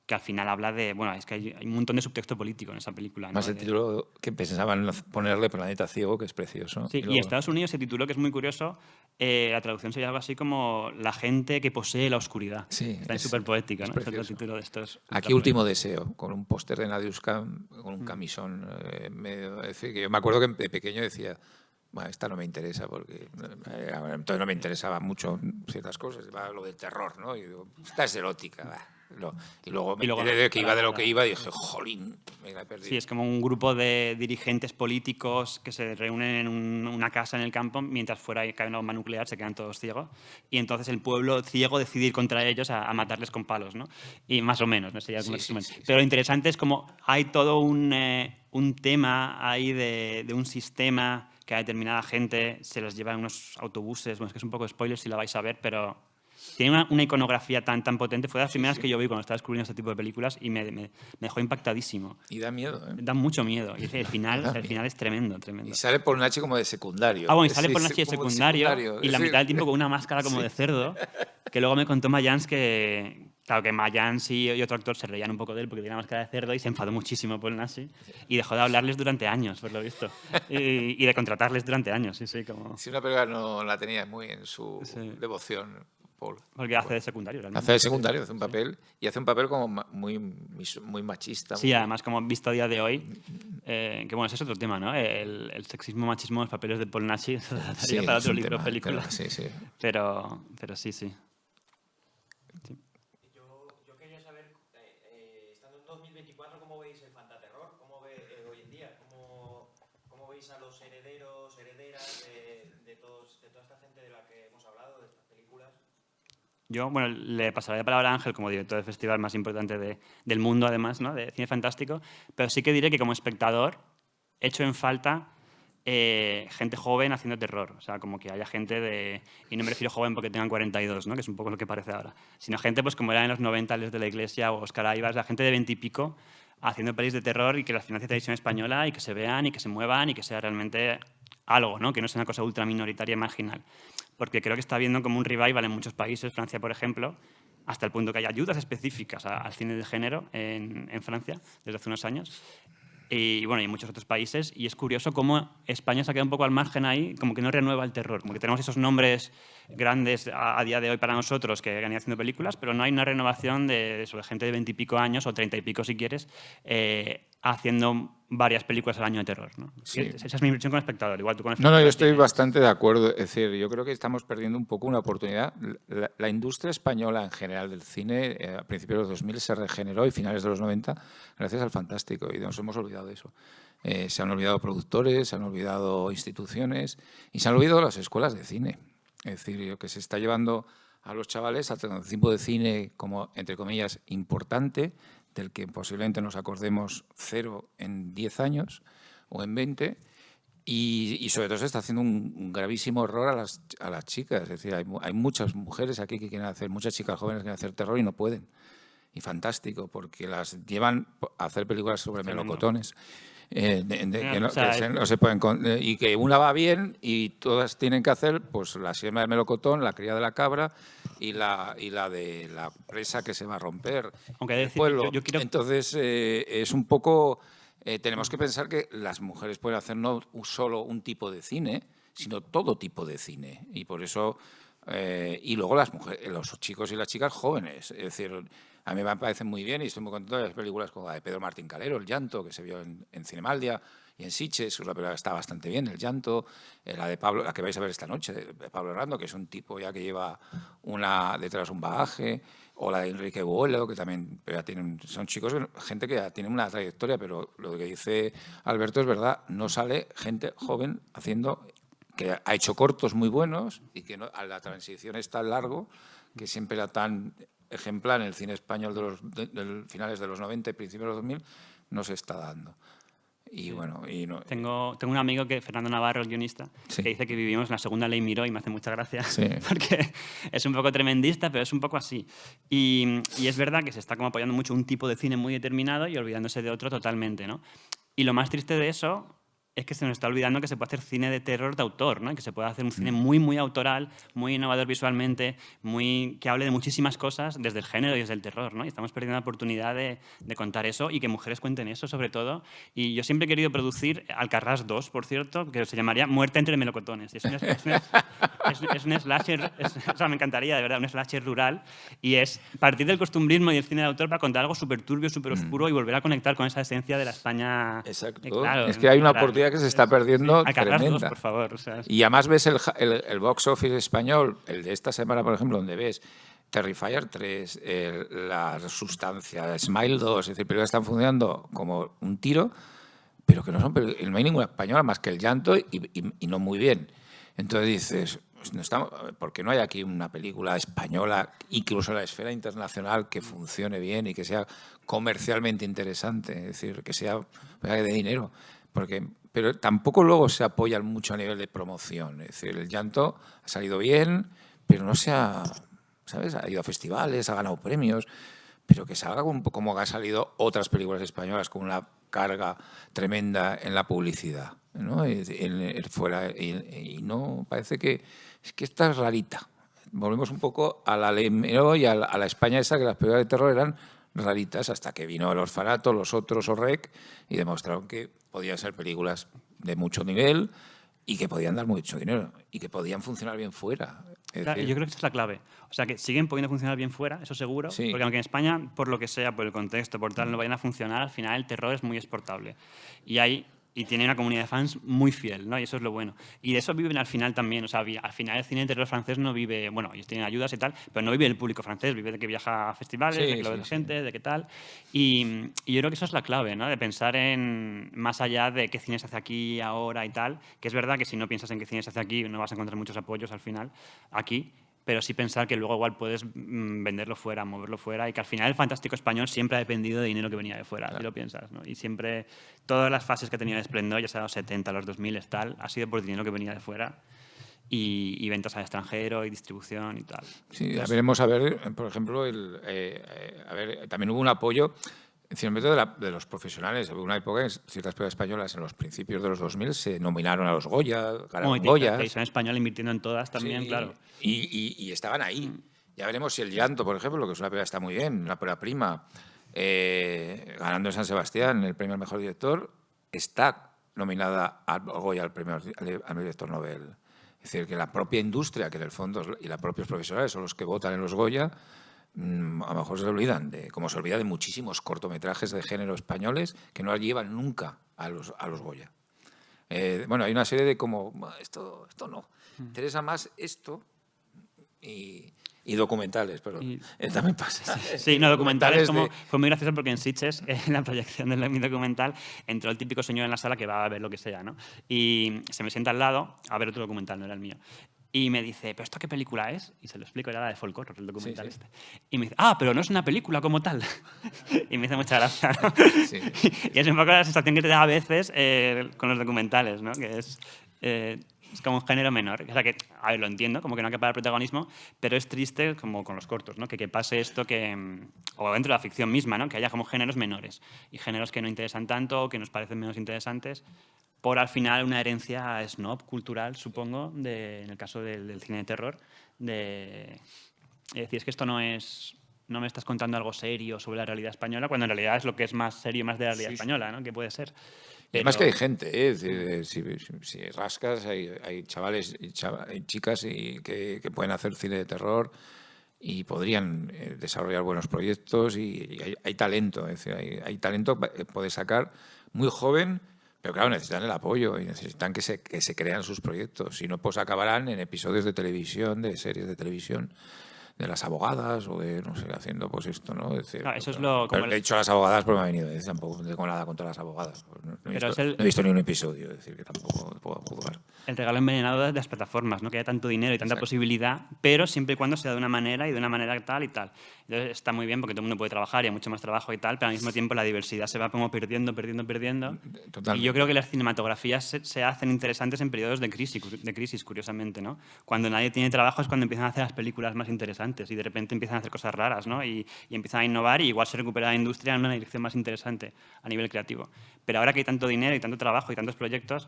S3: que al final habla de... Bueno, es que hay un montón de subtexto político en esa película, ¿no?
S2: Más el título que pensaban ponerle Planeta Ciego, que es precioso.
S3: Sí, y Estados Unidos se tituló, que es muy curioso, la traducción sería algo así como La gente que posee la oscuridad.
S2: Sí.
S3: Está súper poética, ¿no? Es el título de estos.
S2: Aquí Último Deseo, con un póster de Nadiuska, con un camisón. Es decir, que yo me acuerdo que de pequeño decía... Bueno, esta no me interesa porque entonces no me interesaban mucho ciertas cosas. Lo del terror, ¿no? Y digo, esta es erótica, va. Y luego me
S3: Y luego
S2: enteré de que iba de lo
S3: nada.
S2: que iba y dije, jolín, me la he perdido.
S3: Sí, es como un grupo de dirigentes políticos que se reúnen en una casa en el campo mientras fuera cae una bomba nuclear, se quedan todos ciegos. Y entonces el pueblo ciego decide ir contra ellos a matarles con palos, ¿no? Y más o menos, no sé, ya es un resumen. Pero lo interesante es como hay todo un tema ahí de un sistema que a determinada gente se los lleva en unos autobuses. Bueno, es que es un poco spoiler si la vais a ver, pero tiene una iconografía tan potente. Fue de las primeras que yo vi cuando estaba descubriendo este tipo de películas y me dejó impactadísimo.
S2: Y da miedo, ¿eh?
S3: Da mucho miedo. Y el final es tremendo,
S2: Y
S3: tremendo.
S2: sale Polnachi como de secundario.
S3: Ah, bueno, y sale por
S2: Sí,
S3: de
S2: como de
S3: secundario y la
S2: Sí.
S3: mitad del tiempo con una máscara como de cerdo, que luego me contó Mayans que, claro, que Mayans y otro actor se reían un poco de él porque tenía una máscara de cerdo y se enfadó muchísimo por Nashi y dejó de hablarles durante años, por lo visto, y de contratarles durante años, sí, como...
S2: Si una película no la tenía muy en su
S3: Sí.
S2: devoción, Paul.
S3: Porque hace de secundario realmente.
S2: Hace de secundario, hace un papel, y hace un papel como muy machista.
S3: Sí, además, como visto a día de hoy, que bueno, ese es otro tema, ¿no? El sexismo, machismo, los papeles de Paul Nashi, eso daría para
S2: es
S3: otro
S2: un
S3: libro,
S2: tema,
S3: película.
S2: claro, sí.
S3: Pero sí.
S4: Yo quería saber, estando en 2024, ¿cómo veis el fantaterror? ¿Cómo ve hoy en día? ¿Cómo veis a los herederos, herederas de toda esta gente de la que hemos hablado, de estas películas?
S3: Yo, bueno, le pasaré la palabra a Ángel como director del festival más importante del mundo, además, ¿no? De cine fantástico, pero sí que diré que como espectador echo en falta gente joven haciendo terror. O sea, como que haya gente de... Y no me refiero joven porque tengan 42, ¿no? Que es un poco lo que parece ahora. Sino gente, pues como era en los 90, Les de la Iglesia o Oscar Aivas, la gente de 20 y pico haciendo pelis de terror y que las financie Televisión Española y que se vean y que se muevan y que sea realmente algo, ¿no? Que no sea una cosa ultra minoritaria y marginal. Porque creo que está habiendo como un revival en muchos países, Francia, por ejemplo, hasta el punto que hay ayudas específicas al cine de género en Francia desde hace unos años. Y bueno, y en muchos otros países. Y es curioso cómo España se ha quedado un poco al margen ahí, como que no renueva el terror. Como que tenemos esos nombres grandes a día de hoy para nosotros que han ido haciendo películas, pero no hay una renovación de gente de 20 y pico años, o 30 y pico si quieres, haciendo varias películas al año de terror, ¿no?
S2: Sí.
S3: Esa es mi impresión como espectador. Igual tú con
S2: No, yo estoy bastante de acuerdo. Es decir, yo creo que estamos perdiendo un poco una oportunidad. La industria española en general del cine, a principios de los 2000 se regeneró y finales de los 90 gracias al fantástico, y nos hemos olvidado de eso. Se han olvidado productores, se han olvidado instituciones y se han olvidado las escuelas de cine. Es decir, que se está llevando a los chavales al tipo de cine como, entre comillas, importante, del que posiblemente nos acordemos cero en 10 años o en 20, y sobre todo se está haciendo un gravísimo error a las chicas. Es decir, hay muchas mujeres aquí que quieren hacer, muchas chicas jóvenes que quieren hacer terror y no pueden. Y fantástico, porque las llevan a hacer películas sobre melocotones. No se pueden y que una va bien y todas tienen que hacer pues la siembra del melocotón, la cría de la cabra y la de la presa que se va a romper.
S3: Aunque
S2: el pueblo. Yo quiero... Entonces es un poco tenemos que pensar que las mujeres pueden hacer no solo un tipo de cine, sino todo tipo de cine, y por eso y luego las mujeres, los chicos y las chicas jóvenes. Es decir, a mí me parece muy bien y estoy muy contento de las películas como la de Pedro Martín Calero, El llanto, que se vio en Cinemaldia y en Sitges, una película que está bastante bien, El llanto, la de Pablo, la que vais a ver esta noche, de Pablo Herrando, que es un tipo ya que lleva detrás un bagaje, o la de Enrique Buelo, que también son chicos, gente que ya tiene una trayectoria, pero lo que dice Alberto es verdad, no sale gente joven que ha hecho cortos muy buenos y que la transición es tan largo que siempre era tan ejemplar en el cine español de finales de los 90 y principios de los 2000, no se está dando. Y bueno,
S3: tengo un amigo, Fernando Navarro, el guionista,
S2: sí,
S3: que dice que vivimos la segunda ley Miró y me hace mucha gracia,
S2: sí,
S3: porque es un poco tremendista, pero es un poco así. Y es verdad que se está como apoyando mucho un tipo de cine muy determinado y olvidándose de otro totalmente, ¿no? Y lo más triste de eso es que se nos está olvidando que se puede hacer cine de terror de autor, ¿no? Y que se puede hacer un cine muy, muy autoral, muy innovador visualmente, que hable de muchísimas cosas desde el género y desde el terror, ¿no? Y estamos perdiendo la oportunidad de contar eso y que mujeres cuenten eso, sobre todo. Y yo siempre he querido producir Alcarrás 2, por cierto, que se llamaría Muerte entre melocotones. Y es un slasher, o sea, me encantaría, de verdad, un slasher rural. Y es partir del costumbrismo y el cine de autor para contar algo súper turbio, súper oscuro y volver a conectar con esa esencia de la España.
S2: Exacto.
S3: Claro,
S2: es que hay una oportunidad que se está perdiendo tremenda.
S3: Por favor, o sea,
S2: y además ves el box office español, el de esta semana, por ejemplo, donde ves Terrifier 3, la sustancia, Smile 2, es decir, películas que están funcionando como un tiro, pero que no hay ninguna española más que El llanto y no muy bien. Entonces dices, pues ¿por qué no hay aquí una película española, incluso en la esfera internacional, que funcione bien y que sea comercialmente interesante? Es decir, que sea de dinero. Pero tampoco luego se apoyan mucho a nivel de promoción. Es decir, El llanto ha salido bien, pero no se ha, ¿sabes? Ha ido a festivales, ha ganado premios, pero que salga como han salido otras películas españolas con una carga tremenda en la publicidad, ¿no? Y no, parece que esta es rarita. Volvemos un poco a la Lemero y a la España esa, que las películas de terror eran raritas, hasta que vino El Orfanato, Los Otros o REC, y demostraron que podían ser películas de mucho nivel y que podían dar mucho dinero y que podían funcionar bien fuera.
S3: Claro, yo creo que esa es la clave. O sea, que siguen pudiendo funcionar bien fuera, eso seguro,
S2: Sí.
S3: porque aunque en España, por lo que sea, por el contexto, por tal, no vayan a funcionar, al final el terror es muy exportable. Y tiene una comunidad de fans muy fiel, ¿no? Y eso es lo bueno. Y de eso viven al final también. O sea, al final el cine de terror francés no vive... Bueno, ellos tienen ayudas y tal, pero no vive el público francés. Vive de que viaja a festivales, de que lo ve la gente, de qué tal. Y yo creo que eso es la clave, ¿no? De pensar en más allá de qué cine se hace aquí, ahora y tal. Que es verdad que si no piensas en qué cine se hace aquí, no vas a encontrar muchos apoyos al final aquí. Pero sí pensar que luego igual puedes venderlo fuera, moverlo fuera, y que al final el fantástico español siempre ha dependido de dinero que venía de fuera, si lo piensas, ¿no? Y siempre, todas las fases que tenía de esplendor, ya sea los 70, los 2000, tal, ha sido por dinero que venía de fuera y ventas al extranjero y distribución y tal.
S2: Sí, veremos a ver, por ejemplo, también hubo un apoyo en cierto momento de los profesionales. Hubo una época en ciertas películas españolas, en los principios de los 2000, se nominaron a los Goya, ganaron Goyas.
S3: La televisión española invirtiendo en todas también,
S2: Sí,
S3: claro.
S2: Y estaban ahí. Ya veremos si El llanto, por ejemplo, que es una película que está muy bien, una película prima, ganando en San Sebastián el premio al mejor director, está nominada al Goya al premio al director Nobel. Es decir, que la propia industria, que en el fondo, y los propios profesionales son los que votan en los Goya, a lo mejor se olvidan, como se olvida de muchísimos cortometrajes de género españoles que no llevan nunca a los Goya. Bueno, hay una serie de como, esto no, interesa más esto y documentales, pero también pasa.
S3: Sí, no, documentales fue muy gracioso porque en Sitges, en la proyección de mi documental, entró el típico señor en la sala que va a ver lo que sea, ¿no? Y se me sienta al lado a ver otro documental, no era el mío. Y me dice, ¿pero esto qué película es? Y se lo explico, era la de Folk Horror, el documental este. Y me dice, pero no es una película como tal. Y me hizo mucha gracia, ¿no? Sí. Y es un poco la sensación que te da a veces con los documentales, ¿no? Que es como un género menor. O sea que, a ver, lo entiendo, como que no hay que parar el protagonismo, pero es triste como con los cortos, ¿no? Que pase esto o dentro de la ficción misma, ¿no? Que haya como géneros menores y géneros que no interesan tanto, que nos parecen menos interesantes, por al final una herencia snob cultural, supongo, en el caso del cine de terror, es decir, es que esto no me estás contando algo serio sobre la realidad española, cuando en realidad es lo que es más serio, más de la realidad española, ¿no? Que puede ser.
S2: Y además que hay gente, si rascas, hay chavales y chicas que pueden hacer cine de terror y podrían desarrollar buenos proyectos y hay talento, es decir, hay talento que puede sacar muy joven. Pero claro, necesitan el apoyo y necesitan que se crean sus proyectos. Si no, pues acabarán en episodios de televisión, de series de televisión, de Las Abogadas o de, no sé, haciendo pues esto, ¿no? Es decir,
S3: eso es lo...
S2: Pero he dicho Las Abogadas porque me ha venido, tampoco tengo nada contra Las Abogadas. No he visto ni un episodio, es decir, que tampoco puedo juzgar.
S3: El regalo envenenado de las plataformas, ¿no? Que haya tanto dinero y tanta posibilidad, pero siempre y cuando sea de una manera y de una manera tal y tal. Entonces está muy bien porque todo el mundo puede trabajar y hay mucho más trabajo y tal, pero al mismo tiempo la diversidad se va como perdiendo. Totalmente. Y yo creo que las cinematografías se hacen interesantes en periodos de crisis, curiosamente, ¿no? Cuando nadie tiene trabajo es cuando empiezan a hacer las películas más interesantes y de repente empiezan a hacer cosas raras, ¿no? Y empiezan a innovar y igual se recupera la industria en una dirección más interesante a nivel creativo. Pero ahora que hay tanto dinero y tanto trabajo y tantos proyectos,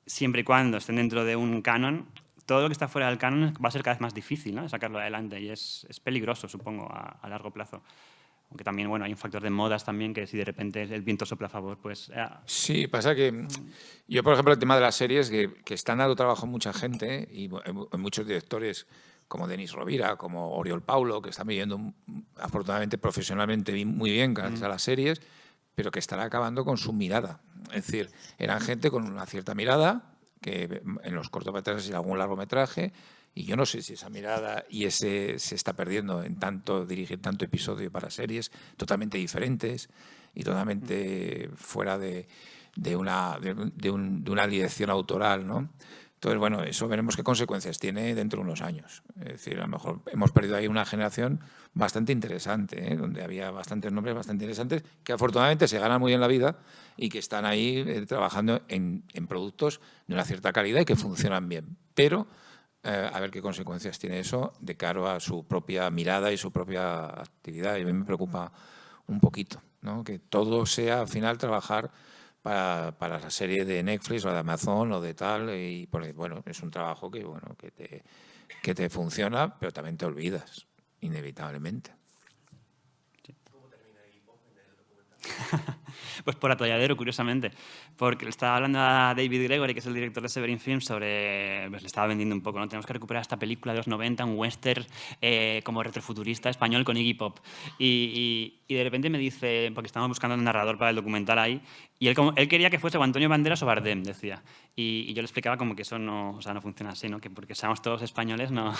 S3: siempre y cuando estén dentro de un canon, todo lo que está fuera del canon va a ser cada vez más difícil, ¿no? Sacarlo adelante y es peligroso, supongo, a largo plazo. Aunque también, bueno, hay un factor de modas también que si de repente el viento sopla a favor, pues...
S2: Sí, pasa que yo, por ejemplo, el tema de las series, que están dando trabajo a mucha gente y muchos directores como Denis Rovira, como Oriol Paulo, que están viviendo afortunadamente profesionalmente muy bien gracias a las series, pero que están acabando con su mirada. Es decir, eran gente con una cierta mirada, que en los cortometrajes y algún largometraje, y yo no sé si esa mirada y ese se está perdiendo en dirigir tanto episodio para series totalmente diferentes y totalmente fuera de una dirección autoral, ¿no? Entonces, bueno, eso veremos qué consecuencias tiene dentro de unos años. Es decir, a lo mejor hemos perdido ahí una generación bastante interesante, donde había bastantes nombres bastante interesantes que afortunadamente se ganan muy bien la vida y que están ahí trabajando en productos de una cierta calidad y que funcionan bien. Pero a ver qué consecuencias tiene eso de cara a su propia mirada y su propia actividad. Y a mí me preocupa un poquito, ¿no? Que todo sea, al final, trabajar para la serie de Netflix o de Amazon o de tal, y porque, bueno, es un trabajo que te funciona, pero también te olvidas, inevitablemente.
S4: ¿Cómo termina Iggy Pop en el documental?
S3: Pues por atolladero, curiosamente, porque le estaba hablando a David Gregory, que es el director de Severin Films, sobre, pues le estaba vendiendo un poco, ¿no? Tenemos que recuperar esta película de los 90, un western como retrofuturista español con Iggy Pop. Y de repente me dice, porque estábamos buscando un narrador para el documental ahí, y él quería que fuese o Antonio Banderas o Bardem, decía. Y yo le explicaba como que eso no, o sea, no funciona así, ¿no? Que porque seamos todos españoles no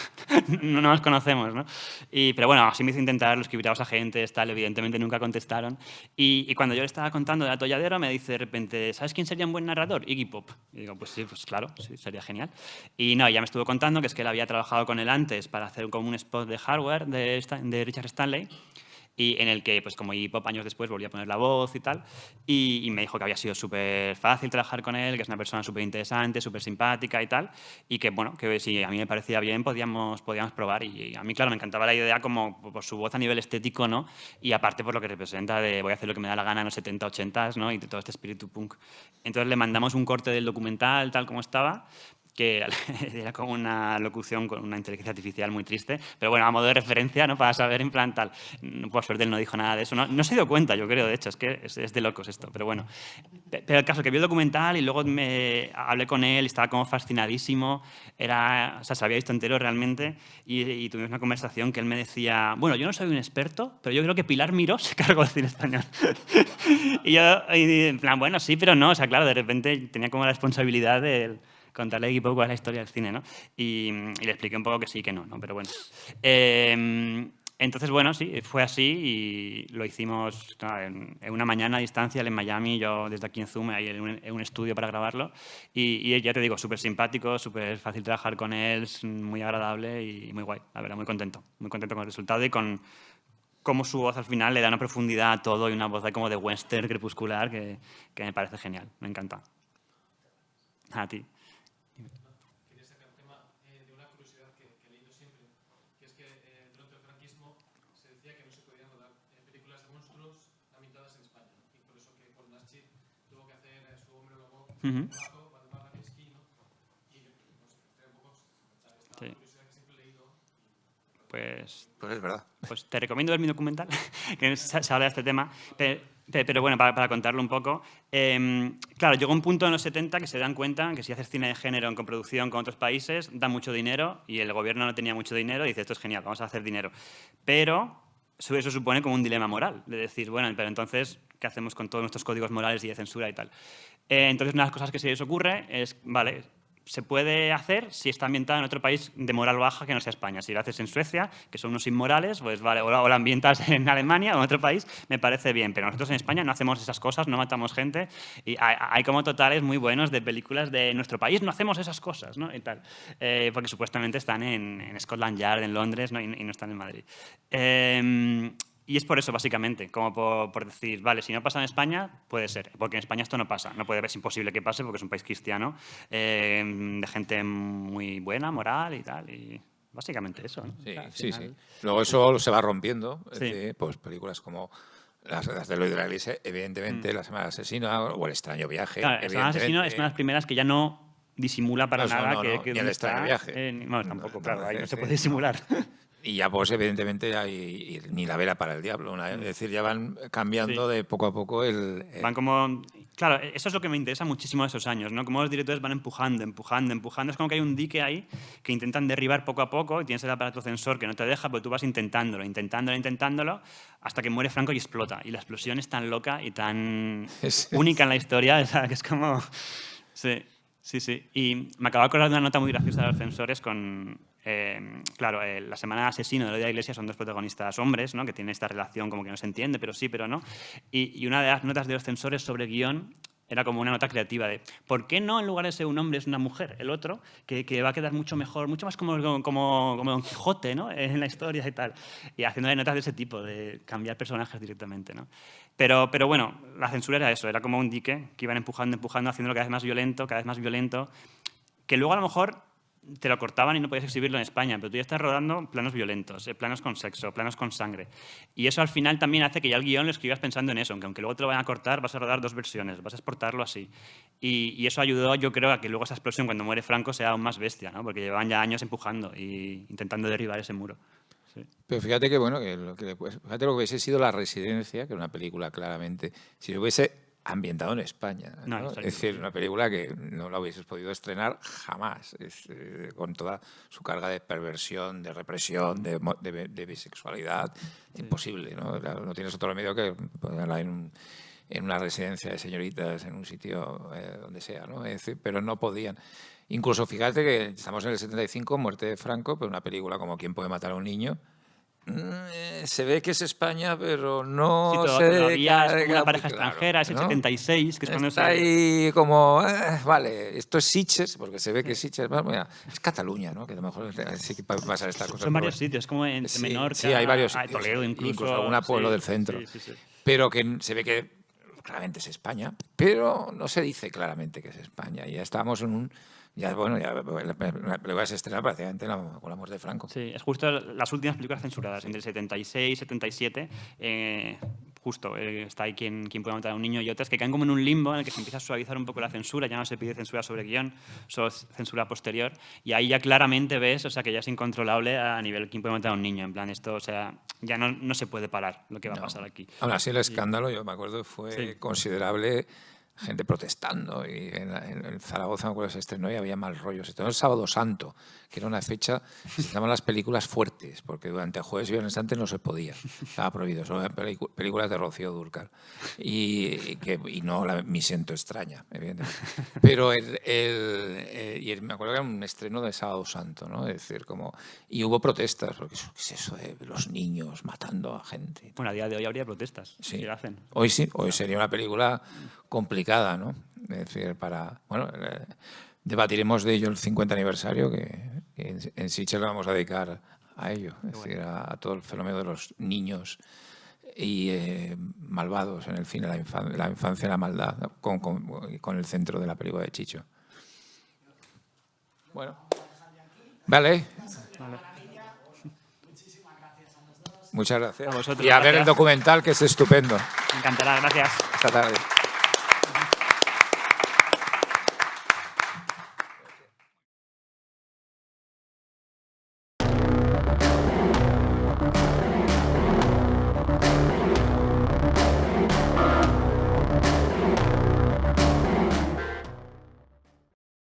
S3: nos conocemos, ¿no? Pero bueno, así me hizo intentar, lo escribí a los agentes, tal, evidentemente nunca contestaron. Y cuando yo le estaba contando de Atolladero, me dice de repente, ¿sabes quién sería un buen narrador? Iggy Pop. Y digo, pues sí, pues claro, sí, sería genial. Y no, ya me estuvo contando que es que él había trabajado con él antes para hacer como un spot de hardware de Richard Stanley, y en el que, pues como Iggy Pop años después volvió a poner la voz y tal, y me dijo que había sido súper fácil trabajar con él, que es una persona súper interesante, súper simpática y tal, y que, bueno, que si a mí me parecía bien podíamos probar, y a mí, claro, me encantaba la idea como por su voz a nivel estético, ¿no? Y aparte por lo que representa de voy a hacer lo que me da la gana en los 70, 80s, ¿no? Y de todo este espíritu punk. Entonces le mandamos un corte del documental tal como estaba, que era como una locución con una inteligencia artificial muy triste, pero bueno, a modo de referencia, ¿no? Para saber en plan tal. Por suerte él no dijo nada de eso, no se dio cuenta, yo creo, de hecho, es que es de locos esto, pero bueno. Pero el caso que vio el documental y luego hablé con él y estaba como fascinadísimo, o sea, se había visto entero realmente, y tuvimos una conversación que él me decía, bueno, yo no soy un experto, pero yo creo que Pilar Miró se cargó el cine español. y yo, en plan, bueno, sí, pero no, o sea, claro, de repente tenía como la responsabilidad de contarle a Iggy Pop cuál es la historia del cine, ¿no? Y le expliqué un poco que sí, que no, pero bueno. Entonces, bueno, sí, fue así y lo hicimos en una mañana a distancia, él en Miami, yo desde aquí en Zoom, ahí en un estudio para grabarlo. Y ya te digo, súper simpático, súper fácil trabajar con él, muy agradable y muy guay. La verdad, muy contento con el resultado y con cómo su voz al final le da una profundidad a todo y una voz como de western crepuscular que me parece genial, me encanta. A ti.
S5: Quería sacar un tema de una curiosidad que he leído siempre, que es que durante el franquismo se decía que no se podían rodar películas de monstruos ambientadas en España, y por eso que Paul Naschy tuvo que hacer su hombre lobo polaco, Waldemar Rakiewski, ¿no? Y no sé, un poco esta curiosidad que siempre he leído.
S3: Pues
S2: es verdad.
S3: Pues te recomiendo ver mi documental, que se habla de este tema. Pero bueno, para contarlo un poco, claro, llegó un punto en los 70 que se dan cuenta que si haces cine de género en coproducción con otros países, da mucho dinero, y el gobierno no tenía mucho dinero y dice, esto es genial, vamos a hacer dinero. Pero eso supone como un dilema moral, de decir, bueno, pero entonces, ¿qué hacemos con todos nuestros códigos morales y de censura y tal? Entonces, una de las cosas que se les ocurre es, vale, se puede hacer si está ambientada en otro país de moral baja que no sea España. Si lo haces en Suecia, que son unos inmorales, pues vale, o la ambientas en Alemania o en otro país, me parece bien. Pero nosotros en España no hacemos esas cosas, no matamos gente. Y hay como totales muy buenos de películas de nuestro país, no hacemos esas cosas, ¿no? Y tal. Porque supuestamente están en Scotland Yard, en Londres, ¿no? Y no están en Madrid. Y es por eso, básicamente, como por decir, vale, si no pasa en España, puede ser, porque en España esto no pasa, es imposible que pase porque es un país cristiano, de gente muy buena, moral y tal, y básicamente eso, ¿no?
S2: Sí,
S3: O sea,
S2: sí.
S3: final...
S2: Luego eso se va rompiendo, es
S3: Sí.
S2: decir, pues películas como las de Lloyd Raglish, evidentemente, La Semana Asesina o El Extraño Viaje,
S3: Claro, El Semana Asesino es una de las primeras que ya no disimula para nada
S2: no,
S3: que
S2: ni El
S3: dónde
S2: Extraño
S3: está.
S2: Viaje.
S3: Bueno, tampoco,
S2: No,
S3: claro, ahí no se puede
S2: no.
S3: disimular.
S2: Y ya pues evidentemente hay ni la vela para el diablo, es decir, ya van cambiando de poco a poco
S3: Van como... Claro, eso es lo que me interesa muchísimo de esos años, ¿no? Cómo los directores van empujando. Es como que hay un dique ahí que intentan derribar poco a poco y tienes el aparato censor que no te deja, pero tú vas intentándolo, hasta que muere Franco y explota. Y la explosión es tan loca y tan única en la historia, o sea, que es como... Sí. Sí, sí. Y me acabo de acordar de una nota muy graciosa de los censores con... claro, La semana asesino de Lola Iglesias son dos protagonistas hombres, ¿no? Que tienen esta relación como que no se entiende, pero sí, pero no. Y una de las notas de los censores sobre guión era como una nota creativa de ¿por qué no en lugar de ser un hombre es una mujer? El otro, que va a quedar mucho mejor, mucho más como Don Quijote, ¿no? En la historia y tal. Y haciéndole notas de ese tipo, de cambiar personajes directamente, ¿no? Pero bueno, la censura era eso, era como un dique que iban empujando, haciéndolo cada vez más violento, que luego a lo mejor te lo cortaban y no podías exhibirlo en España, pero tú ya estás rodando planos violentos, planos con sexo, planos con sangre. Y eso al final también hace que ya el guión lo escribas pensando en eso, aunque luego te lo vayan a cortar, vas a rodar 2 versiones, vas a exportarlo así. Y eso ayudó, yo creo, a que luego esa explosión cuando muere Franco sea aún más bestia, ¿no? Porque llevaban ya años empujando e intentando derribar ese muro. Sí.
S2: Pero fíjate que, bueno, fíjate lo que hubiese sido La Residencia, que era una película claramente, si lo hubiese ambientado en España, ¿no? Es decir, una película que no la hubieses podido estrenar jamás, con toda su carga de perversión, de represión, de bisexualidad, imposible, ¿no? No tienes otro remedio que ponerla en una residencia de señoritas, en un sitio donde sea, ¿no? Es decir, pero no podían. Incluso fíjate que estamos en el 75, muerte de Franco, pero una película como ¿Quién puede matar a un niño? Se ve que es España, pero no
S3: sí, todavía es como una pareja extranjera, es el 76, que es cuando
S2: está ahí como, vale, esto es Sitges, porque se ve que Sitges, bueno, mira, es Cataluña, ¿no? Que a lo mejor sí que puede pasar estas cosas.
S3: Son varios sitios, como en Menorca,
S2: sí, hay varios
S3: Toledo incluso
S2: algún pueblo del centro. Pero que se ve que claramente es España, pero no se dice claramente que es España. Y ya estamos en un... Ya, bueno, ya la película se estrena prácticamente con la muerte de Franco.
S3: Sí, es justo las últimas películas censuradas, entre el 76 y 77. Justo, está ahí quien puede matar a un niño y otras que caen como en un limbo en el que se empieza a suavizar un poco la censura, ya no se pide censura sobre guión, solo censura posterior, y ahí ya claramente ves, o sea, que ya es incontrolable a nivel quién puede matar a un niño, en plan esto, o sea, ya no se puede parar lo que va a pasar aquí.
S2: Aún así el escándalo, yo me acuerdo, fue considerable, gente protestando, y en Zaragoza, me acuerdo, se estrenó y había mal rollos. Se estrenó el Sábado Santo, que era una fecha, se llaman las películas fuertes, porque durante el jueves y viernes antes no se podía, estaba prohibido, solo eran películas de Rocío Dúrcal. Y no Me siento extraña, evidentemente. Pero me acuerdo que era un estreno de Sábado Santo, ¿no? Es decir, y hubo protestas, porque ¿qué es eso de los niños matando a gente?
S3: Bueno, a día de hoy habría protestas.
S2: Sí.
S3: ¿Qué hacen?
S2: Hoy sí, hoy sería una película complicada, ¿no? Es decir, debatiremos de ello el 50 aniversario, que en Sitges lo vamos a dedicar a ello, es decir, a todo el fenómeno de los niños y malvados en el cine, la infancia y la maldad, con el centro de la película de Chicho. Bueno, vale. Muchas gracias.
S3: A vosotros,
S2: y a ver
S3: gracias.
S2: el documental, que es estupendo.
S3: Me encantará, gracias.
S2: Esta tarde.